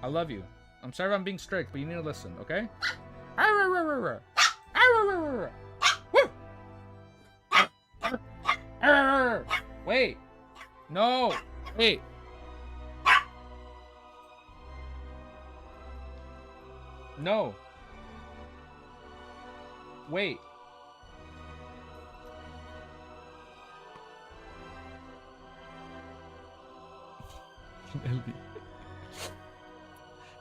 I love you. I'm sorry if I'm being strict, but you need to listen, okay? Wait. No. Wait. No. Wait.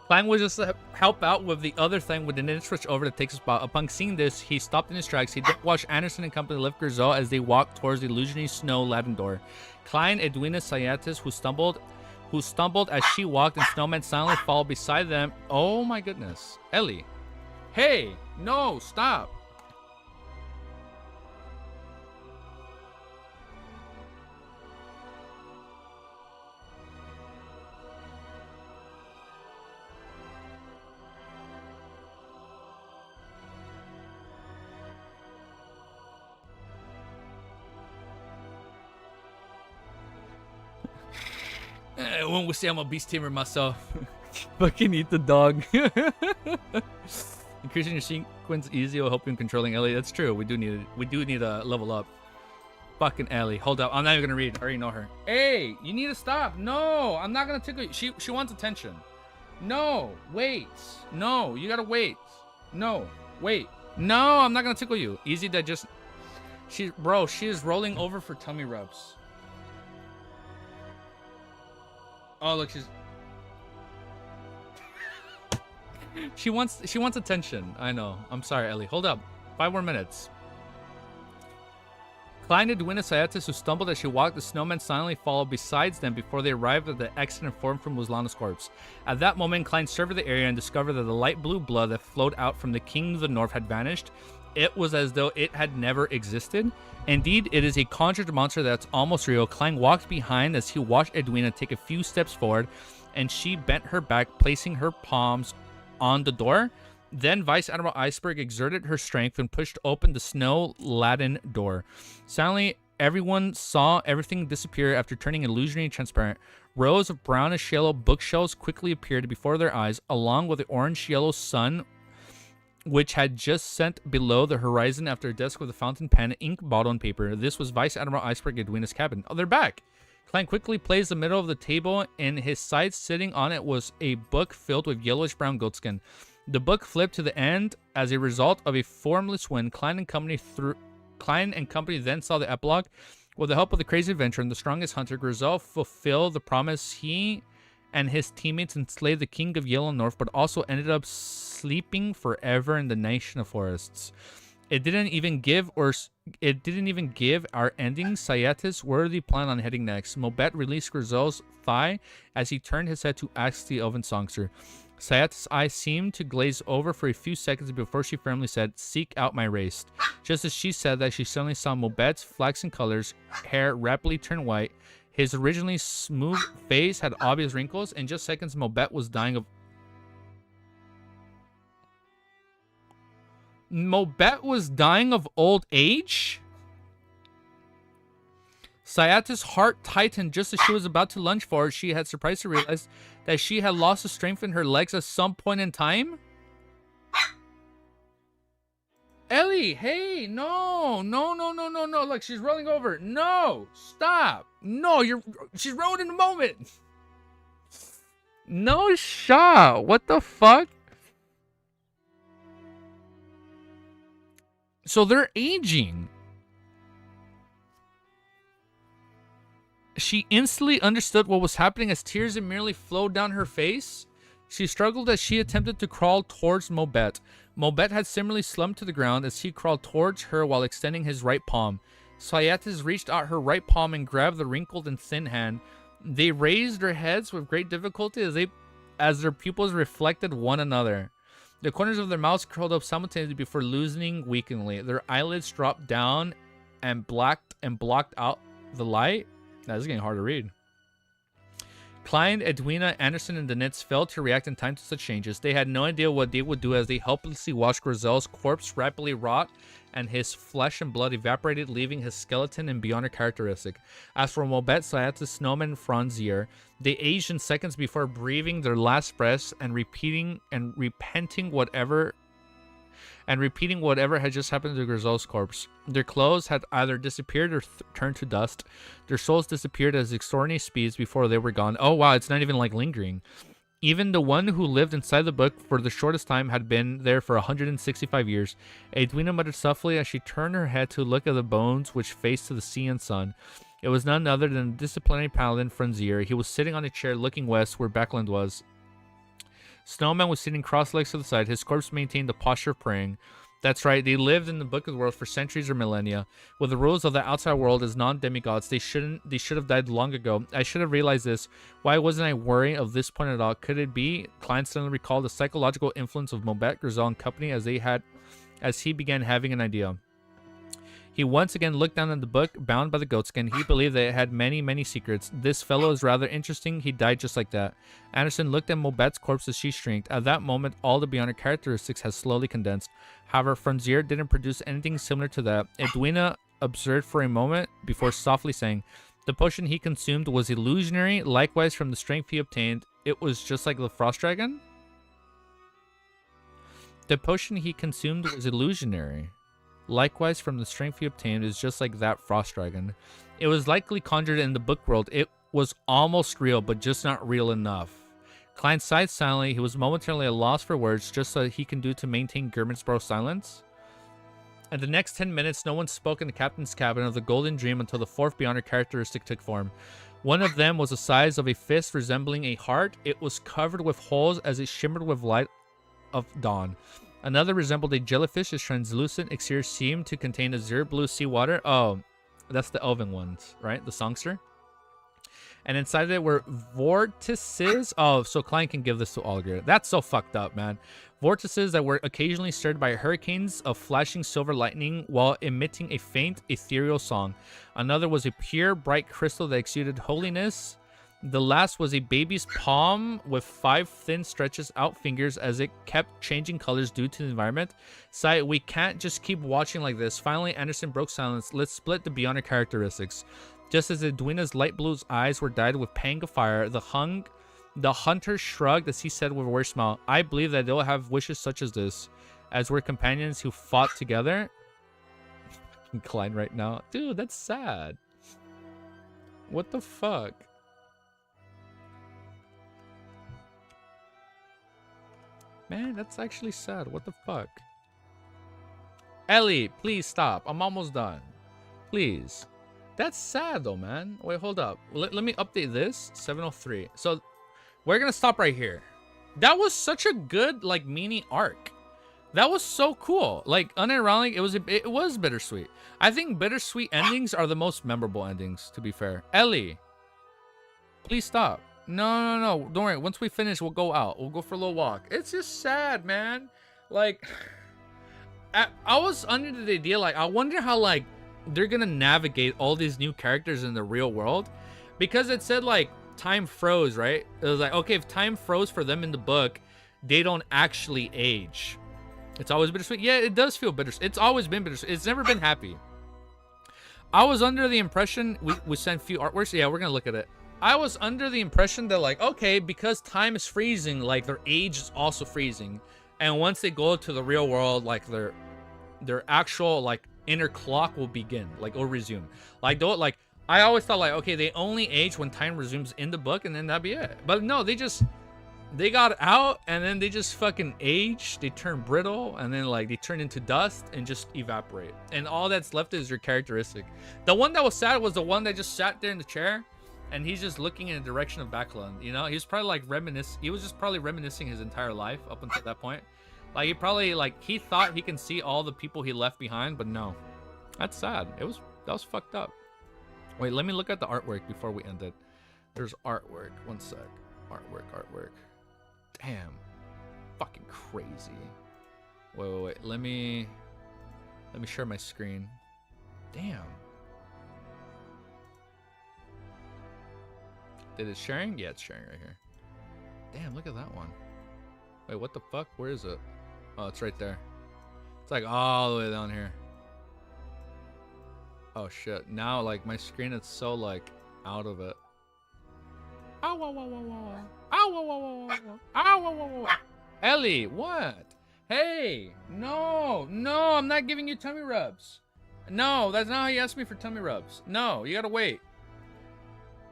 Klein was just to help out with the other thing with the Nits switch over to take his spot. Upon seeing this, he stopped in his tracks. He watched Anderson and company lift Grizel as they walked towards the illusory snow-laden door. Klein, Edwina, Sayatis, who who stumbled as she walked, and Snowman silently followed beside them. Oh my goodness. Ellie. Hey, no, stop. When we say I'm a beast tamer myself. Fucking eat the dog. Increasing your sequence easy will help you in controlling Ellie. That's true. We do need to level up. Fucking Ellie. Hold up. I'm not even gonna read. I already know her. Hey, you need to stop. No, I'm not gonna tickle you. She wants attention. No, wait. No, you gotta wait. No, wait. No, I'm not gonna tickle you. Easy to just. She is rolling over for tummy rubs. Oh, look, she wants attention. I know. I'm sorry, Ellie. Hold up. 5 more minutes. Klein, Edwina, Sayatis, who stumbled as she walked, the snowman silently followed besides them before they arrived at the exit and formed from Muslana's corpse. At that moment, Klein surveyed the area and discovered that the light blue blood that flowed out from the King of the North had vanished. It was as though it had never existed. Indeed, it is a conjured monster that's almost real. Klein walked behind as he watched Edwina take a few steps forward, and she bent her back, placing her palms on the door. Then Vice Admiral Iceberg exerted her strength and pushed open the snow-laden door. Suddenly, everyone saw everything disappear after turning illusionary transparent. Rows of brownish-yellow bookshelves quickly appeared before their eyes, along with the orange-yellow sun which had just set below the horizon after a desk with a fountain pen, ink bottle, and paper. This was Vice Admiral Iceberg Edwina's cabin. Oh, they're back! Klein quickly placed the middle of the table, and his side sitting on it was a book filled with yellowish-brown goatskin. The book flipped to the end as a result of a formless wind. Klein and company then saw the epilogue. With the help of the crazy adventurer and the strongest hunter, Grizel fulfilled the promise. He and his teammates enslaved the King of Yellow North, but also ended up sleeping forever in the nation of forests. It didn't even give our ending. Sayatis, where do you plan on heading next? Mobet released Grizel's thigh as he turned his head to ask the elven songster. Sayatis' eyes seemed to glaze over for a few seconds before she firmly said, "Seek out my race." Just as she said that, she suddenly saw Mobet's flaxen colors, hair rapidly turn white. His originally smooth face had obvious wrinkles. In just seconds, Mobet was dying of... Mobet was dying of old age? Sayatis' heart tightened just as she was about to lunge forward. She had surprised to realize that she had lost the strength in her legs at some point in time. Ellie, hey, no. Look, she's rolling over. No, stop. No, she's rolling in the moment. No shot. What the fuck? So they're aging. She instantly understood what was happening as tears merely flowed down her face. She struggled as she attempted to crawl towards Mobet. Mobet had similarly slumped to the ground as he crawled towards her while extending his right palm. Sayatis reached out her right palm and grabbed the wrinkled and thin hand. They raised their heads with great difficulty as their pupils reflected one another. The corners of their mouths curled up simultaneously before loosening weakly. Their eyelids dropped down and blocked out the light. This is getting hard to read. Klein, Edwina, Anderson, and the Nits failed to react in time to such changes. They had no idea what they would do as they helplessly watched Grizel's corpse rapidly rot and his flesh and blood evaporated, leaving his skeleton and beyond characteristic. As for Mobet, Sayatis, Snowman, Franzier, they aged in seconds before breathing their last breaths and repeating whatever had just happened to Grizel's corpse. Their clothes had either disappeared or turned to dust. Their souls disappeared at extraordinary speeds before they were gone. Oh wow, it's not even like lingering. Even the one who lived inside the book for the shortest time had been there for 165 years. Edwina muttered softly as she turned her head to look at the bones which faced to the sea and sun. It was none other than the disciplinary paladin Franzier. He was sitting on a chair looking west where Backland was. Snowman was sitting cross-legged to the side. His corpse maintained the posture of praying. That's right. They lived in the Book of the World for centuries or millennia. With the rules of the outside world as non-demigods, they should have died long ago. I should have realized this. Why wasn't I worrying of this point at all? Could it be? Klein suddenly recalled the psychological influence of Mobet, Grizel, and company as he began having an idea. He once again looked down at the book, bound by the goatskin. He believed that it had many, many secrets. This fellow is rather interesting. He died just like that. Anderson looked at Mobet's corpse as she shrinked. At that moment, all the Beyonder characteristics had slowly condensed. However, Frontier didn't produce anything similar to that. Edwina observed for a moment before softly saying, the potion he consumed was illusionary. Likewise, from the strength he obtained, it was just like the Frost Dragon. The potion he consumed was illusionary. Likewise, from the strength he obtained is just like that Frost Dragon. It was likely conjured in the book world. It was almost real, but just not real enough. Klein sighed silently. He was momentarily at a loss for words, just so he can do to maintain Germansboro's silence. In the next 10 minutes, no one spoke in the captain's cabin of the Golden Dream until the fourth Beyonder characteristic took form. One of them was the size of a fist resembling a heart. It was covered with holes as it shimmered with light of dawn. Another resembled a jellyfish. Its translucent exterior seemed to contain azure blue seawater. Oh, that's the elven ones, right? The songster. And inside of it were vortices. Oh, so Klein can give this to Olger. That's so fucked up, man. Vortices that were occasionally stirred by hurricanes of flashing silver lightning while emitting a faint, ethereal song. Another was a pure, bright crystal that exuded holiness. The last was a baby's palm with 5 thin stretches out fingers as it kept changing colors due to the environment. Sigh, we can't just keep watching like this. Finally, Anderson broke silence. Let's split the Beyonder characteristics. Just as Edwina's light blue eyes were dyed with pang of fire, the hunter shrugged as he said with a weird smile, I believe that they'll have wishes such as this, as we're companions who fought together. Klein right now. Dude, that's sad. What the fuck? Man, that's actually sad. What the fuck? Ellie, please stop. I'm almost done. Please. That's sad though, man. Wait, hold up. Let me update this. 703. So we're gonna stop right here. That was such a good like mini arc. That was so cool. Like unironically, it was bittersweet. I think bittersweet endings are the most memorable endings, to be fair. Ellie, please stop. No. Don't worry. Once we finish, we'll go out. We'll go for a little walk. It's just sad, man. Like, I was under the idea, like, I wonder how, like, they're gonna navigate all these new characters in the real world. Because it said, like, time froze, right? It was like, okay, if time froze for them in the book, they don't actually age. It's always bittersweet. Yeah, it does feel bittersweet. It's always been bittersweet. It's never been happy. I was under the impression, we sent few artworks. Yeah, we're gonna look at it. I was under the impression that, like, okay, because time is freezing, like, their age is also freezing. And once they go to the real world, like, their actual, like, inner clock will begin, like, or resume. Like, don't, like, I always thought, like, okay, they only age when time resumes in the book, and then that'd be it. But no, they got out, and then they just fucking age. They turn brittle, and then, like, they turn into dust and just evaporate. And all that's left is your characteristic. The one that was sad was the one that just sat there in the chair, and he's just looking in the direction of Backland, you know? He was probably, like, he was just probably reminiscing his entire life up until that point. Like, he probably, like, he thought he can see all the people he left behind, but no. That's sad. That was fucked up. Wait, let me look at the artwork before we end it. There's artwork. One sec. Artwork. Damn. Fucking crazy. Wait. Let me share my screen. Damn. Did it sharing? Yeah, it's sharing right here. Damn, look at that one. Wait, what the fuck? Where is it? Oh, it's right there. It's like all the way down here. Oh shit. Now, like, my screen is so, like, out of it. Ellie, what? Hey, no, I'm not giving you tummy rubs. No, that's not how you asked me for tummy rubs. No, you gotta wait.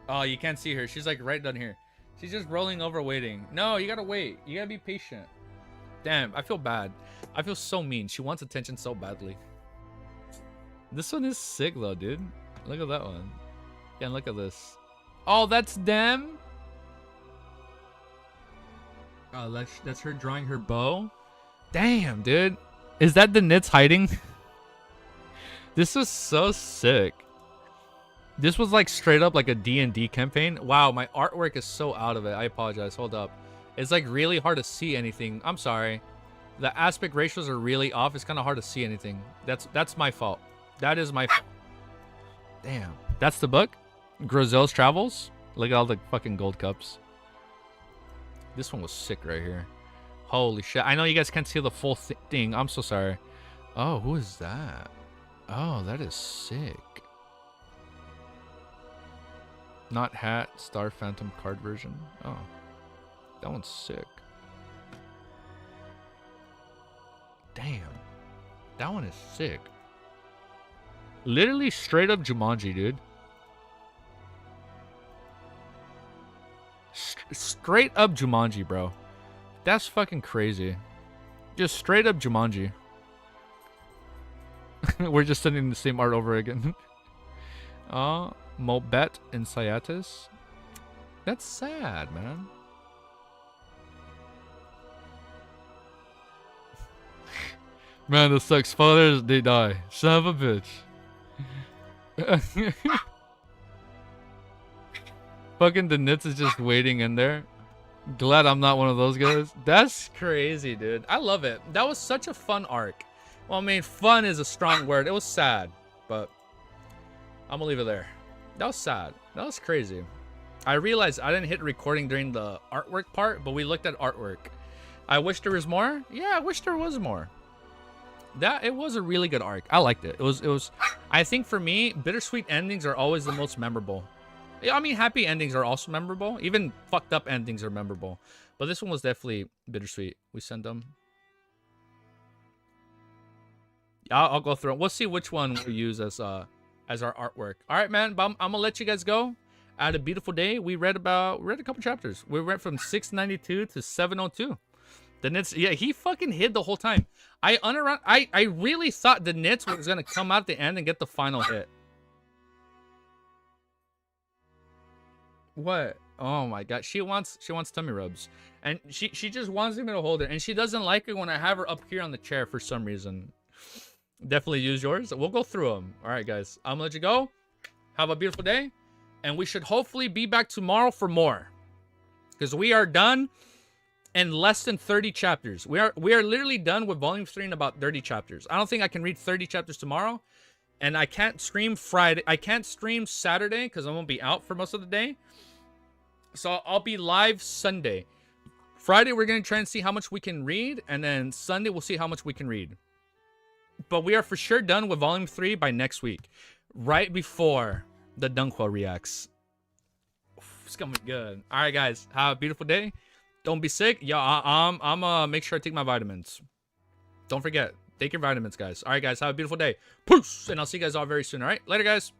Oh, you can't see her. She's, like, right down here. She's just rolling over waiting. No, you gotta wait. You gotta be patient. Damn, I feel bad. I feel so mean. She wants attention so badly. This one is sick, though, dude. Look at that one. Yeah, and look at this. Oh, that's them? Oh, that's her drawing her bow? Damn, dude. Is that the Nits hiding? This was so sick. This was like straight up like a D&D campaign. Wow, my artwork is so out of it. I apologize. Hold up. It's like really hard to see anything. I'm sorry. The aspect ratios are really off. It's kind of hard to see anything. That's my fault. That is my fault. Damn. That's the book? Grizel's Travels? Look at all the fucking gold cups. This one was sick right here. Holy shit. I know you guys can't see the full thing. I'm so sorry. Oh, who is that? Oh, that is sick. Not hat, Star Phantom card version. Oh, that one's sick. Damn. That one is sick. Literally straight up Jumanji, dude. Straight up Jumanji, bro. That's fucking crazy. Just straight up Jumanji. We're just sending the same art over again. Mobet and Sciatus. That's sad, man. Man, this sucks. Fathers, they die. Son of a bitch. Fucking the Nits is just waiting in there. Glad I'm not one of those guys. That's crazy, dude. I love it. That was such a fun arc. Well, I mean, fun is a strong word. It was sad, but I'm gonna leave it there. That was sad. That was crazy. I realized I didn't hit recording during the artwork part, but we looked at artwork. I wish there was more. Yeah, I wish there was more. It was a really good arc. I liked it. It was. I think for me, bittersweet endings are always the most memorable. I mean, happy endings are also memorable. Even fucked up endings are memorable. But this one was definitely bittersweet. We send them. I'll go through it. We'll see which one we'll use as our artwork. All right, man. But I'm gonna let you guys go. I had a beautiful day. We read a couple chapters. We went from 692 to 702. The Nits, yeah, he fucking hid the whole time. I really thought the Nits was gonna come out at the end and get the final hit. What? Oh my god, she wants tummy rubs, and she just wants me to hold her, and she doesn't like it when I have her up here on the chair for some reason. Definitely use yours. We'll go through them. All right, guys, I'm gonna let you go. Have a beautiful day, and we should hopefully be back tomorrow for more, because we are done in less than 30 chapters. We are literally done with volume 3 in about 30 chapters. I don't think I can read 30 chapters tomorrow, and I can't stream Friday. I can't stream Saturday because I'm gonna be out for most of the day. So I'll be live Sunday. Friday, we're going to try and see how much we can read. And then Sunday, we'll see how much we can read. But we are for sure done with Volume 3 by next week. Right before the Dunkwa reacts. It's going to be good. All right, guys. Have a beautiful day. Don't be sick. Yeah, I'm going to make sure I take my vitamins. Don't forget. Take your vitamins, guys. All right, guys. Have a beautiful day. Peace. And I'll see you guys all very soon. All right? Later, guys.